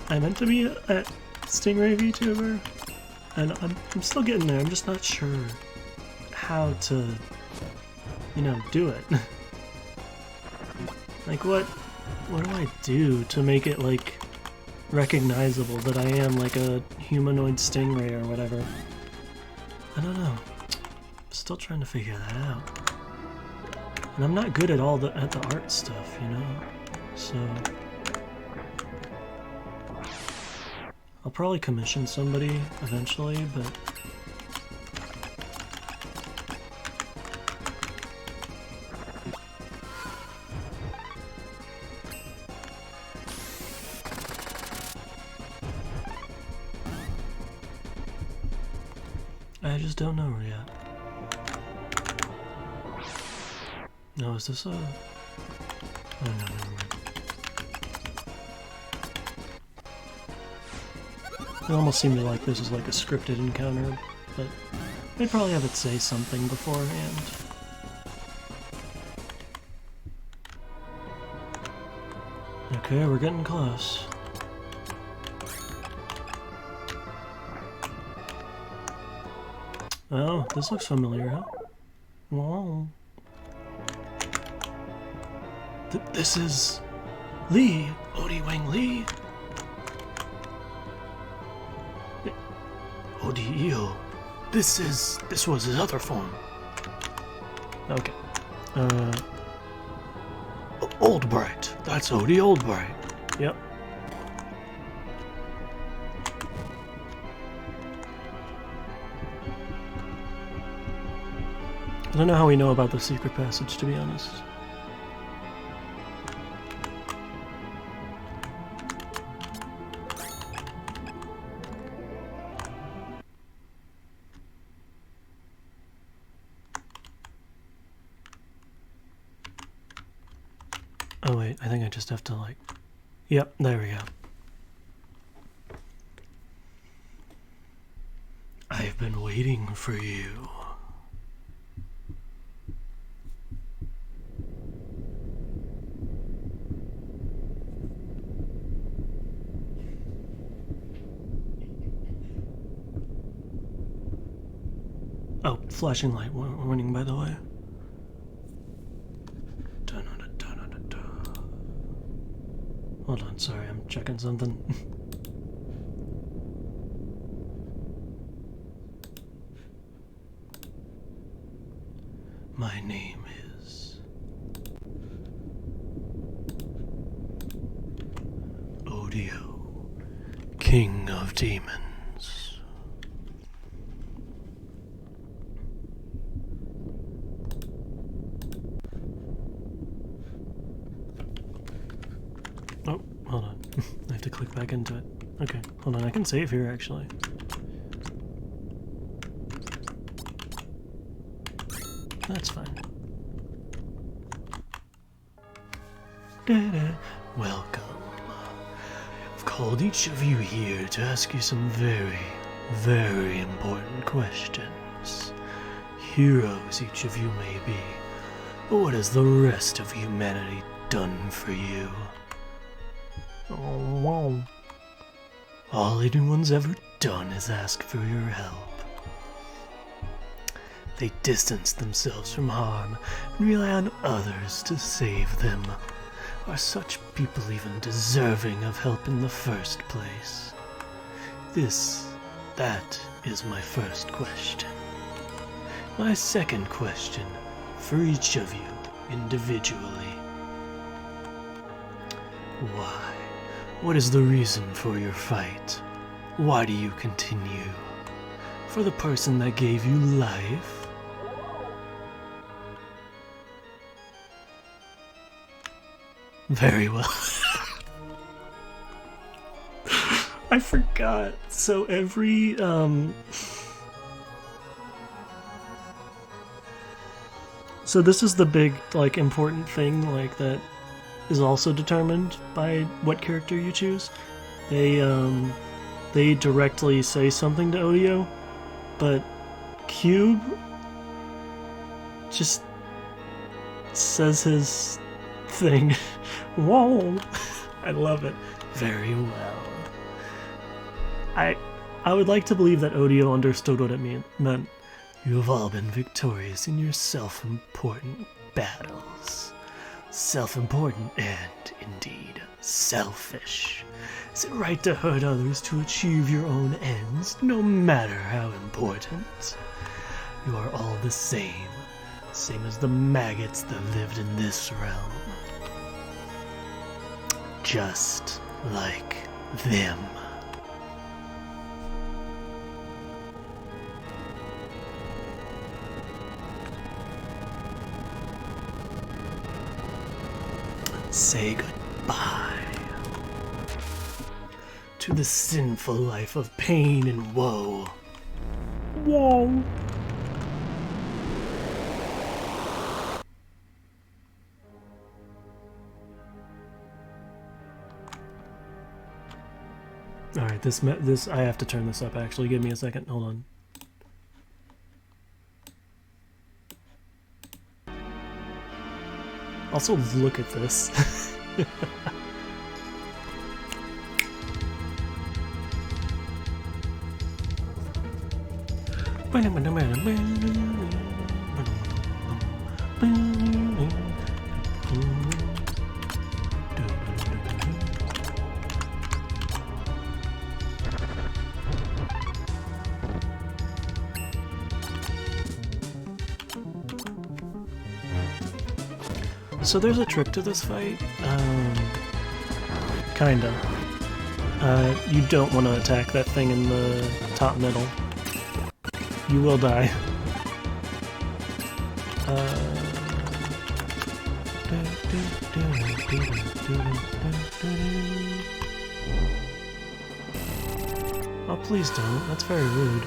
I meant to be a stingray VTuber, and I'm still getting there. I'm just not sure how to, you know, do it. Like, what do I do to make it, like, recognizable that I am, like, a humanoid stingray or whatever? I don't know. I'm still trying to figure that out. And I'm not good at at the art stuff, you know? So I'll probably commission somebody eventually, but I just don't know yet. No, is this a... Oh, no, never mind. It almost seemed like this is like a scripted encounter, but they'd probably have it say something beforehand. Okay, we're getting close. Oh, this looks familiar, huh? Wow. This is Lee, Odie Wang Lee. Odio. This was his other form. Okay. Oldbright. That's Odie Oldbright. Yep. I don't know how we know about the secret passage, to be honest. Oh wait, I think I just have to like... Yep, there we go. I've been waiting for you. Oh, flashing light warning, by the way. Hold on, sorry, I'm checking something. My name is Odio, King of Demons. Oh, hold on. I have to click back into it. Okay, hold on, I can save here actually. That's fine. Welcome. I've called each of you here to ask you some very, very important questions. Heroes each of you may be, but what has the rest of humanity done for you? Oh, wow. All anyone's ever done is ask for your help. They distance themselves from harm and rely on others to save them. Are such people even deserving of help in the first place? That is my first question. My second question, for each of you individually. Why? What is the reason for your fight? Why do you continue? For the person that gave you life? Very well. I forgot. So every so this is the big like important thing like that is also determined by what character you choose. They directly say something to Odio, but Cube just says his thing. Whoa! I love it. Very well. I would like to believe that Odio understood what it meant. You have all been victorious in your self-important battles. Self-important and, indeed, selfish. Is it right to hurt others to achieve your own ends, no matter how important? You are all the same as the maggots that lived in this realm. Just like them. Say goodbye to the sinful life of pain and woe. Whoa. Alright, this I have to turn this up actually. Give me a second. Hold on. Also, look at this. So there's a trick to this fight. Kinda. You don't want to attack that thing in the top middle. You will die. Oh, please don't. That's very rude.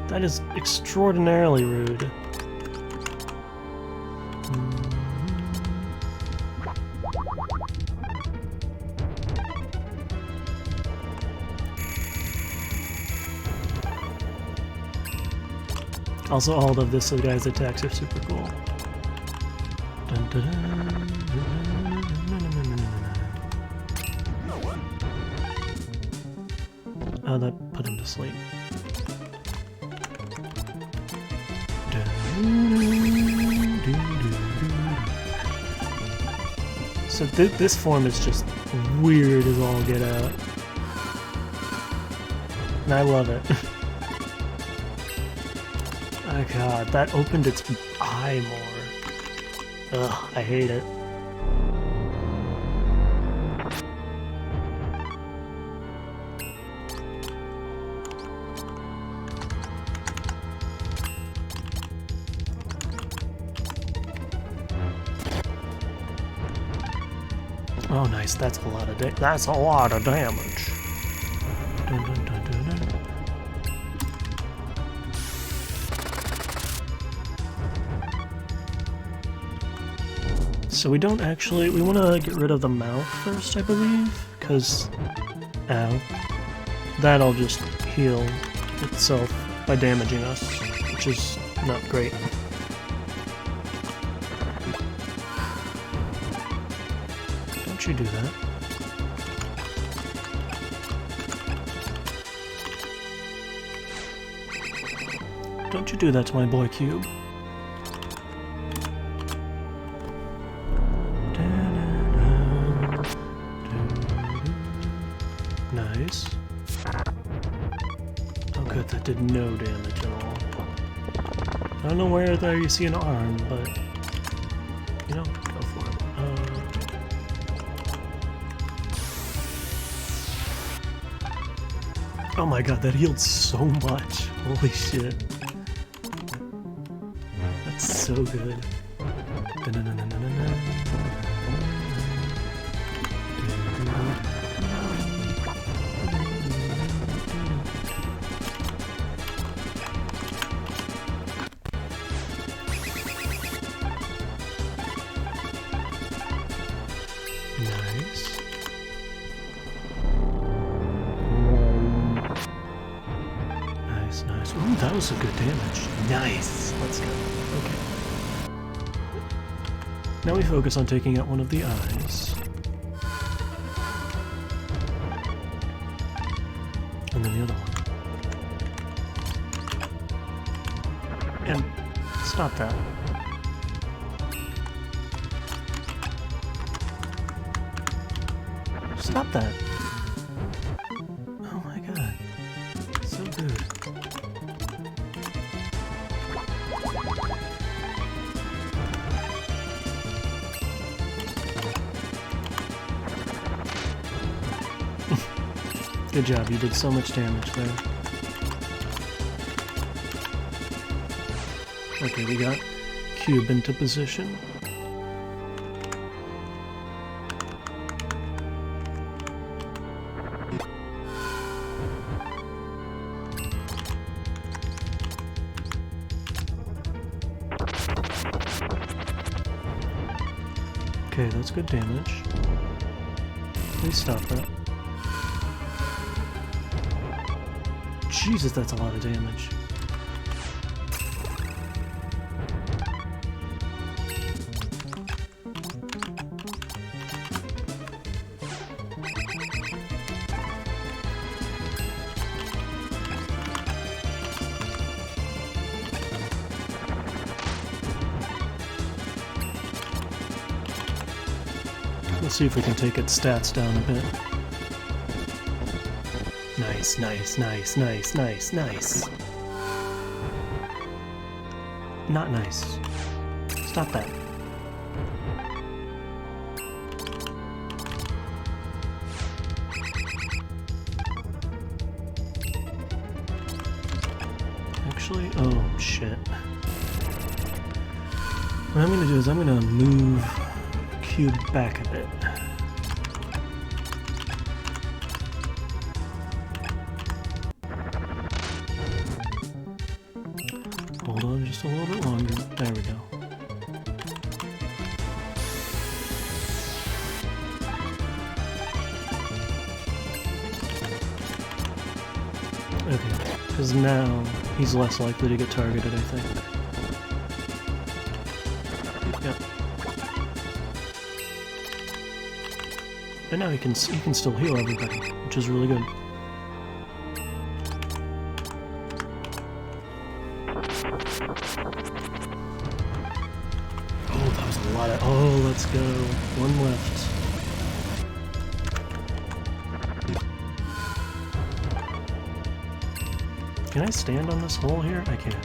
That is extraordinarily rude. Also, all of this guy's attacks are super cool. Dun, dun, dun. Oh, that put him to sleep. So this form is just weird as all get out. And I love it. Oh god, that opened its eye more. Ugh, I hate it. Oh nice, that's a lot of damage. Dun, dun, dun, dun, dun. So we don't actually, we want to get rid of the mouth first, I believe, because, ow, that'll just heal itself by damaging us, which is not great. Don't you do that. Don't you do that to my boy Cube. Nice. Oh good, that did no damage at all. I don't know where there you see an arm, but you know, go for it. Oh my god, that healed so much. Holy shit. That's so good. Nice. Nice, nice. Ooh, that was some good damage. Nice. Let's go. Okay. Now we focus on taking out one of the eyes. And then the other one. And stop that. Stop that. Oh my god. So good. Good job, you did so much damage there. Okay, we got Cube into position. Okay, that's good damage. Please stop that. Jesus, that's a lot of damage. Let's see if we can take its stats down a bit. Nice, nice, nice, nice, nice, nice. Not nice. Stop that. actually? Oh, shit. What I'm gonna do is I'm gonna move cube back a bit. Hold on just a little bit longer. There we go. Okay, because now he's less likely to get targeted, I think. Yep. And now he can still heal everybody, which is really good. Oh, that was a lot of... Oh, let's go. One left. Can I stand on this hole here? I can.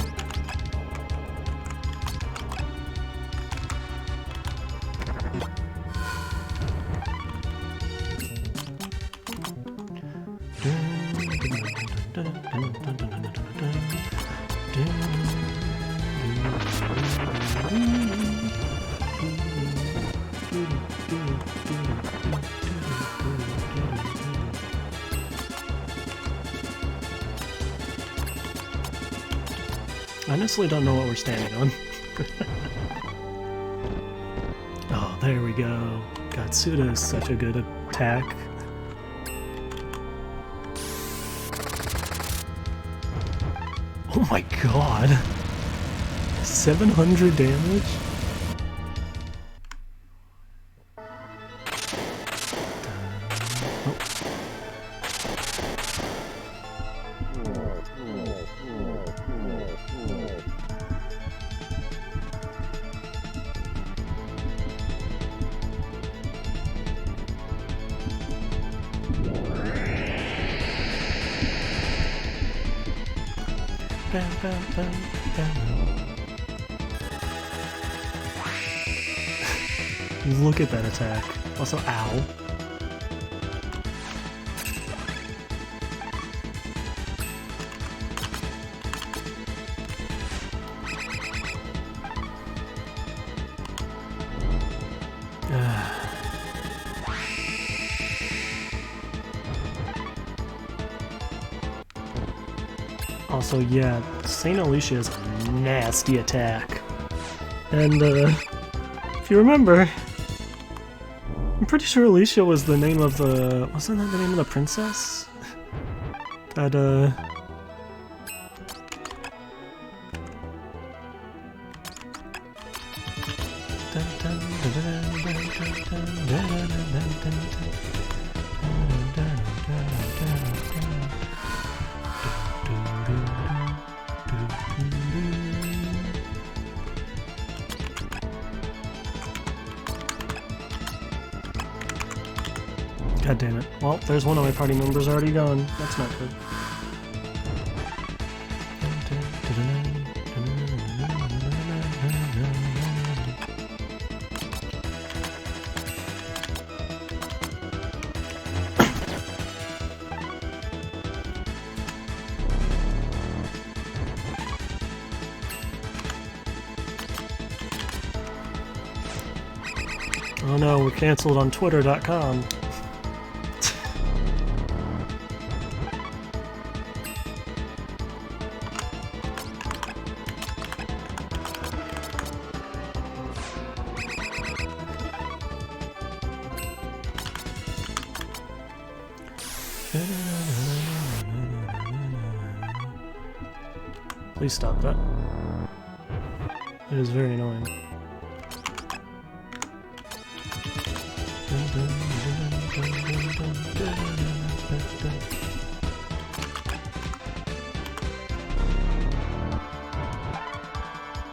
I honestly don't know what we're standing on. Oh, there we go. God, Suda is such a good attack. Oh my god! 700 damage? Look at that attack. Also, ow. Also, yeah, Saint Alicia is a nasty attack. And, if you remember, I'm pretty sure Alicia was the name of the... Wasn't that the name of the princess? That, God damn it. Well, there's one of my party members already gone. That's not good. Oh no, we're canceled on Twitter.com. Please stop that. It is very annoying.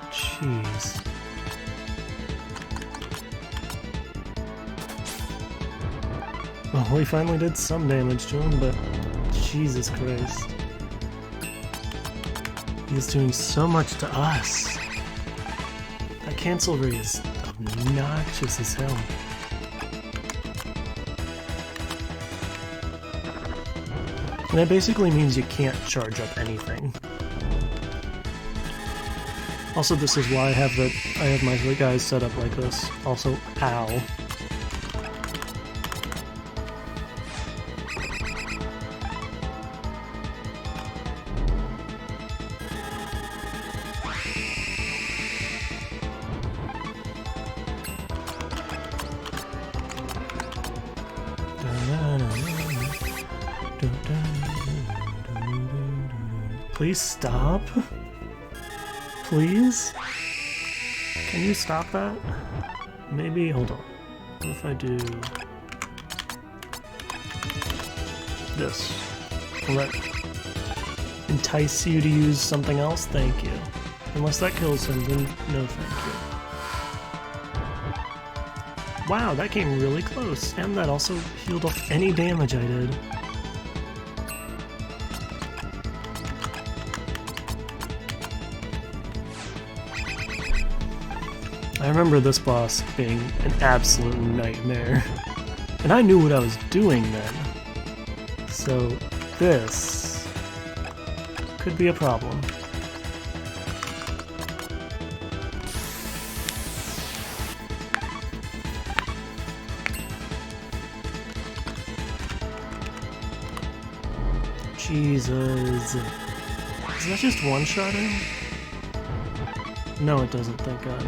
Jeez. Well, we finally did some damage to him, but Jesus Christ. He's doing so much to us. That cancel rate is obnoxious as hell. And that basically means you can't charge up anything. Also, this is why I have my guys set up like this. Also, ow. Please stop. Please? Can you stop that? Maybe, hold on. What if I do this? Will that entice you to use something else? Thank you. Unless that kills him, then no thank you. Wow, that came really close. And that also healed off any damage I did. I remember this boss being an absolute nightmare, and I knew what I was doing then, so this could be a problem. Jesus. Is that just one-shotting? No, it doesn't, thank God.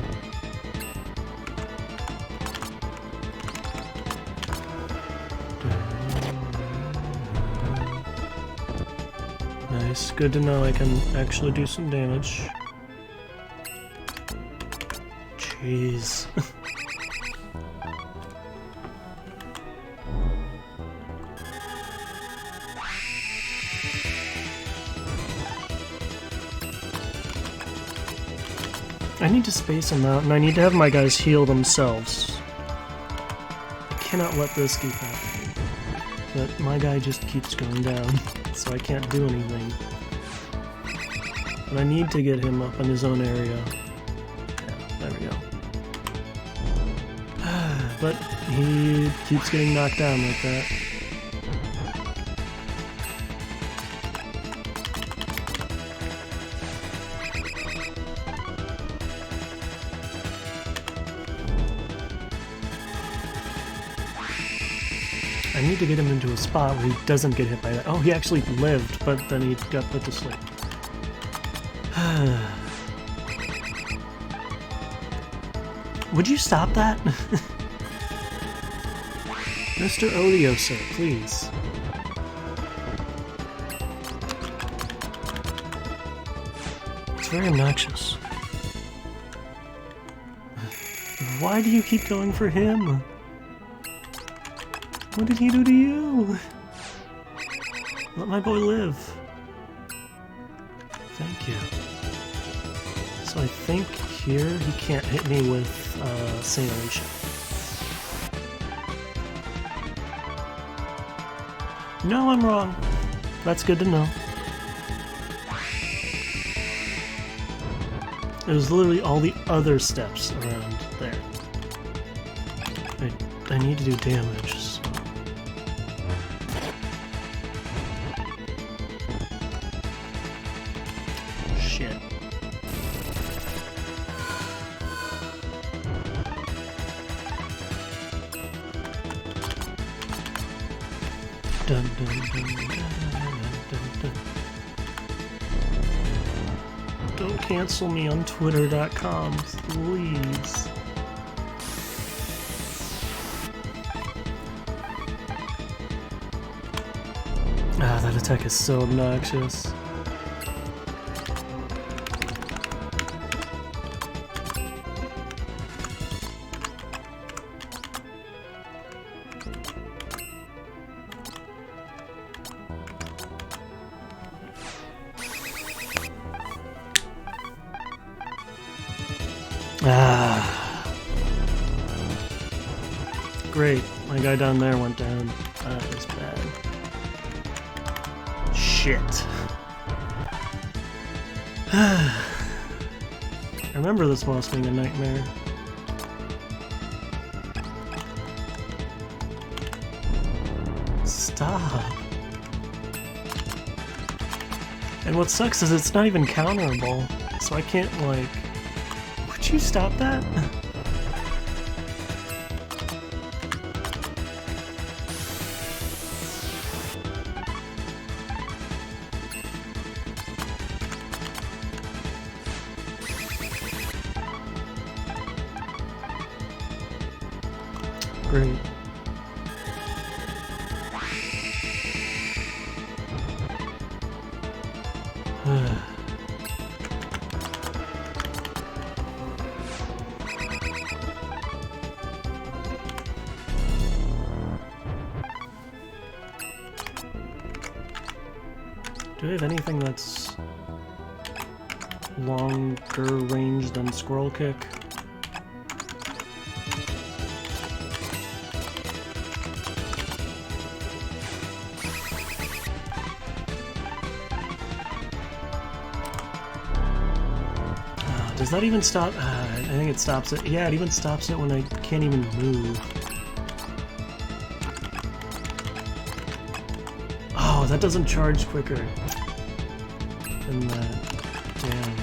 Nice, good to know I can actually do some damage. Jeez. I need to space them out, and I need to have my guys heal themselves. I cannot let this keep happening. But my guy just keeps going down, so I can't do anything. But I need to get him up in his own area. Yeah, there we go. But he keeps getting knocked down like that. I need to get him into a spot where he doesn't get hit by that. Oh, he actually lived, but then he got put to sleep. Would you stop that? Mr. Odioso, please. It's very obnoxious. Why do you keep going for him? What did he do to you? Let my boy live. Thank you. So I think here he can't hit me with Simulation. No, I'm wrong. That's good to know. It was literally all the other steps around there. I need to do damage, so. Shit. Dun, dun, dun, dun, dun, dun. Don't cancel me on Twitter.com, please. Ah, that attack is so obnoxious. Ah. Great. My guy down there went down. That was bad. Shit. I remember this boss being a nightmare. Stop. And what sucks is it's not even counterable, so I can't, like, Could you stop that? Great. Do I have anything that's longer range than Squirrel Kick? Does that even stop? I think it stops it. Yeah, it even stops it when I can't even move. Oh, that doesn't charge quicker than that. Damn.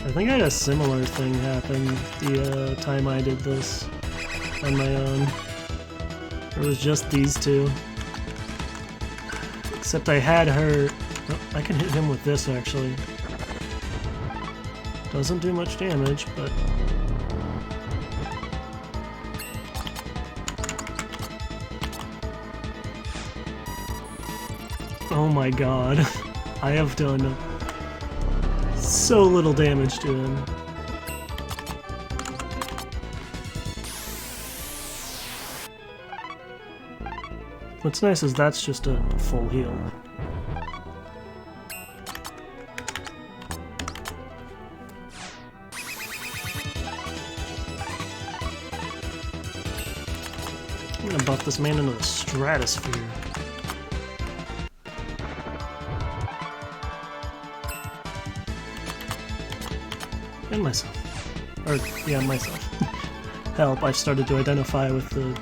I think I had a similar thing happen the time I did this on my own. It was just these two. Except I had her... Oh, I can hit him with this, actually. Doesn't do much damage, but... Oh my god. I have done so little damage to him. What's nice is that's just a full heal. I'm gonna buff this man into the stratosphere. And myself. Or, yeah, myself. Help, I started to identify with the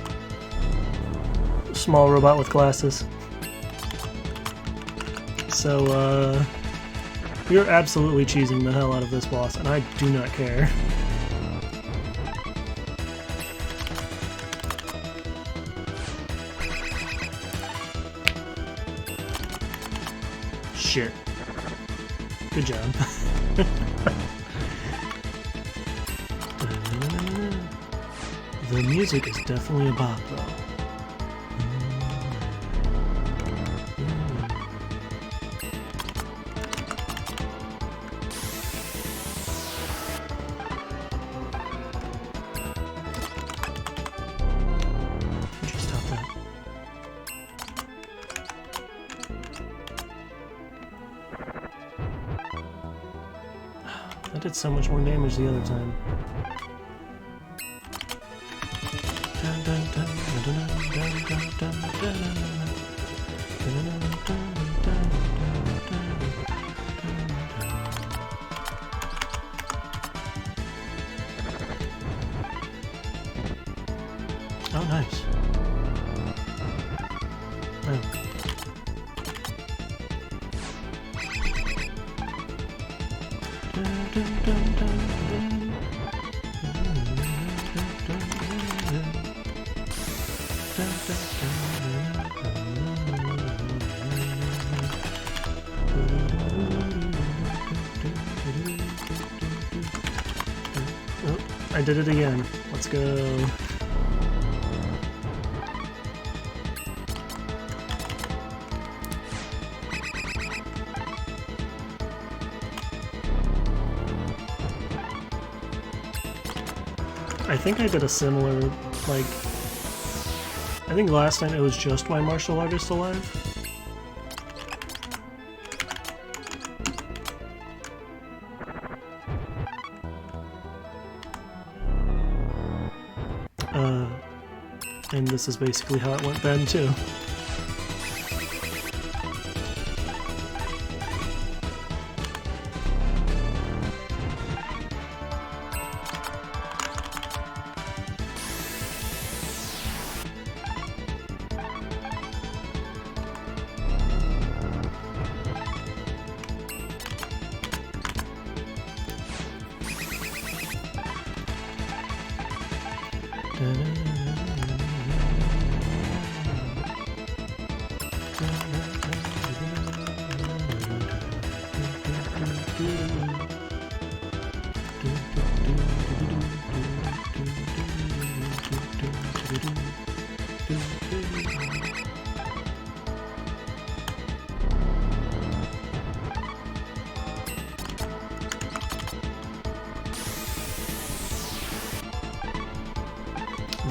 small robot with glasses. So, we're absolutely cheesing the hell out of this boss, and I do not care. Shit. Good job. The music is definitely a bop, though. Would you stop that? That did so much more damage the other time. Oh, nice. Oh. Oh, I did it again. Let's go. I think I did a similar, like, I think last time it was just my martial artist alive. And this is basically how it went then, too.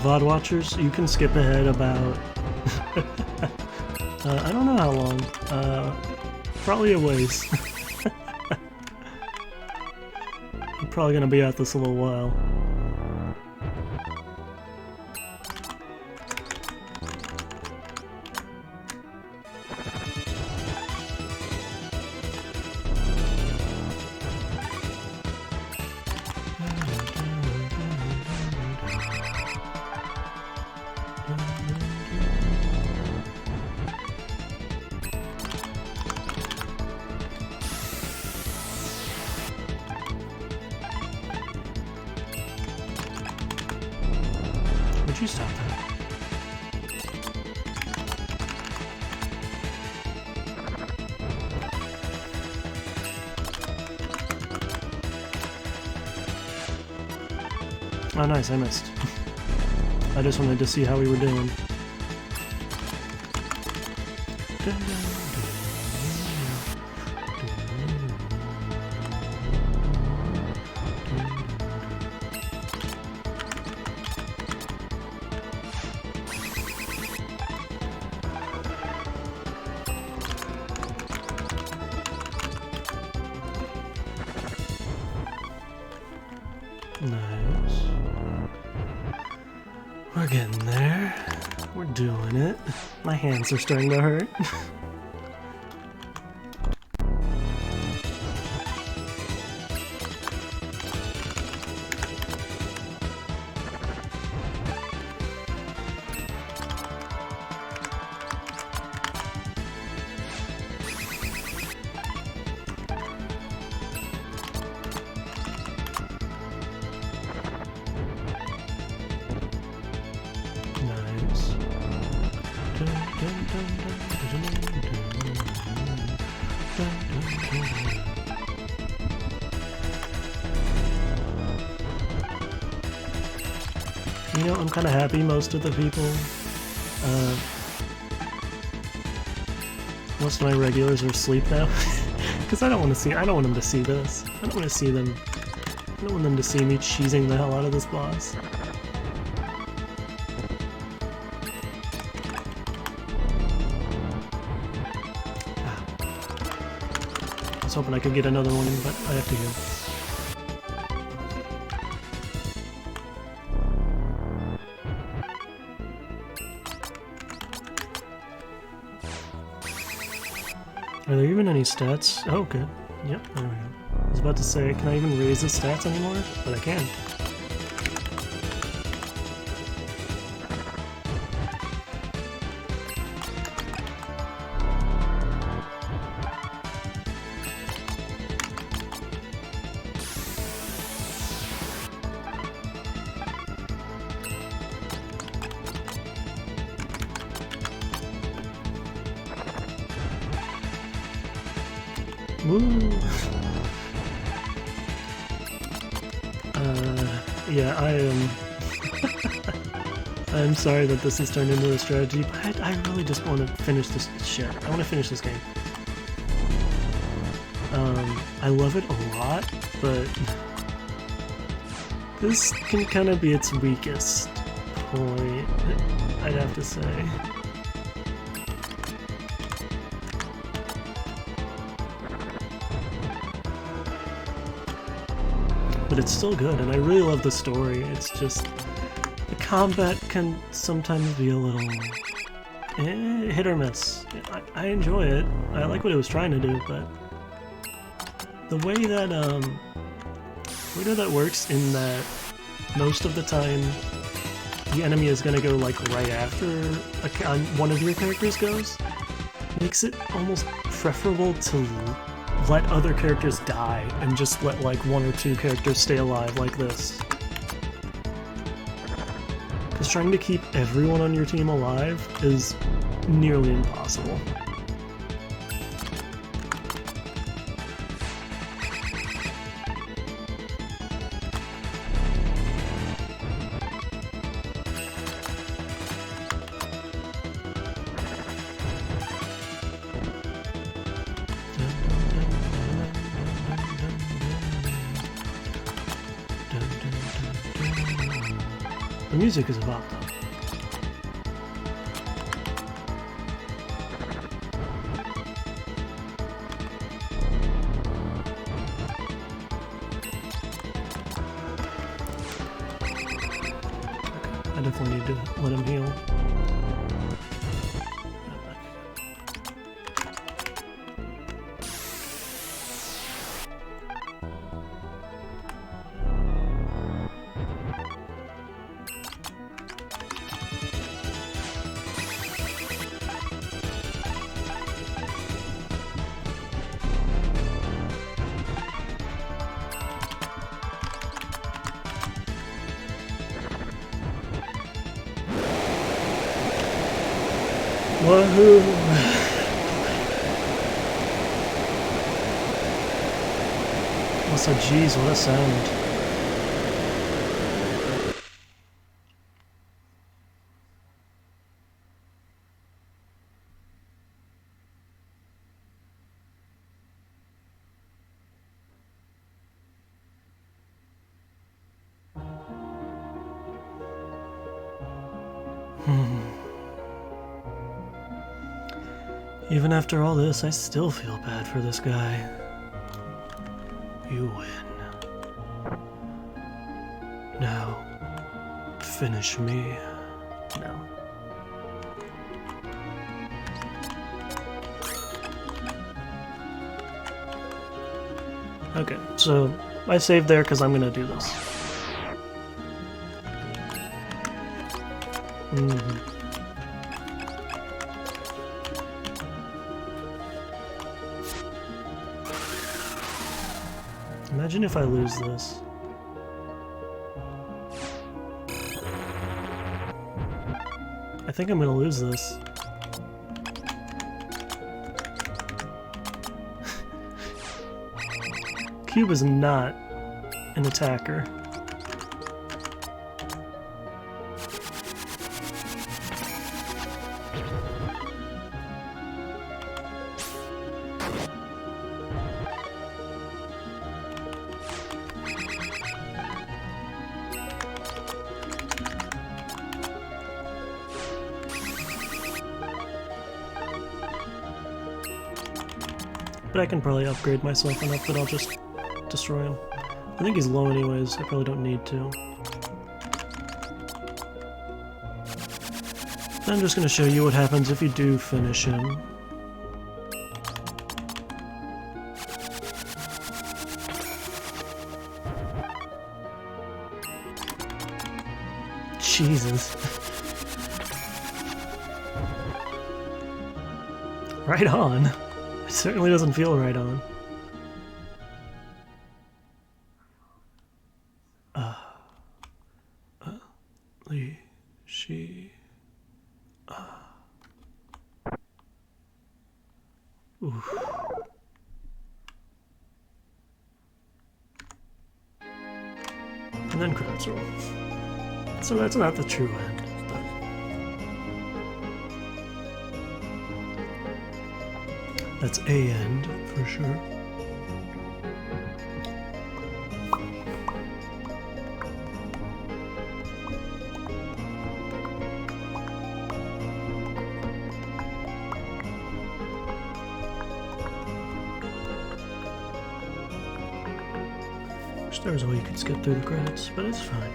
VOD watchers, you can skip ahead about... I don't know how long. Probably a ways. I'm probably gonna be at this a little while. Would you stop that? Oh nice, I missed. I just wanted to see how we were doing. Nice. We're getting there. We're doing it. My hands are starting to hurt. Nice. You know, I'm kind of happy most of the people, most of my regulars are asleep now, because I don't want them to see this. I don't want them to see me cheesing the hell out of this boss. I was hoping I could get another one, but I have to go. Are there even any stats? Oh, good. Yep, there we go. I was about to say, can I even raise the stats anymore? But I can. Woo! Yeah, I am... I'm sorry that this has turned into a strategy, but I really just want to finish this shit. I want to finish this game. I love it a lot, but... this can kind of be its weakest point, I'd have to say. But it's still good, and I really love the story. It's just the combat can sometimes be a little hit or miss. I enjoy it. I like what it was trying to do, but the way that works in that most of the time the enemy is gonna go like right after one of your characters goes makes it almost preferable to let other characters die and just let like one or two characters stay alive like this. Because trying to keep everyone on your team alive is nearly impossible. music is about, though. I definitely need to let him heal. Wahoo! What's a jeez, what a sound. Even after all this, I still feel bad for this guy. You win. Now, finish me. No. Okay, so I saved there because I'm gonna do this. Imagine if I lose this. I think I'm gonna lose this. Cube is not an attacker. But I can probably upgrade myself enough that I'll just destroy him. I think he's low anyways, I probably don't need to. I'm just going to show you what happens if you do finish him. Jesus. Right on. It certainly doesn't feel right on. Oof. And then credits roll. So that's not the true end, but that's a end for sure. Wish there was a way you could skip through the credits, but it's fine.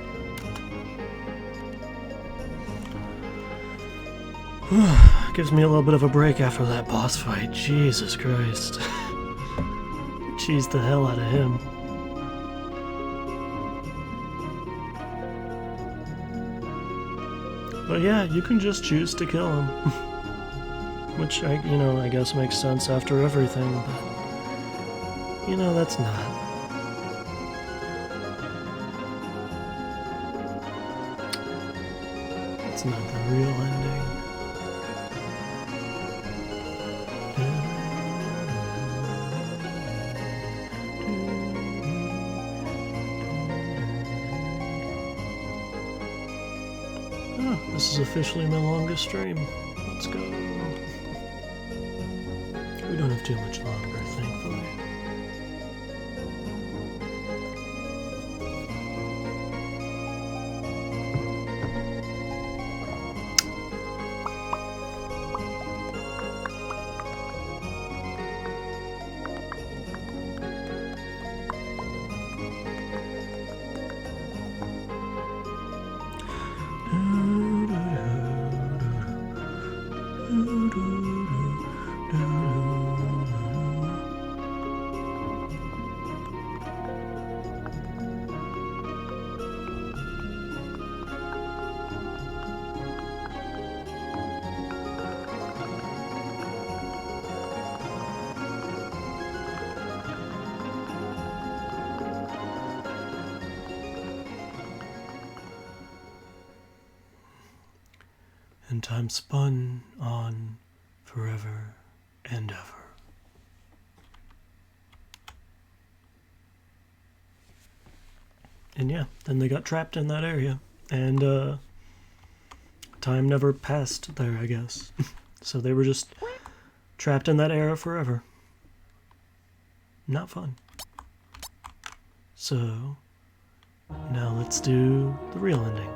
Gives me a little bit of a break after that boss fight. Jesus Christ. Cheesed the hell out of him. But yeah, you can just choose to kill him. Which, I guess makes sense after everything, but... that's not. It's not the real ending. This is officially my longest stream. Let's go. We don't have too much longer, thankfully. And time spun on forever and ever. And yeah, then they got trapped in that area. And time never passed there, I guess. So they were just trapped in that era forever. Not fun. So now let's do the real ending.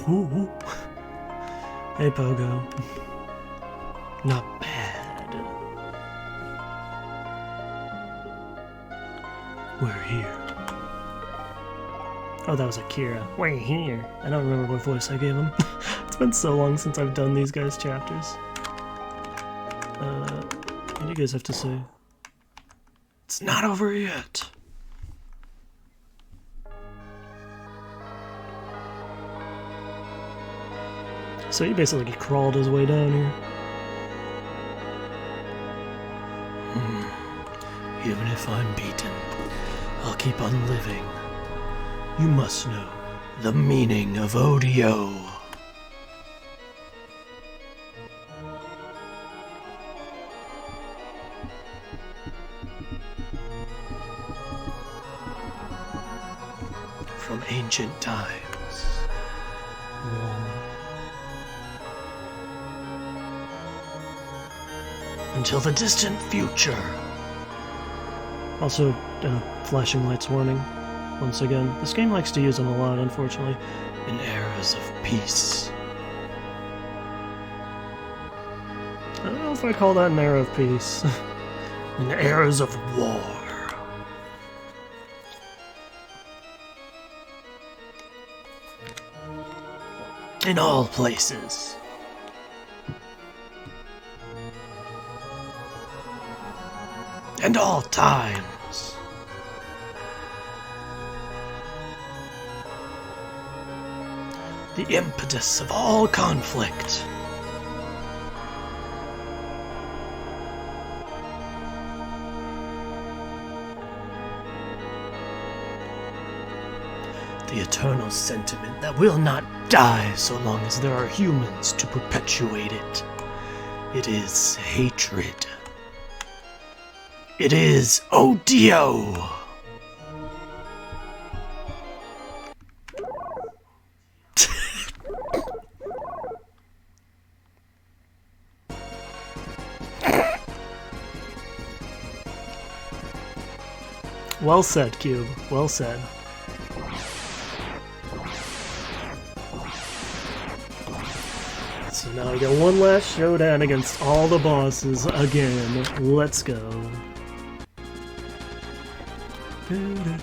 Ooh. Hey, Pogo. Not bad. We're here. Oh, that was Akira. We're here. I don't remember what voice I gave him. It's been so long since I've done these guys' chapters. What do you guys have to say? It's not over yet. So he basically crawled his way down here. Even if I'm beaten, I'll keep on living. You must know the meaning of Odio. From ancient times. Until the distant future. Also, flashing lights warning. Once again, this game likes to use them a lot, unfortunately. In eras of peace. I don't know if I'd call that an era of peace. In eras of war. In all places. And all times. The impetus of all conflict. The eternal sentiment that will not die so long as there are humans to perpetuate it. It is hatred. It is Odio! Well said, Cube. Well said. So now we got one last showdown against all the bosses again. Let's go. And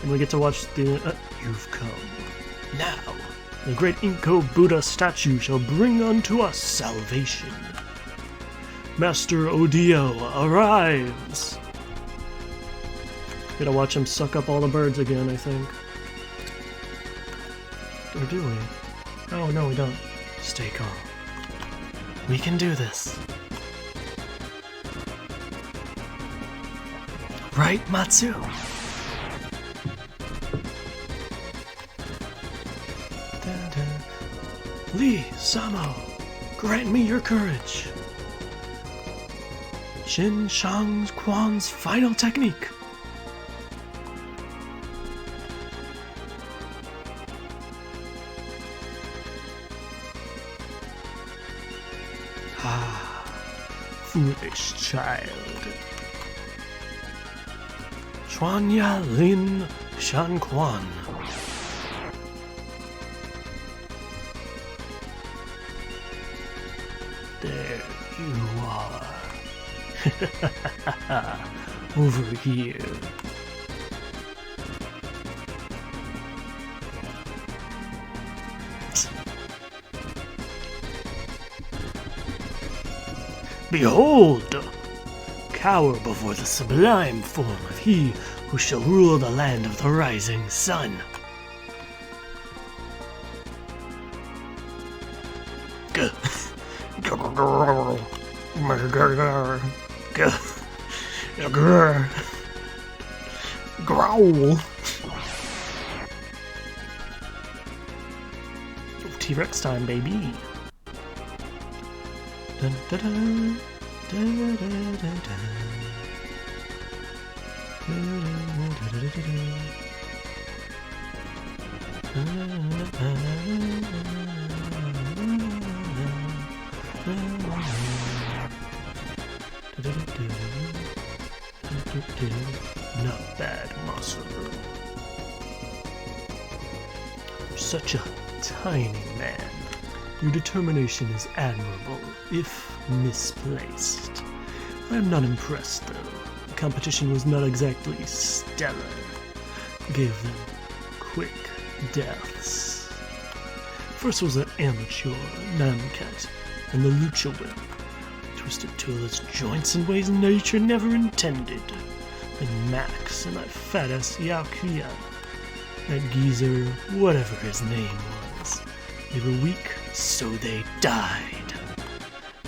we get to watch the... you've come. Now, the great Inko Buddha statue shall bring unto us salvation. Master Odio arrives. Gotta watch him suck up all the birds again, I think. Or do we? Oh, no, we don't. Stay calm. We can do this. Right, Matsu? Lee, Samo, grant me your courage. Shin Shang Quan's final technique. Foolish child. Chuanya Lin Shan Quan. There you are. Over here. Behold! Cower before the sublime form of he who shall rule the land of the rising sun. Growl. T-Rex time, baby. Dun, dun, dun. Dun, dun, dun, dun, dun. Not bad, Masaru. Such a tiny man. Your determination is admirable, if misplaced. I am not impressed, though. The competition was not exactly stellar. Gave them quick deaths. First was an amateur, Namcat, and the Lucha Whip. Twisted Tula's joints in ways nature never intended. Then Max and that fat-ass Yakuya. That geezer, whatever his name was. They were weak, so they died.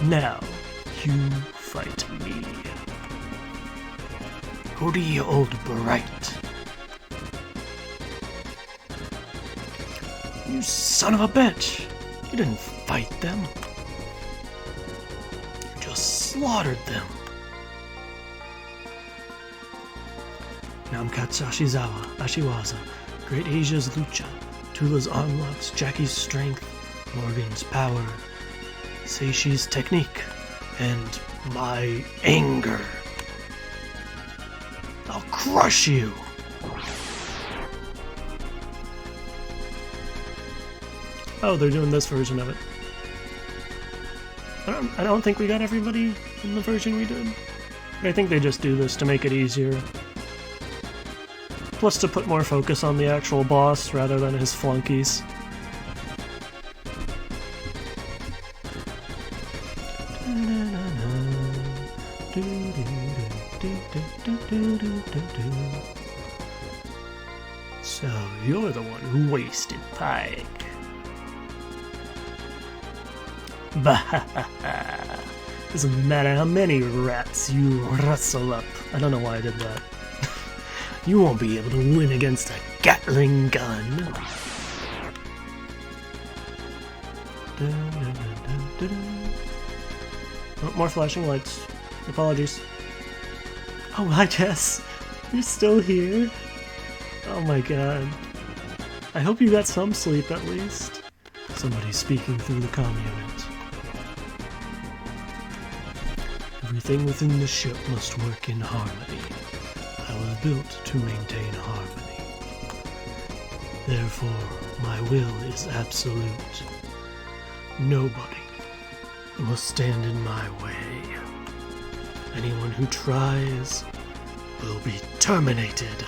Now, you fight me. Howdy, old Bright. You son of a bitch! You didn't fight them. You just slaughtered them. Namkat Ashiwaza, Great Asia's Lucha, Tula's arm locks, Jackie's strength, Morgan's power, Seishi's technique, and my anger. I'll crush you! Oh, they're doing this version of it. I don't think we got everybody in the version we did. I think they just do this to make it easier. Plus to put more focus on the actual boss rather than his flunkies. So you're the one who wasted Pike. Bahaha. Doesn't matter how many rats you rustle up. I don't know why I did that. You won't be able to win against a Gatling gun. Oh, more flashing lights. Apologies. Oh, hi Jess. You're still here? Oh my god. I hope you got some sleep at least. Somebody's speaking through the comm unit. Everything within the ship must work in harmony. I was built to maintain harmony. Therefore, my will is absolute. Nobody must stand in my way. Anyone who tries will be terminated.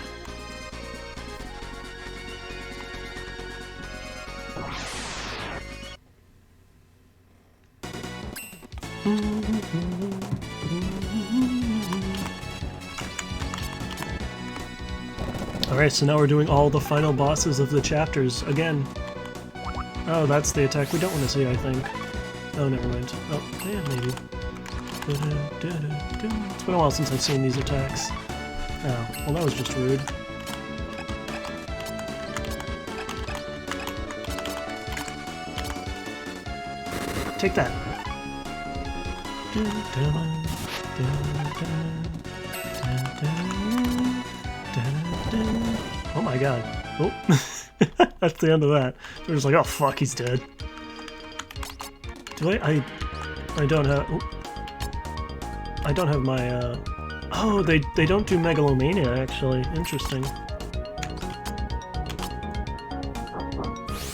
Alright, so now we're doing all the final bosses of the chapters again. Oh, that's the attack we don't want to see, I think. Oh, never mind. Oh, yeah, maybe. It's been a while since I've seen these attacks. Oh, well that was just rude. Take that. Oh my god. Oh. That's the end of that. They're just like, oh fuck, he's dead. Do I don't have... Oh. I don't have my Oh, they don't do Megalomania, actually. Interesting.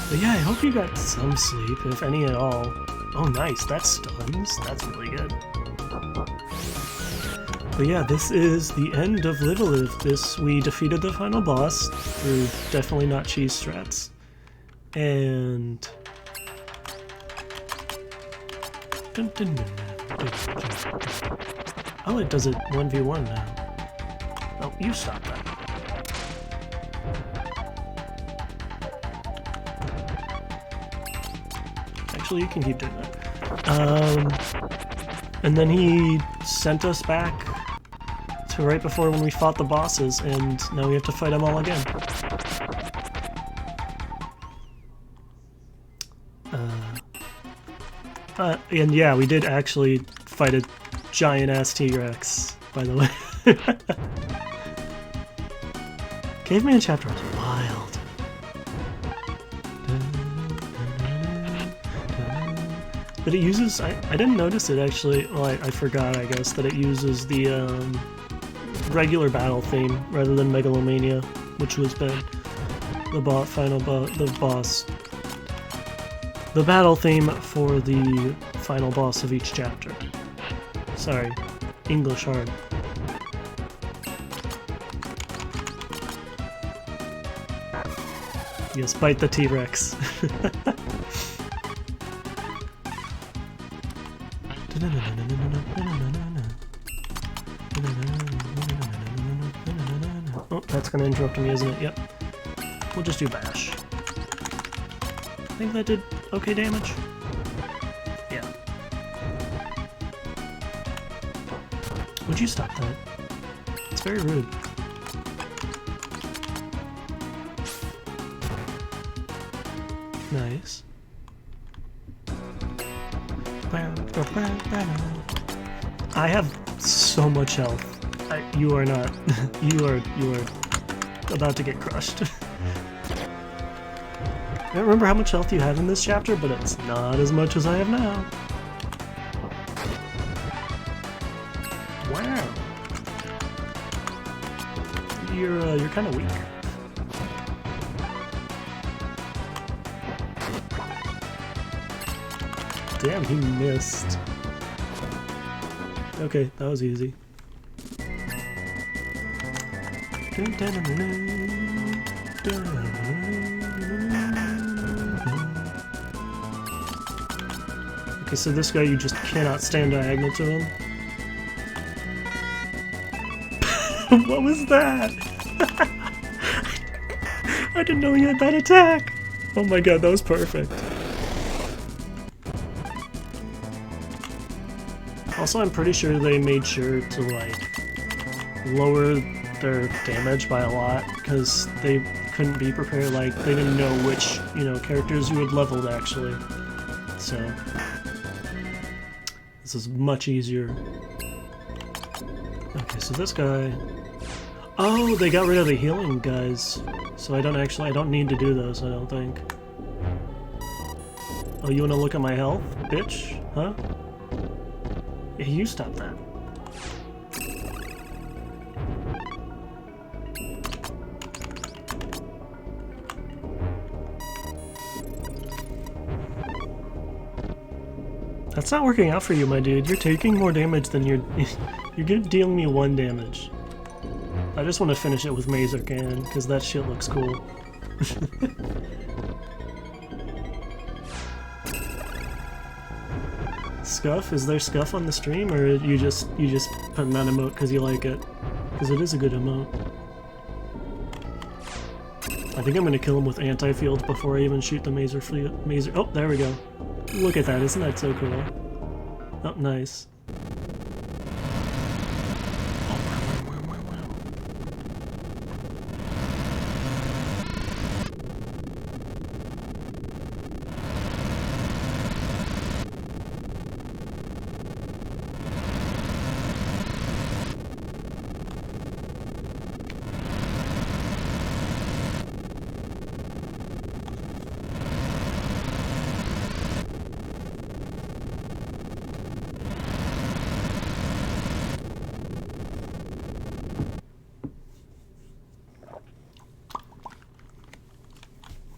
But yeah, I hope you got some sleep, if any at all. Oh, nice. That stuns. That's really good. But yeah, this is the end of Live a Live. We defeated the final boss through definitely not cheese strats. And... Oh, it does it 1v1 now. Oh, you stop that. Actually, you can keep doing that. And then he sent us back to right before when we fought the bosses, and now we have to fight them all again. And yeah, we did actually fight a giant-ass T-Rex, by the way. Caveman chapter was wild. But it uses... I didn't notice it, actually. Well, I forgot, I guess, that it uses the regular battle theme rather than Megalomania, which was been the boss. The battle theme for the final boss of each chapter. Sorry, English hard. Yes, bite the T-Rex. Oh, that's gonna interrupt me, isn't it? Yep. We'll just do bash. I think that did okay damage. Yeah. Would you stop that? It's very rude. Nice. I have so much health. You are not. You are about to get crushed. I don't remember how much health you had in this chapter, but it's not as much as I have now. Wow. You're kind of weak. Damn, he missed. Okay, that was easy. Okay, so this guy, you just cannot stand diagonal to him. What was that? I didn't know he had that attack. Oh my god, that was perfect. Also, I'm pretty sure they made sure to, like, lower their damage by a lot, because they couldn't be prepared, like, they didn't know which, characters you had leveled, actually. So, this is much easier. Okay, so this guy... Oh, they got rid of the healing guys, so I don't need to do those, I don't think. Oh, you wanna look at my health, bitch? Huh? Yeah, you stop that. That's not working out for you, my dude. You're taking more damage than you're dealing me 1 damage. I just want to finish it with Mazer Cannon, because that shit looks cool. Scuff? Is there Scuff on the stream, or you just putting that emote because you like it? Because it is a good emote. I think I'm gonna kill him with anti-field before I even shoot the Mazer. Oh, there we go. Look at that, isn't that so cool? Oh, nice.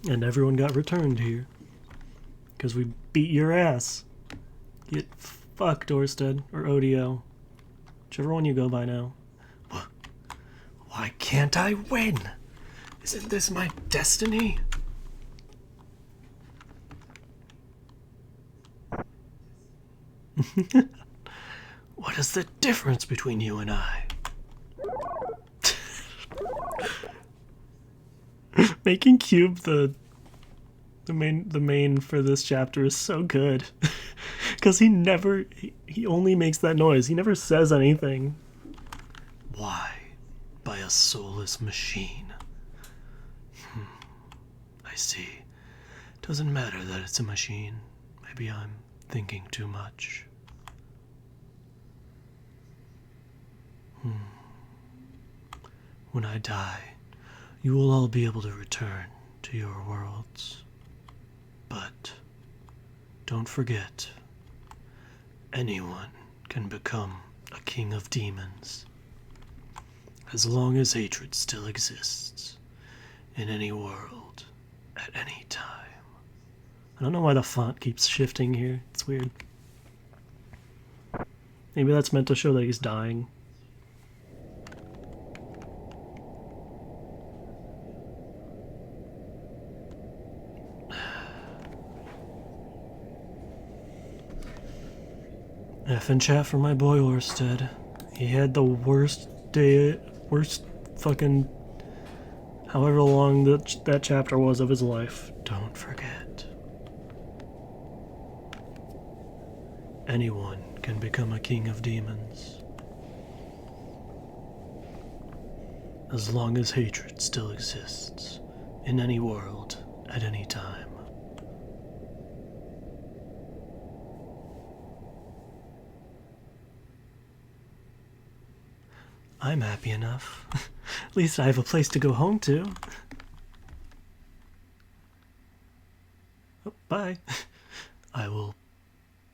And everyone got returned here. Because we beat your ass. Get fucked, Orsted. Or Odio. Whichever one you go by now. Why can't I win? Isn't this my destiny? What is the difference between you and I? Making Cube the main for this chapter is so good. Because he only makes that noise. He never says anything. Why? By a soulless machine. I see. Doesn't matter that it's a machine. Maybe I'm thinking too much. When I die, you will all be able to return to your worlds. But don't forget, anyone can become a king of demons. As long as hatred still exists in any world at any time. I don't know why the font keeps shifting here. It's weird. Maybe that's meant to show that he's dying. F and chat for my boy Orsted. He had the worst fucking however long that chapter was of his life. Don't forget. Anyone can become a king of demons. As long as hatred still exists in any world at any time. I'm happy enough. At least I have a place to go home to. Oh, bye. I will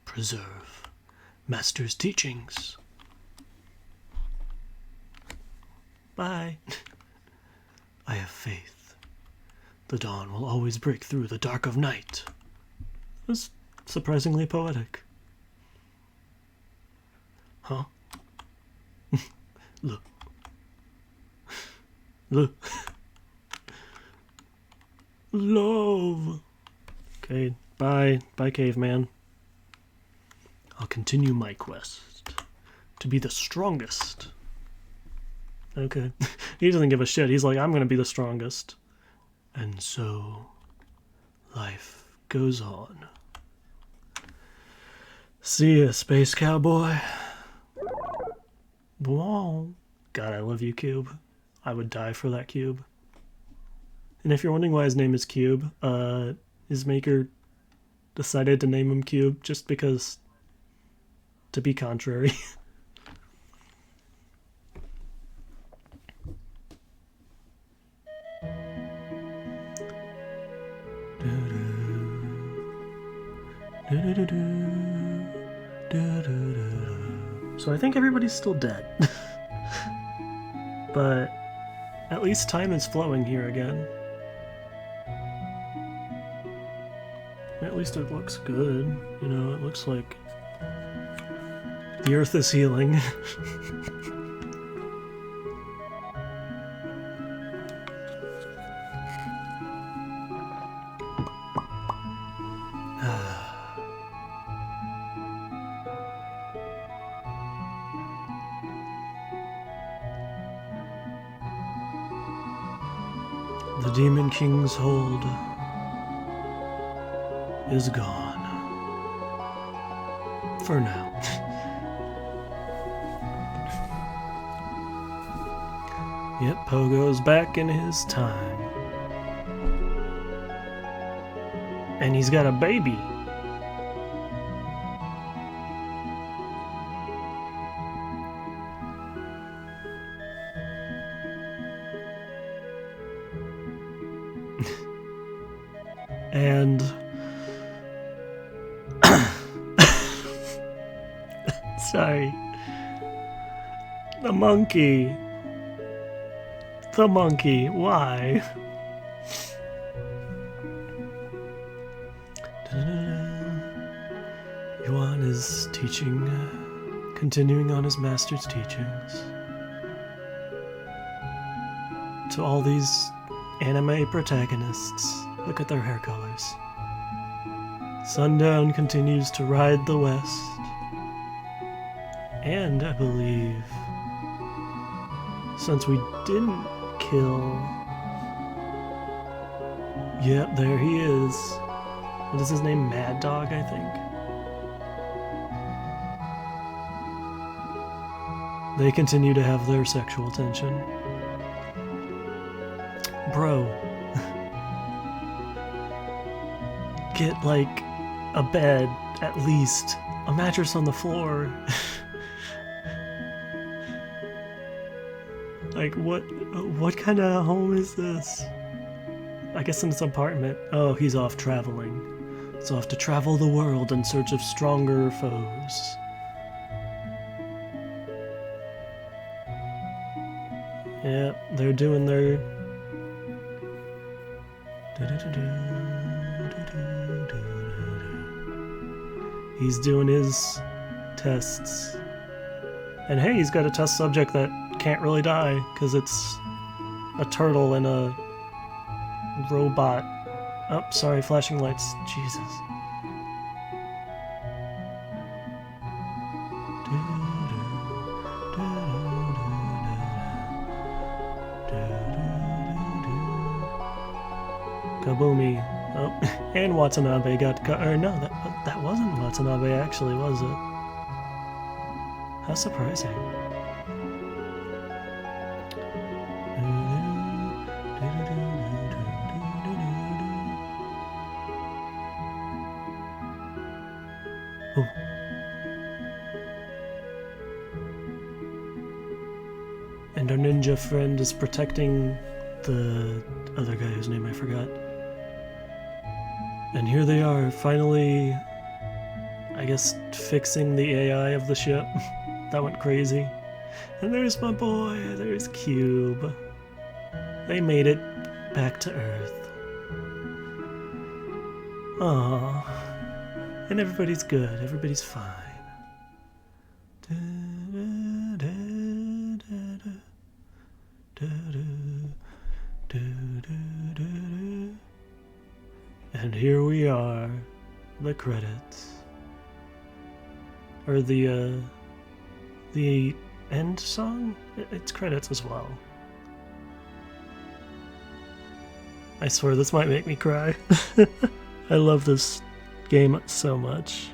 preserve Master's teachings. Bye. I have faith. The dawn will always break through the dark of night. It was surprisingly poetic. Huh? Look. Look. Love. Okay, bye. Bye, caveman. I'll continue my quest to be the strongest. Okay. He doesn't give a shit. He's like, I'm gonna be the strongest. And so, life goes on. See ya, space cowboy. Whoa. God, I love you, Cube. I would die for that cube. And if you're wondering why his name is Cube, his maker decided to name him Cube just because, to be contrary. So I think everybody's still dead. But at least time is flowing here again. At least it looks good. You know, it looks like the earth is healing. The Demon King's hold is gone. For now. Yep, Pogo's back in his time. And he's got a baby. And sorry. The monkey. The monkey. Why? Yuan is teaching, continuing on his master's teachings. To all these anime protagonists, look at their hair colors. Sundown continues to ride the west. And I believe, since we didn't kill... Yep, there he is. What is his name? Mad Dog, I think? They continue to have their sexual tension. Bro. Get, like, a bed, at least. A mattress on the floor. Like, what kind of home is this? I guess in his apartment. Oh, he's off traveling. He's off to travel the world in search of stronger foes. Yeah, they're doing their... He's doing his tests. And hey, he's got a test subject that can't really die, because it's a turtle and a robot. Oh, sorry, flashing lights. Jesus. Kaboomy. Oh, and Watanabe got cut. Or no, that wasn't Watanabe actually, was it? How surprising. Oh. And our ninja friend is protecting the other guy whose name I forgot. And here they are, finally, I guess, fixing the AI of the ship. That went crazy. And there's my boy, there's Cube. They made it back to Earth. Aww. And everybody's good, everybody's fine. And here we are, the credits. Or the end song? It's credits as well. I swear this might make me cry. I love this game so much.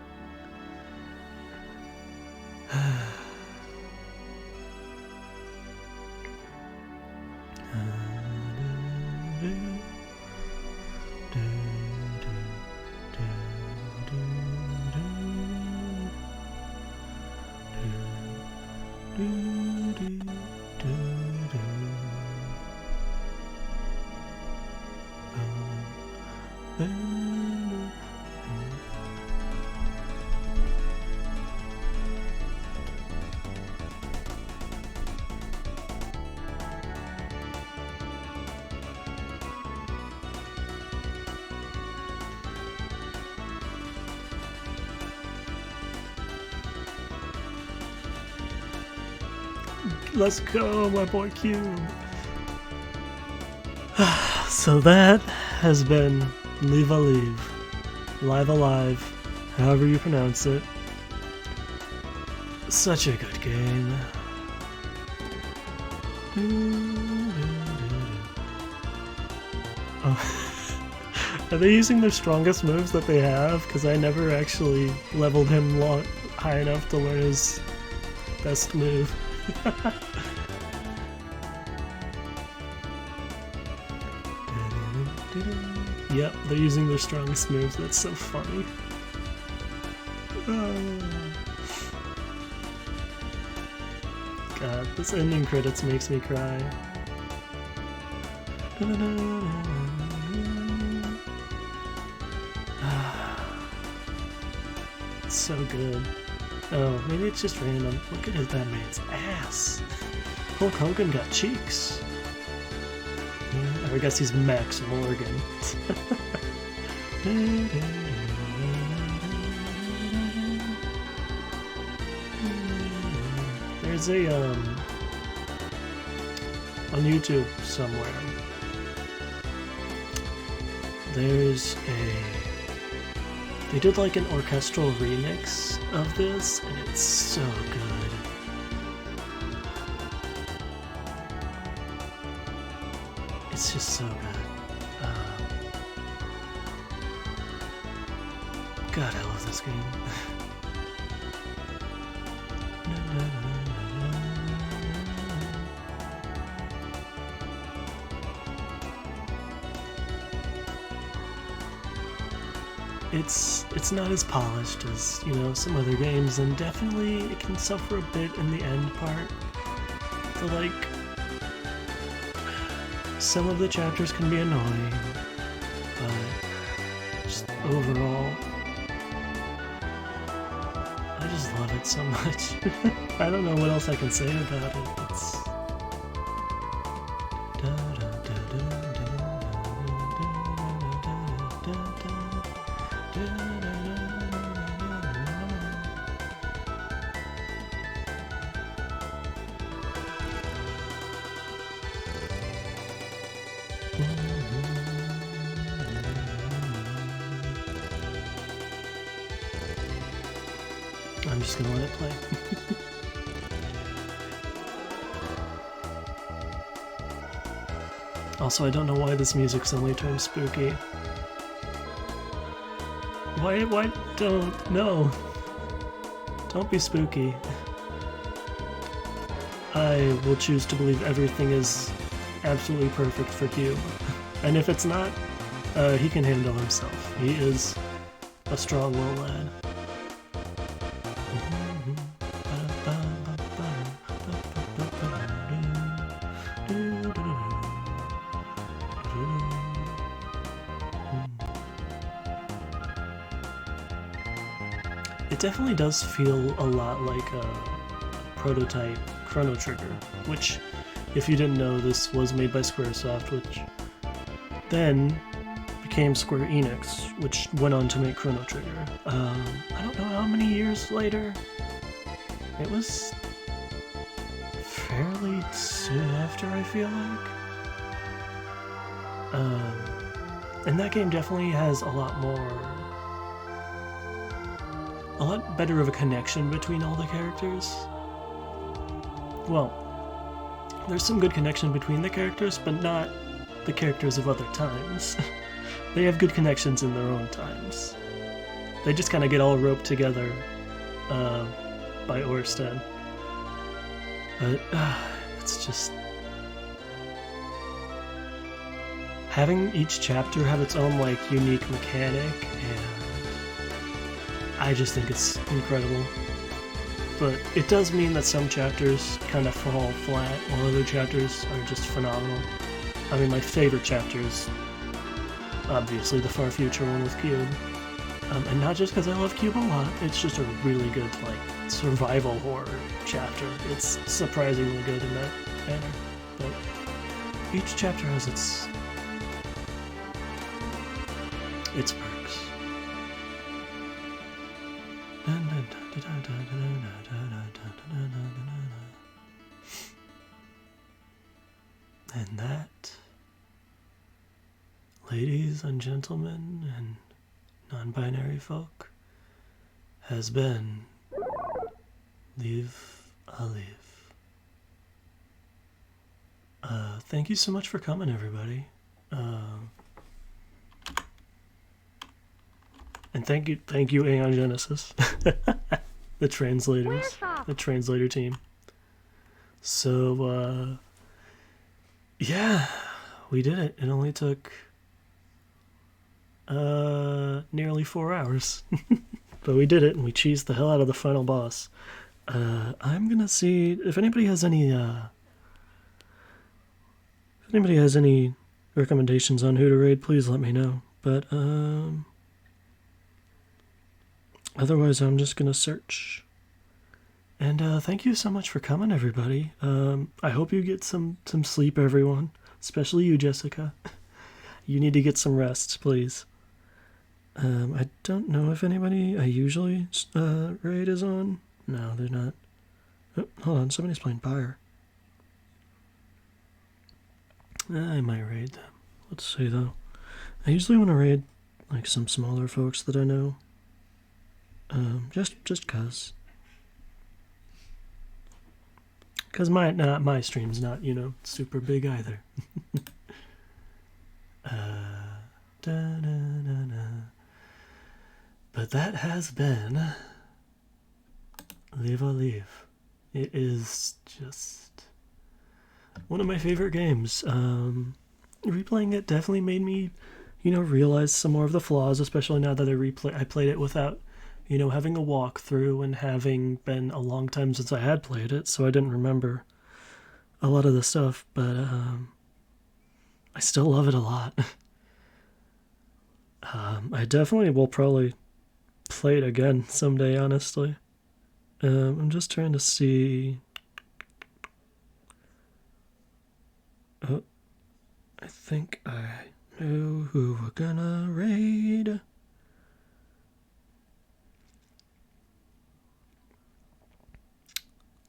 Let's go, my boy Cube. So that has been Live Alive. Live Alive, however you pronounce it. Such a good game. Oh. Are they using their strongest moves that they have? Because I never actually leveled him high enough to learn his best move. Yep, they're using their strongest moves. That's so funny. God, this ending credits makes me cry. It's so good. Oh, maybe it's just random. Look at that man's ass. Hulk Hogan got cheeks. I guess he's Max Morgan. There's a, on YouTube somewhere, they did like an orchestral remix of this, and it's so good. It's just so good. God, I love this game. It's not as polished as, you know, some other games, and definitely it can suffer a bit in the end part. So, like, some of the chapters can be annoying, but just overall, I just love it so much. I don't know what else I can say about it. It's... I'm just gonna let it play. Also, I don't know why this music suddenly turned spooky. Why don't, no. Don't be spooky. I will choose to believe everything is absolutely perfect for Cube. And if it's not, he can handle himself. He is a strong-willed lad. It definitely does feel a lot like a prototype Chrono Trigger, which, if you didn't know, this was made by Squaresoft, which then became Square Enix, which went on to make Chrono Trigger. I don't know how many years later. It was fairly soon after, I feel like. And that game definitely has a lot better of a connection between all the characters. Well, there's some good connection between the characters, but not the characters of other times. They have good connections in their own times. They just kind of get all roped together by Orsted. But it's just... having each chapter have its own, like, unique mechanic, and I just think it's incredible. But it does mean that some chapters kind of fall flat, while other chapters are just phenomenal. I mean, my favorite chapter is obviously the Far Future one with Cube. And not just because I love Cube a lot, it's just a really good, like, survival horror chapter. It's surprisingly good in that manner. But each chapter has its perks. And that, ladies and gentlemen and non-binary folk, has been Leave a Leaf. Thank you so much for coming, everybody. And thank you, Aeon Genesis, the translators, the translator team. So, yeah, we did it. It only took nearly 4 hours, but we did it, and we cheesed the hell out of the final boss. I'm gonna see if anybody has any recommendations on who to raid. Please let me know. But otherwise, I'm just gonna search. And thank you so much for coming, everybody. I hope you get some sleep, everyone. Especially you, Jessica. You need to get some rest, please. I don't know if anybody I usually raid is on. No, they're not. Oh, hold on, somebody's playing Pyre. I might raid them. Let's see though. I usually want to raid like some smaller folks that I know. Just cause. Cause my stream's not, you know, super big either. But that has been Live a Live. It is just one of my favorite games. Replaying it definitely made me, you know, realize some more of the flaws, especially now that I played it without, you know, having a walkthrough and having been a long time since I had played it, so I didn't remember a lot of the stuff, but I still love it a lot. I definitely will probably play it again someday, honestly. I'm just trying to see. Oh, I think I know who we're gonna raid.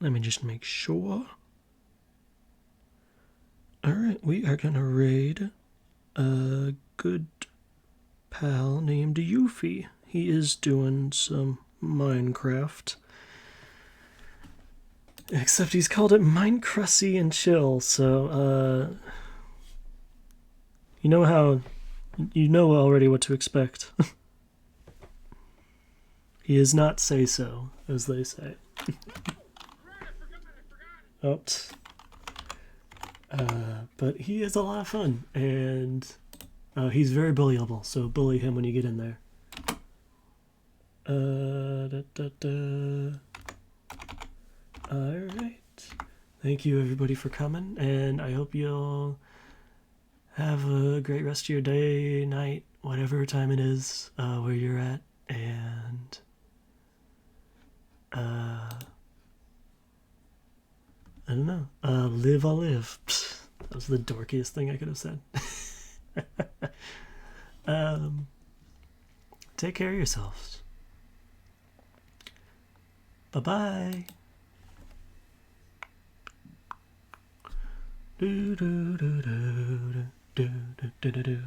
Let me just make sure. Alright, we are gonna raid a good pal named Yuffie. He is doing some Minecraft. Except he's called it Minecrusty and Chill, so, you know how... You know already what to expect. He is not say-so, as they say. Oops. But he is a lot of fun, and he's very bullyable, so bully him when you get in there. Alright. Thank you everybody for coming, and I hope you'll have a great rest of your day, night, whatever time it is, where you're at, and I don't know. Live a live. That was the dorkiest thing I could have said. Take care of yourselves. Bye-bye. Do do do do do do do do do.